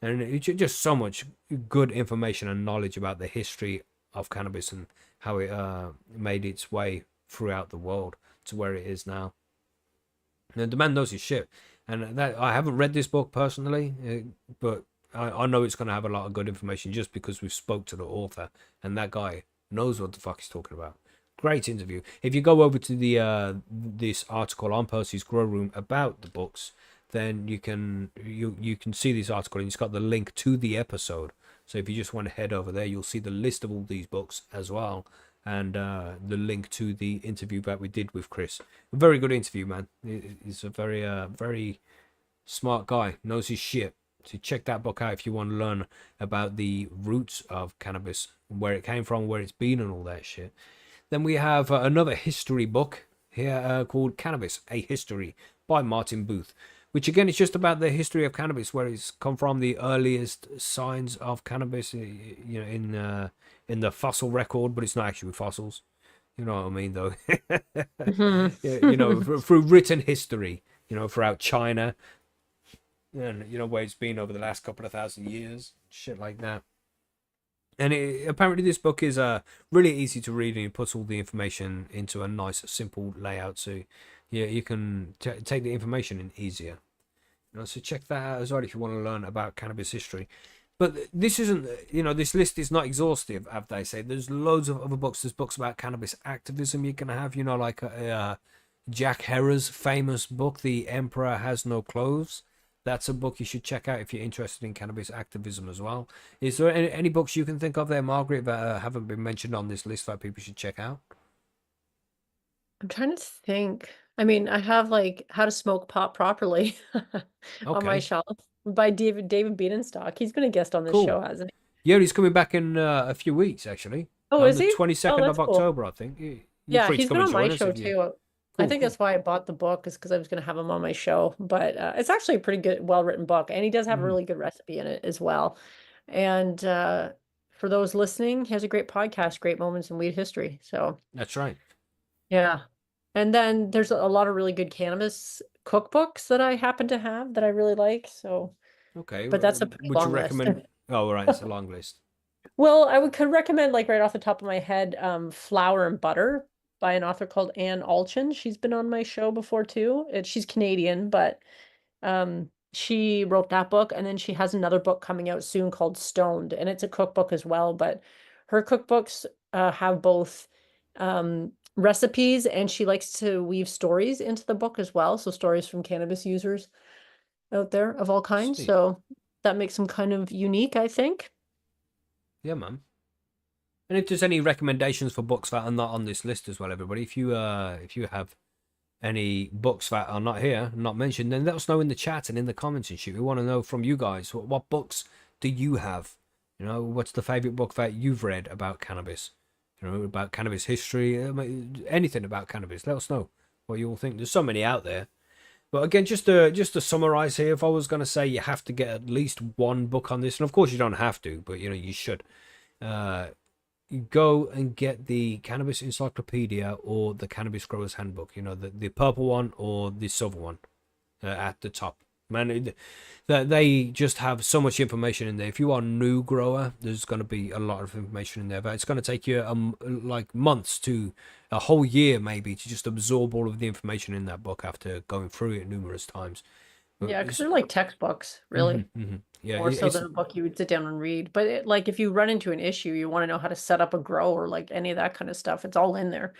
And it's just so much good information and knowledge about the history of cannabis and how it made its way throughout the world to where it is now. And the man knows his shit. And that, I haven't read this book personally, but I know it's going to have a lot of good information just because we've spoke to the author, and that guy knows what the fuck he's talking about. Great interview. If you go over to the this article on Percy's Grow Room about the books, then you can see this article, and it's got the link to the episode. So if you just want to head over there, you'll see the list of all these books as well, and the link to the interview that we did with Chris. A very good interview, man. He's a very smart guy, knows his shit. So check that book out if you want to learn about the roots of cannabis, where it came from, where it's been, and all that shit. Then we have another history book here called Cannabis, A History by Martin Booth, which again is just about the history of cannabis, where it's come from, the earliest signs of cannabis, in the fossil record, but it's not actually fossils. You know what I mean, though? Mm-hmm. Through written history, throughout China, and where it's been over the last couple of thousand years, shit like that. And apparently this book is really easy to read, and it puts all the information into a nice simple layout, so Yeah, you can take the information in easier. So check that out as well if you want to learn about cannabis history. But this isn't, this list is not exhaustive, as they say. There's loads of other books. There's books about cannabis activism you can have, like Jack Herer's famous book, The Emperor Has No Clothes. That's a book you should check out if you're interested in cannabis activism as well. Is there any books you can think of there, Margaret, that haven't been mentioned on this list that people should check out? I'm trying to think. I mean, I have like How to Smoke Pot Properly on my Okay, shelf by David Beatonstock. He's been a guest on this cool. show, hasn't he? Yeah, he's coming back in a few weeks, actually. Oh, On is the he? Oh, 22nd that's of cool. October, I think. You're Yeah, free to he's come been and on my join us show if you... too. I Cool, think cool. that's why I bought the book, is because I was going to have him on my show. But it's actually a pretty good, well-written book, and he does have a Mm, really good recipe in it as well. And for those listening, he has a great podcast, Great Moments in Weed History. So that's right. yeah. And then there's a lot of really good cannabis cookbooks that I happen to have that I really like. So, Okay, but that's a pretty would you long list. recommend... Oh, all right, it's a long list. Well, could recommend, like, right off the top of my head, Flour and Butter by an author called Anne Alchin. She's been on my show before too. She's Canadian, but she wrote that book, and then she has another book coming out soon called Stoned, and it's a cookbook as well. But her cookbooks have both recipes, and she likes to weave stories into the book as well. So stories from cannabis users out there of all kinds. Sweet. So that makes them kind of unique, I think. Yeah, man. And if there's any recommendations for books that are not on this list as well, everybody, if you have any books that are not here, not mentioned, then let us know in the chat and in the comments and shit. We want to know from you guys, what books do you have? What's the favorite book that you've read about cannabis? About cannabis history, anything about cannabis. Let us know what you all think. There's so many out there. But again, just to summarize here, if I was going to say you have to get at least one book on this, and of course you don't have to, but you should. You go and get the Cannabis Encyclopedia or the Cannabis Growers Handbook. The purple one or the silver one at the top. Man, they just have so much information in there. If you are a new grower, there's going to be a lot of information in there, but it's going to take you like months to a whole year maybe to just absorb all of the information in that book after going through it numerous times. Yeah, because they're like textbooks, really. Yeah, More so than a book you would sit down and read. But like if you run into an issue, you want to know how to set up a grow or like any of that kind of stuff. It's all in there.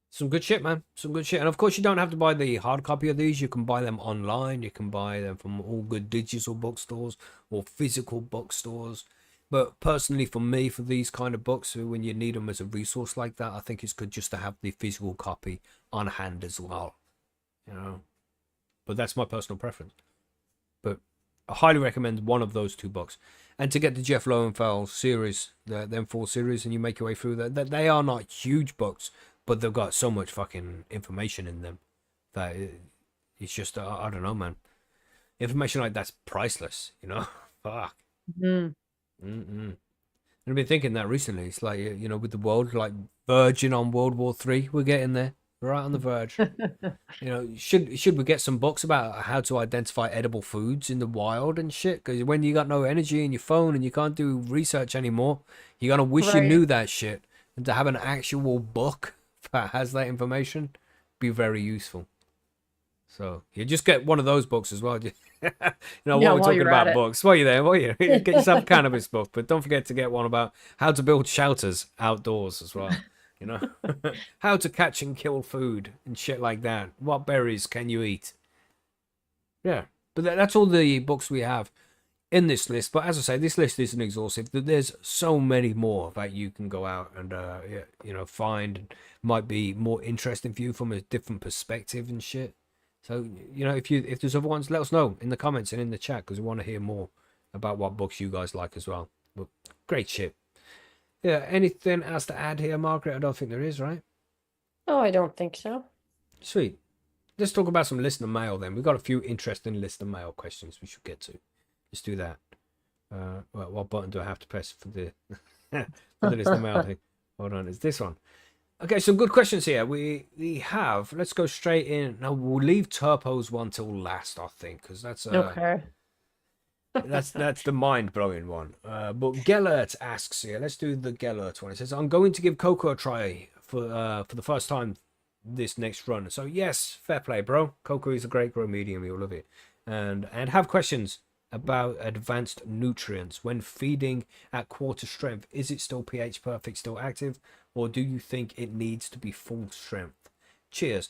Some good shit, man. Some good shit. And of course, you don't have to buy the hard copy of these. You can buy them online. You can buy them from all good digital bookstores or physical bookstores. But personally, for me, for these kind of books, when you need them as a resource like that, I think it's good just to have the physical copy on hand as well. But that's my personal preference. But I highly recommend one of those two books. And to get the Jeff Lowenfeld series, them 4 series, and you make your way through that, they are not huge books, but they've got so much fucking information in them that it's just, I don't know, man. Information like that's priceless, Fuck. Mm. And I've been thinking that recently. It's like, with the world, like verging on World War III, we're getting there. We're right on the verge. Should we get some books about how to identify edible foods in the wild and shit? Because when you got no energy in your phone and you can't do research anymore, you're gonna wish you knew that shit. And to have an actual book that has that information be very useful. So you just get one of those books as well. What we're talking about books. While you're there, get yourself a cannabis book, but don't forget to get one about how to build shelters outdoors as well. How to catch and kill food and shit like that. What berries can you eat? Yeah, but that's all the books we have in this list. But as I say, this list isn't exhaustive. There's so many more that you can go out and find. Might be more interesting for you from a different perspective and shit. So if there's other ones, let us know in the comments and in the chat, because we want to hear more about what books you guys like as well. But great shit. Yeah, anything else to add here, Margaret? I don't think there is, right? Oh, I don't think so. Sweet. Let's talk about some listener mail then. We've got a few interesting listener mail questions we should get to. Let's do that. What button do I have to press for the for the listener mail thing? Hold on, it's this one. Okay, some good questions here. We have. Let's go straight in. Now we'll leave Turpo's one till last, I think, because that's okay. That's the mind-blowing one. But Gellert asks here. Let's do the Gellert one. It says, "I'm going to give cocoa a try for the first time this next run. So yes, fair play, bro. Cocoa is a great grow medium. You'll love it. And have questions about advanced nutrients when feeding at quarter strength. Is it still pH perfect, still active, or do you think it needs to be full strength? Cheers.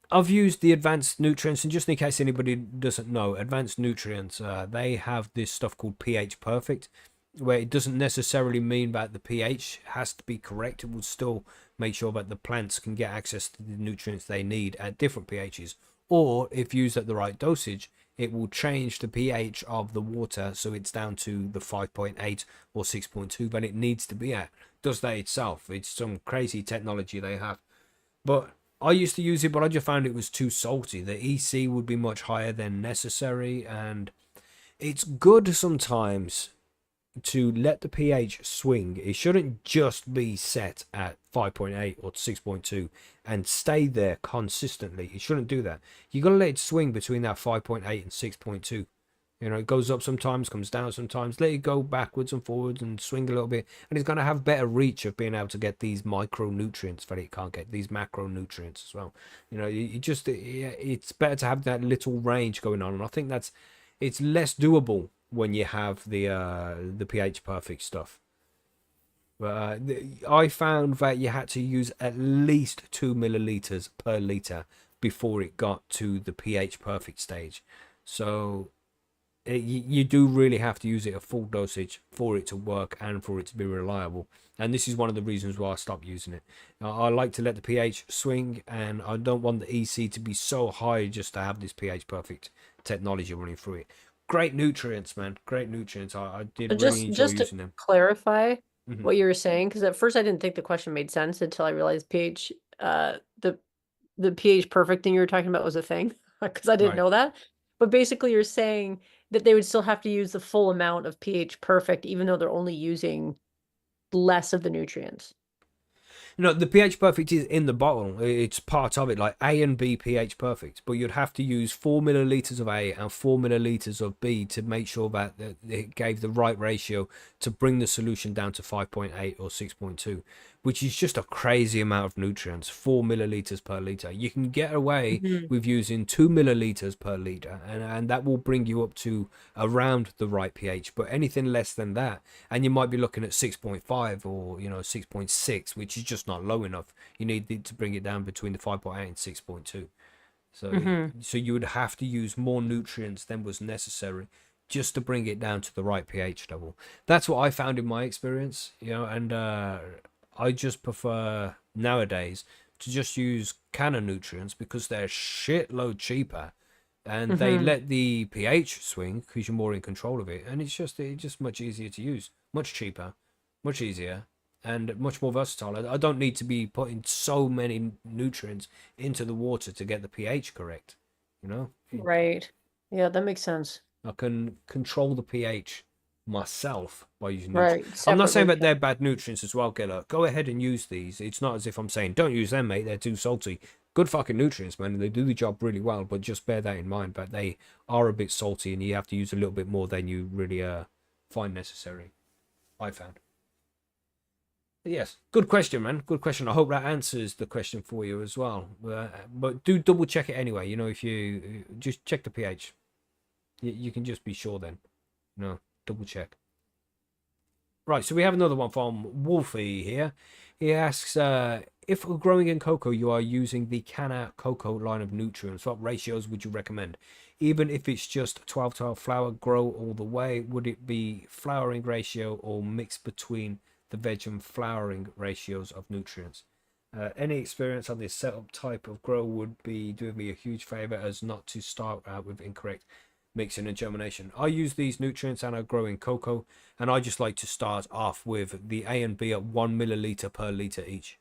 I've used the advanced nutrients, and just in case anybody doesn't know, advanced nutrients, they have this stuff called pH perfect, where it doesn't necessarily mean that the pH has to be correct. It will still make sure that the plants can get access to the nutrients they need at different pHs, or if used at the right dosage, it will change the pH of the water so it's down to the 5.8 or 6.2 that it needs to be at. Does that itself? It's some crazy technology they have. But I used to use it, but I just found it was too salty. The EC would be much higher than necessary, and it's good sometimes to let the pH swing. It shouldn't just be set at 5.8 or 6.2 and stay there consistently. It shouldn't do that. You got to let it swing between that 5.8 and 6.2. You know, it goes up sometimes, comes down sometimes. Let it go backwards and forwards and swing a little bit, and it's going to have better reach of being able to get these micronutrients that it can't get, these macronutrients as well. You know, it's better to have that little range going on, and I think it's less doable when you have the pH perfect stuff. But I found that you had to use at least 2 milliliters per liter before it got to the pH perfect stage. So you do really have to use it at full dosage for it to work and for it to be reliable. And this is one of the reasons why I stopped using it. I like to let the pH swing, and I don't want the EC to be so high just to have this pH perfect technology running through it. Great nutrients, man. Great nutrients. I did really enjoy Just to using them. clarify Mhm. what you were saying, because at first I didn't think the question made sense until I realized pH, the pH perfect thing you were talking about was a thing, because I didn't Right. know that. But basically, you're saying that they would still have to use the full amount of pH perfect, even though they're only using less of the nutrients. No, the pH perfect is in the bottle. It's part of it, like A and B pH perfect. But you'd have to use 4 milliliters of A and 4 milliliters of B to make sure that it gave the right ratio to bring the solution down to 5.8 or 6.2, which is just a crazy amount of nutrients. 4 milliliters per liter. You can get away with using 2 milliliters per liter, and that will bring you up to around the right pH. But anything less than that, and you might be looking at 6.5 or 6.6, which is just not low enough. You need to bring it down between the 5.8 and 6.2. So you would have to use more nutrients than was necessary just to bring it down to the right pH level. That's what I found in my experience, and I just prefer nowadays to just use can nutrients because they're shitload cheaper, and they let the pH swing because you're more in control of it, and it's just much easier to use, much cheaper, much easier, and much more versatile. I don't need to be putting so many nutrients into the water to get the pH correct. Right. Yeah, that makes sense. I can control the pH myself by using nutrients. Right. I'm not saying Separately. that they're bad nutrients as well, Gilla. Go ahead and use these. It's not as if I'm saying don't use them, mate. They're too salty. Good fucking nutrients, man. They do the job really well, but just bear that in mind that they are a bit salty and you have to use a little bit more than you really find necessary. I found. Yes, good question, man. Good question. I hope that answers the question for you as well. But do double check it anyway. If you just check the pH, you can just be sure then. Double check. Right, so we have another one from Wolfie here. He asks, if growing in cocoa, you are using the Canna Cocoa line of nutrients, what ratios would you recommend? Even if it's just 12-12 flower, grow all the way, would it be flowering ratio or mix between the veg and flowering ratios of nutrients? Any experience on this setup type of grow would be doing me a huge favor as not to start out with incorrect mixing and germination. I use these nutrients and I grow in cocoa, and I just like to start off with the A and B at 1 milliliter per liter each.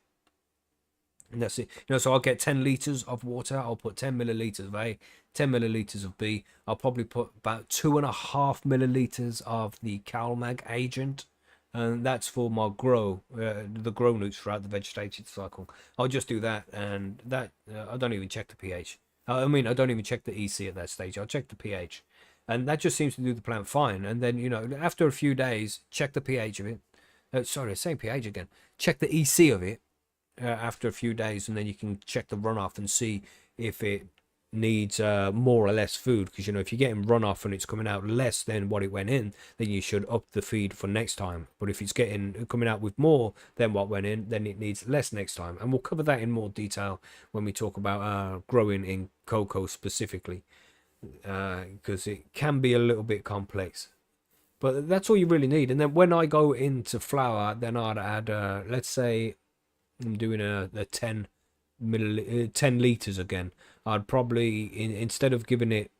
And that's it. So I'll get 10 liters of water. I'll put 10 milliliters of A, 10 milliliters of B. I'll probably put about 2.5 milliliters of the CalMag agent. And that's for my the grow nutes throughout the vegetative cycle. I'll just do that, and that I don't even check the pH. I don't even check the EC at that stage. I'll check the pH, and that just seems to do the plant fine. And then after a few days, check the pH of it. Sorry, same pH again. Check the EC of it, after a few days, and then you can check the runoff and see if it needs more or less food. Because if you're getting runoff and it's coming out less than what it went in, then you should up the feed for next time. But if it's coming out with more than what went in, then it needs less next time. And we'll cover that in more detail when we talk about growing in cocoa specifically, because it can be a little bit complex. But that's all you really need. And then when I go into flour, then I'd add, let's say I'm doing a 10 liters again. I'd probably, instead of giving it,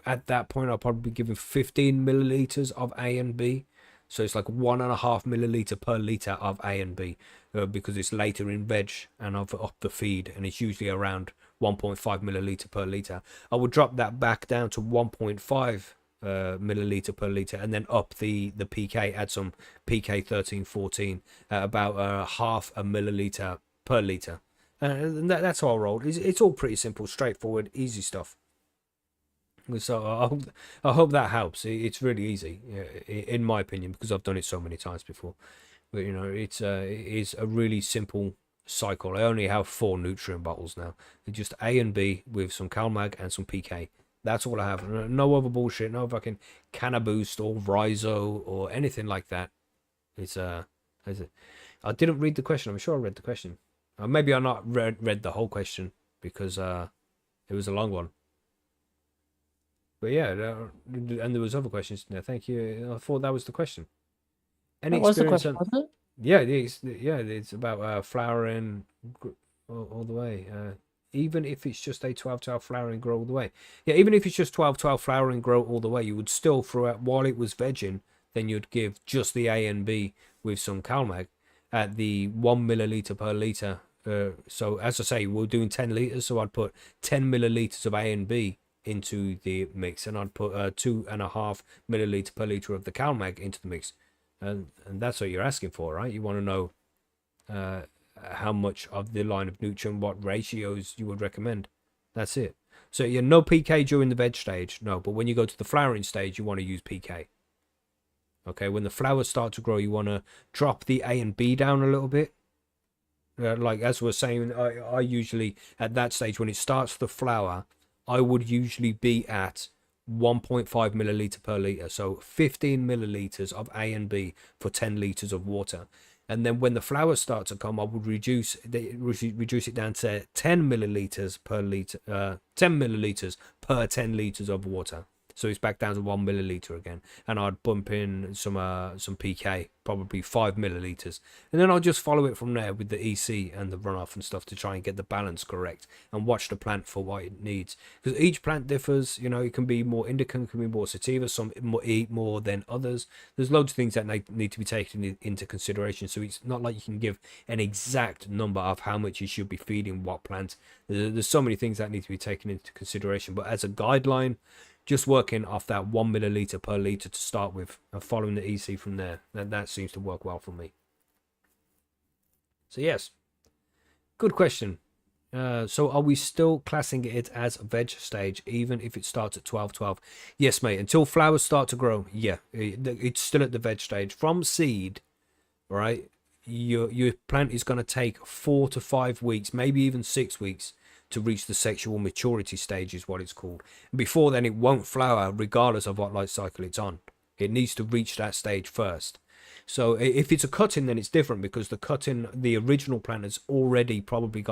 at that point, I'll probably be giving 15 milliliters of A and B. So it's like 1.5 milliliter per liter of A and B, because it's later in veg and I've upped the feed, and it's usually around 1.5 milliliter per liter. I would drop that back down to 1.5 milliliter per liter, and then up the PK, add some PK 1314 at about half a milliliter per liter. And that's how I rolled. It's all pretty simple, straightforward, easy stuff. So I hope that helps. It's really easy, in my opinion, because I've done it so many times before. But it is a really simple cycle. I only have 4 nutrient bottles now. It's just A and B with some CalMag and some PK. That's all I have. No other bullshit. No fucking Cannaboost or Rhizo or anything like that. I didn't read the question. I'm sure I read the question. Maybe I not read the whole question because it was a long one. But yeah, and there was other questions in there. Thank you. I thought that was the question. Any that was the question, wasn't it? Yeah, it's about flowering all the way. Even if it's just a 12-12 flowering grow all the way. Yeah, even if it's just 12-12 flowering grow all the way, you would still, throughout while it was vegging, then you'd give just the A and B with some CalMag at the 1 milliliter per liter. So as I say, we're doing 10 liters, so I'd put 10 milliliters of A and B into the mix, and I'd put 2.5 milliliter per liter of the CalMag into the mix, and that's what you're asking for, right? You want to know how much of the line of nutrient, what ratios you would recommend. That's it. So you're no PK during the veg stage, no, but when you go to the flowering stage, you want to use PK. Okay, when the flowers start to grow, you want to drop the A and B down a little bit. Like as we're saying, I usually at that stage when it starts to flower, I would usually be at 1.5 milliliter per liter, so 15 milliliters of A and B for 10 liters of water. And then when the flowers start to come, I would reduce it down to 10 milliliters per liter, 10 milliliters per 10 liters of water. So it's back down to 1 milliliter again, and I'd bump in some PK, probably 5 milliliters, and then I'll just follow it from there with the EC and the runoff and stuff to try and get the balance correct and watch the plant for what it needs, because each plant differs. It can be more indica, it can be more sativa, some eat more than others. There's loads of things that need to be taken into consideration, so it's not like you can give an exact number of how much you should be feeding what plant. There's so many things that need to be taken into consideration, but as a guideline, just working off that 1 milliliter per liter to start with and following the EC from there. That seems to work well for me. So yes, good question. So are we still classing it as a veg stage even if it starts at 12-12? Yes, mate. Until flowers start to grow, yeah, it's still at the veg stage. From seed, right, your plant is going to take 4 to 5 weeks, maybe even 6 weeks to reach the sexual maturity stage, is what it's called. Before then, it won't flower regardless of what life cycle it's on. It needs to reach that stage first. So if it's a cutting, then it's different, because the cutting, the original plant has already probably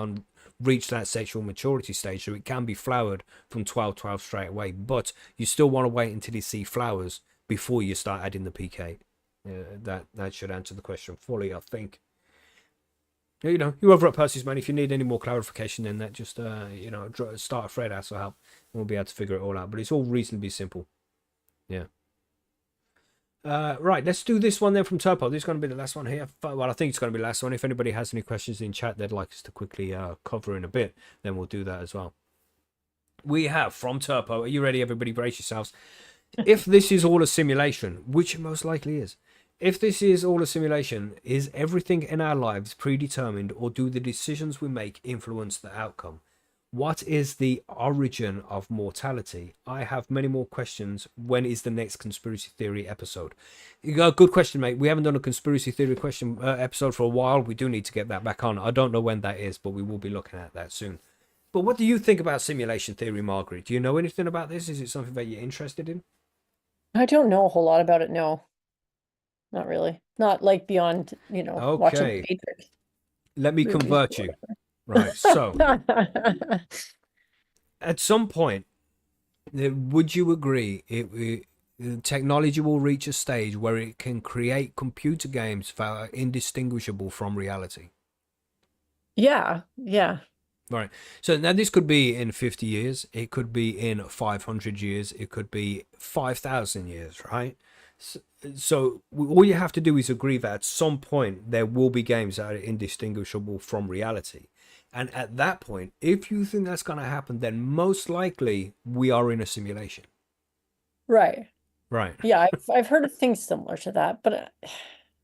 reached that sexual maturity stage, so it can be flowered from 12-12 straight away. But you still want to wait until you see flowers before you start adding the PK. That should answer the question fully, I think. You over at Percy's, man. If you need any more clarification, then that just start a thread, that's will help, and we'll be able to figure it all out. But it's all reasonably simple. Yeah. Right, let's do this one then from Turpo. This is going to be the last one here. Well, I think it's going to be the last one. If anybody has any questions in chat they'd like us to quickly cover in a bit, then we'll do that as well. We have from Turpo. Are you ready, everybody? Brace yourselves. If this is all a simulation, which it most likely is, if this is all a simulation, is everything in our lives predetermined, or do the decisions we make influence the outcome? What is the origin of mortality? I have many more questions. When is the next conspiracy theory episode? You got a good question, mate. We haven't done a conspiracy theory question episode for a while. We do need to get that back on. I don't know when that is, but we will be looking at that soon. But what do you think about simulation theory, Margaret? Do you know anything about this? Is it something that you're interested in? I don't know a whole lot about it. No, not really. Not like beyond, watching The Okay, Matrix let me movies convert or you. Right, so whatever. at some point, would you agree technology will reach a stage where it can create computer games that are indistinguishable from reality? Yeah, yeah. Right. So now this could be in 50 years, it could be in 500 years, it could be 5,000 years, right? So all you have to do is agree that at some point there will be games that are indistinguishable from reality. And at that point, if you think that's going to happen, then most likely we are in a simulation. Right. Right. Yeah, I've heard of things similar to that, but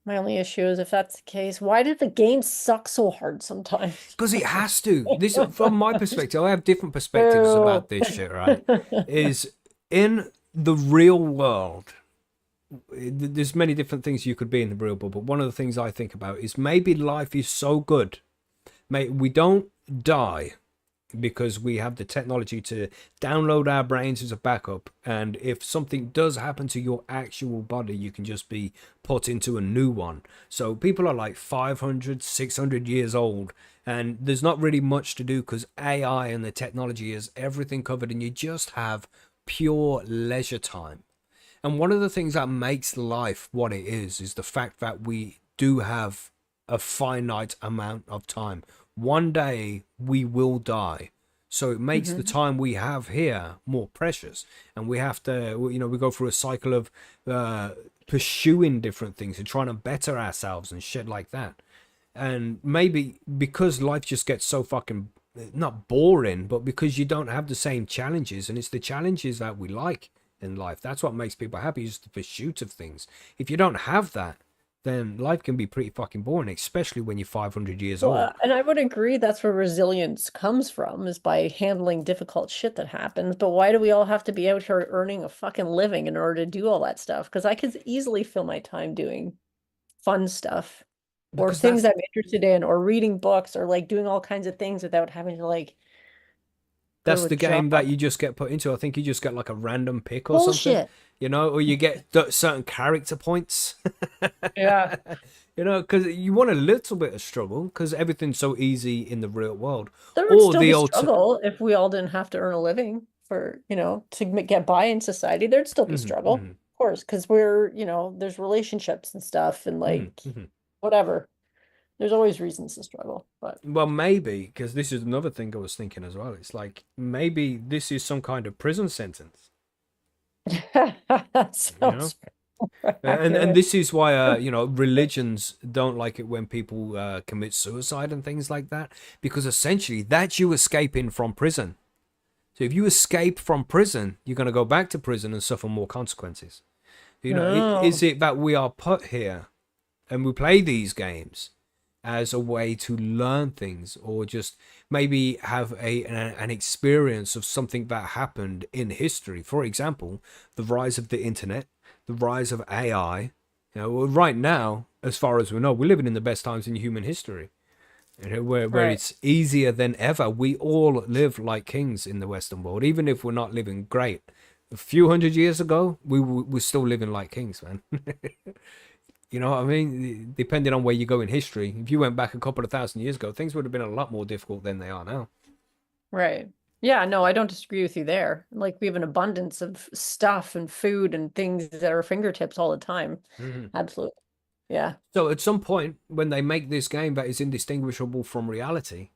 my only issue is if that's the case, why did the game suck so hard sometimes? Because it has to. This, from my perspective, I have different perspectives Boo. about this shit, right? Is in the real world, there's many different things you could be in the real world, but one of the things I think about is maybe life is so good, mate, we don't die because we have the technology to download our brains as a backup, and if something does happen to your actual body, you can just be put into a new one. So people are like 500, 600 years old, and there's not really much to do because AI and the technology is everything covered, and you just have pure leisure time. And one of the things that makes life what it is the fact that we do have a finite amount of time. One day we will die. So it makes the time we have here more precious. And we have to, we go through a cycle of pursuing different things and trying to better ourselves and shit like that. And maybe because life just gets so fucking, not boring, but because you don't have the same challenges, and it's the challenges that we like in life. That's what makes people happy, is the pursuit of things. If you don't have that, then life can be pretty fucking boring, especially when you're 500 years old. Well, and I would agree that's where resilience comes from, is by handling difficult shit that happens. But why do we all have to be out here earning a fucking living in order to do all that stuff? Because I could easily fill my time doing fun stuff or Because things I'm interested in, or reading books, or like doing all kinds of things without having to like go that's to a the game job. that you just get put into. I think you just get like a random pick or something, Bullshit. or you get certain character points. Yeah. Because you want a little bit of struggle because everything's so easy in the real world. There would Or still the be old struggle if we all didn't have to earn a living for, get by in society. There'd still be struggle, of course, because we're, there's relationships and stuff and like whatever. There's always reasons to struggle, but Well, maybe, because this is another thing I was thinking as well. It's like maybe this is some kind of prison sentence. that You know? sounds And accurate. this is why religions don't like it when people commit suicide and things like that, because essentially that's you escaping from prison. So if you escape from prison, you're going to go back to prison and suffer more consequences. Is Oh, it that we are put here and we play these games as a way to learn things, or just maybe have an experience of something that happened in history? For example, the rise of the internet, the rise of AI. Right now, as far as we know, we're living in the best times in human history. Where right. it's easier than ever. We all live like kings in the Western world, even if we're not living great. A few hundred years ago, we're still living like kings, man. You know what I mean? Depending on where you go in history, if you went back a couple of thousand years ago, things would have been a lot more difficult than they are now. Right. Yeah, no, I don't disagree with you there. Like we have an abundance of stuff and food and things at our fingertips all the time. Mhm. Absolutely. Yeah. So at some point, when they make this game that is indistinguishable from reality,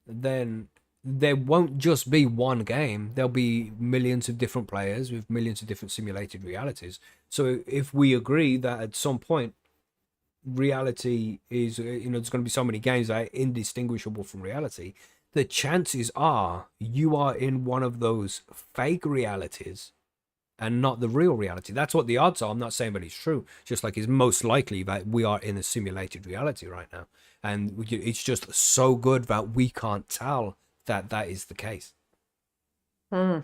then there won't just be one game. There'll be millions of different players with millions of different simulated realities. So if we agree that at some point reality is, there's going to be so many games that are indistinguishable from reality, the chances are you are in one of those fake realities and not the real reality. That's what the odds are. I'm not saying that it's true. Just like it's most likely that we are in a simulated reality right now. And it's just so good that we can't tell that that is the case. Hmm.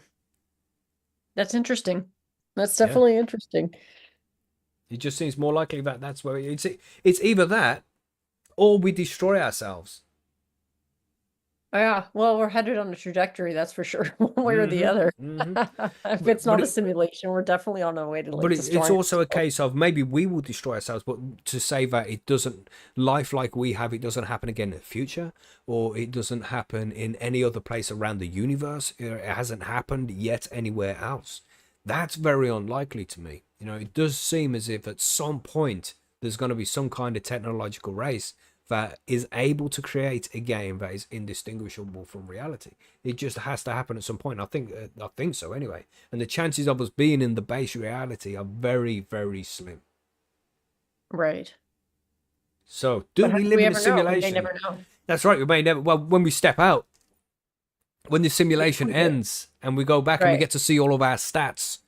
That's interesting. That's Yeah. definitely interesting. It just seems more likely that that's where it's either that or we destroy ourselves. Yeah, well, we're headed on a trajectory, that's for sure, one way or the other. Hmm. If it's But not a simulation, we're definitely on our way to like it's destroying also a ourselves. case of maybe we will destroy ourselves, but to say that it doesn't, life like we have, it doesn't happen again in the future, or it doesn't happen in any other place around the universe. It hasn't happened yet anywhere else. That's very unlikely to me. It does seem as if at some point there's going to be some kind of technological race that is able to create a game that is indistinguishable from reality. It just has to happen at some point. I think so anyway. And the chances of us being in the base reality are very, very slim. Right. So, do But how we do live we in a ever know? We may simulation? never know. That's right. We may never. Well, when we step out, when the simulation ends, and we go back and we Right. get to see all of our stats,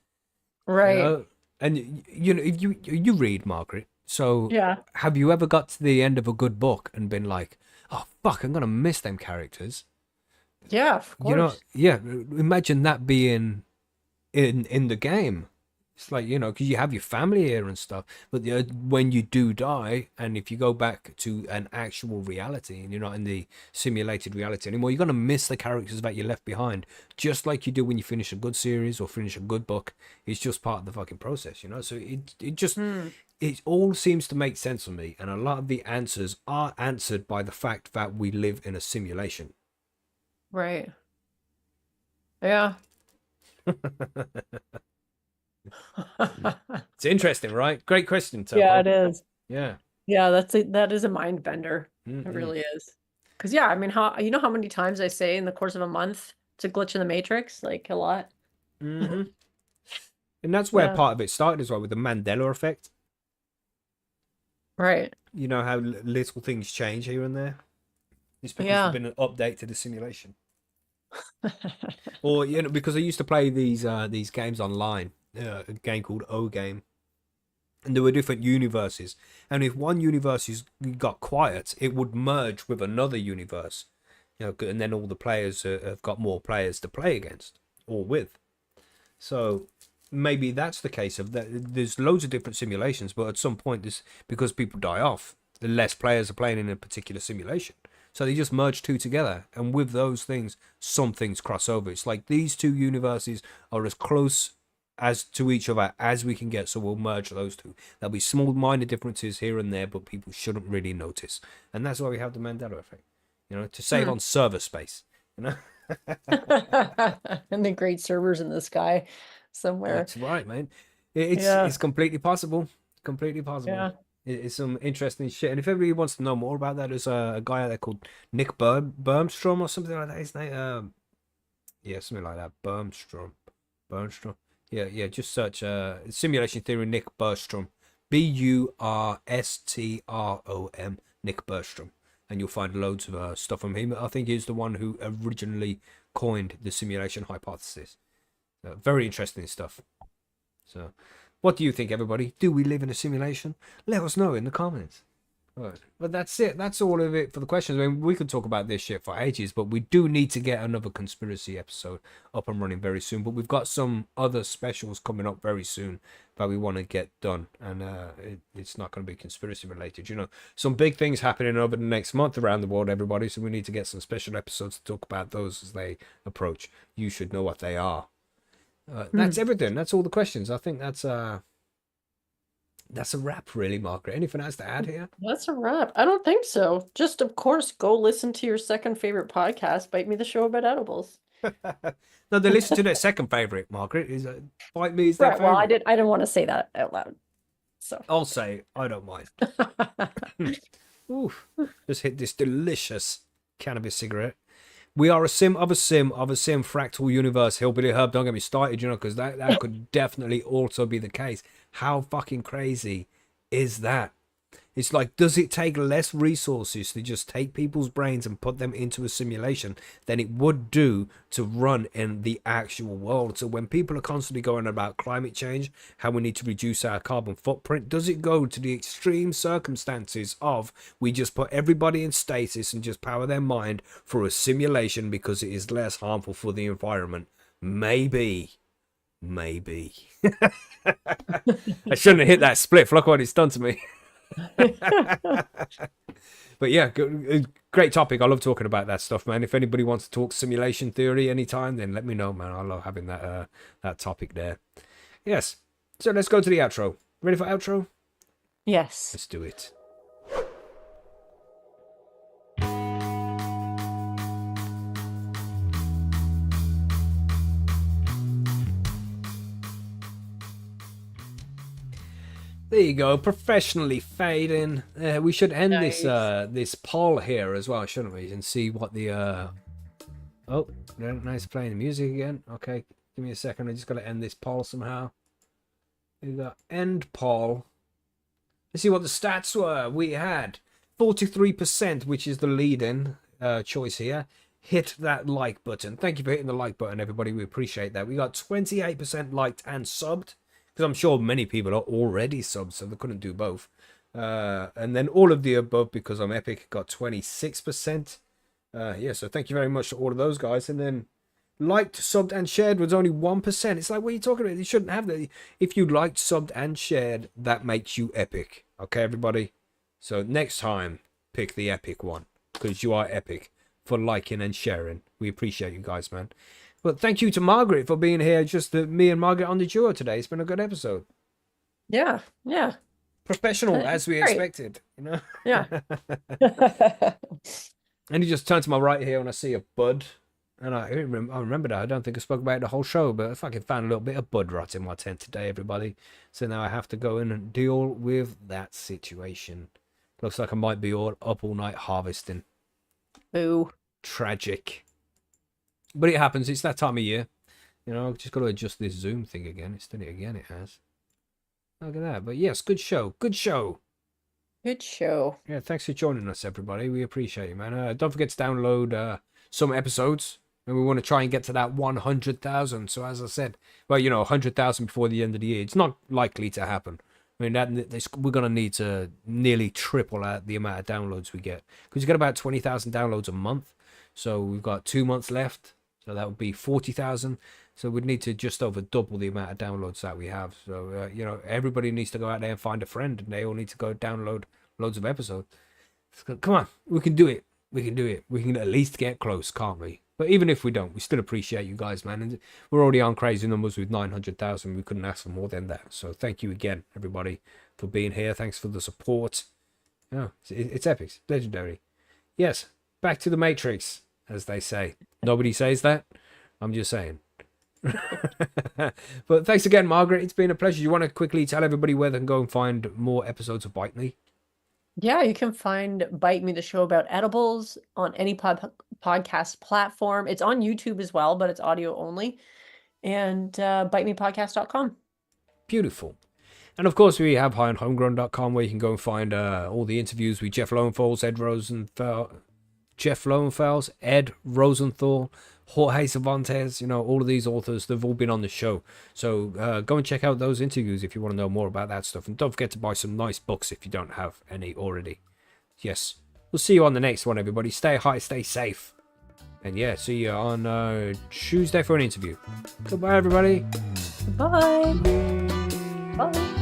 you Right. know, and if you read, Margaret. So, Yeah. have you ever got to the end of a good book and been like, "Oh fuck, I'm gonna miss them characters"? Yeah, of course. Yeah. Imagine that being in the game. It's like, because you have your family here and stuff, but when you do die, and if you go back to an actual reality and you're not in the simulated reality anymore, you're going to miss the characters that you left behind, just like you do when you finish a good series or finish a good book. It's just part of the fucking process. So it just, Hmm. it all seems to make sense for me, and a lot of the answers are answered by the fact that we live in a simulation. Right. Yeah. It's interesting, right? Great question, Yeah, Topo. it is. Yeah. Yeah, that is a mind bender. It Mm-mm. really is. Because yeah, I mean, how many times I say in the course of a month it's a glitch in the matrix? Like a lot. Mm-hmm. And that's where Yeah. part of it started as well, with the Mandela effect. Right. You know how little things change here and there. It's because there's Yeah. been an update to the simulation, or because I used to play these games online. A game called O Game, and there were different universes. And if one universe got quiet, it would merge with another universe. And then all the players have got more players to play against or with. So maybe that's the case of that. There's loads of different simulations, but at some point, this because people die off, the less players are playing in a particular simulation. So they just merge two together, and with those things, some things cross over. It's like these two universes are as close as to each other as we can get, so we'll merge those two. There'll be small minor differences here and there, but people shouldn't really notice, and that's why we have the Mandela effect. To save Hmm. on server space. You know. And the great servers in the sky somewhere. That's right, man. It's Yeah. it's completely possible. Completely possible. Yeah. It's some interesting shit. And if everybody wants to know more about that, there's a guy out there called Nick Bermstrom or something like that. His name, yeah, something like that. Bermstrom. Yeah. Just search simulation theory Nick Bergstrom, Burstrom, Nick Bergstrom, and you'll find loads of stuff from him. I think he's the one who originally coined the simulation hypothesis. Very interesting stuff. So, what do you think, everybody? Do we live in a simulation? Let us know in the comments. Right. But that's it. That's all of it for the questions. I mean, we could talk about this shit for ages, but we do need to get another conspiracy episode up and running very soon. But we've got some other specials coming up very soon that we want to get done, and it's not going to be conspiracy related. Some big things happening over the next month around the world, everybody. So we need to get some special episodes to talk about those as they approach. You should know what they are. That's everything. That's all the questions. I think that's a wrap, really, Margaret. Anything else to add here? That's a wrap. I don't think so. Just, of course, go listen to your second favorite podcast, Bite Me the Show about edibles. No, they listen to their second favorite, Margaret. Is Bite Me is their Right. Well, I favorite. didn't want to say that out loud. So. I'll say it. I don't mind. Oof. Just hit this delicious cannabis cigarette. We are a sim of a sim of a sim fractal universe. Hillbilly Herb, don't get me started, because that could definitely also be the case. How fucking crazy is that? It's like, does it take less resources to just take people's brains and put them into a simulation than it would do to run in the actual world? So when people are constantly going about climate change, how we need to reduce our carbon footprint, does it go to the extreme circumstances of we just put everybody in stasis and just power their mind for a simulation because it is less harmful for the environment? Maybe. I shouldn't have hit that split. Look what it's done to me. But yeah, great topic. I love talking about that stuff, man. If anybody wants to talk simulation theory anytime, then let me know, man. I love having that topic there. Yes. So let's go to the outro. Ready for outro? Yes. Let's do it. There you go, professionally fading. We should end Nice. this poll here as well, shouldn't we? And see what the oh, nice playing the music again. Okay, give me a second. I just got to end this poll somehow. We got end poll. Let's see what the stats were. We had 43%, which is the leading choice here. Hit that like button. Thank you for hitting the like button, everybody. We appreciate that. We got 28% liked and subbed, because I'm sure many people are already subbed, so they couldn't do both. And then all of the above, because I'm epic, got 26%. Yeah, so thank you very much to all of those guys. And then liked, subbed, and shared was only 1%. It's like, what are you talking about? You shouldn't have that. If you liked, subbed, and shared, that makes you epic. Okay, everybody? So next time, pick the epic one, because you are epic for liking and sharing. We appreciate you guys, man. But thank you to Margaret for being here. Just me and Margaret on the duo today. It's been a good episode. Yeah. Professional, as we expected, you know? Yeah. And you just turn to my right here and I see a bud. And I remember that. I don't think I spoke about it the whole show, but I fucking found a little bit of bud rot in my tent today, everybody. So now I have to go in and deal with that situation. Looks like I might be up all night harvesting. Boo. Tragic. But it happens. It's that time of year. You know, I've just got to adjust this Zoom thing again. It's done it again, it has. Look at that. But yes, good show. Good show. Good show. Yeah, thanks for joining us, everybody. We appreciate you, man. Don't forget to download some episodes. And we want to try and get to that 100,000. So as I said, well, you know, 100,000 before the end of the year. It's not likely to happen. I mean, we're going to need to nearly triple out the amount of downloads we get. Because you get about 20,000 downloads a month. So we've got 2 months left. So that would be 40,000. So we'd need to just over double the amount of downloads that we have. So, you know, everybody needs to go out there and find a friend. And they all need to go download loads of episodes. Come on, we can do it. We can do it. We can at least get close, can't we? But even if we don't, we still appreciate you guys, man. And we're already on crazy numbers with 900,000. We couldn't ask for more than that. So thank you again, everybody, for being here. Thanks for the support. Yeah, it's epic. It's legendary. Yes, back to the Matrix, as they say. Nobody says that. I'm just saying. But thanks again, Margaret. It's been a pleasure. You want to quickly tell everybody where they can go and find more episodes of Bite Me? Yeah, you can find Bite Me, the show about edibles, on any podcast platform. It's on YouTube as well, but it's audio only. And bitemepodcast.com. Beautiful. And of course, we have highandhomegrown.com, where you can go and find all the interviews with Jeff Lowenthal, Ed Rosenthal, Jorge Cervantes, you know, all of these authors, they've all been on the show. So go and check out those interviews if you want to know more about that stuff. And don't forget to buy some nice books if you don't have any already. Yes. We'll see you on the next one, everybody. Stay high, stay safe. And yeah, see you on Tuesday for an interview. Goodbye, everybody. Bye. Bye.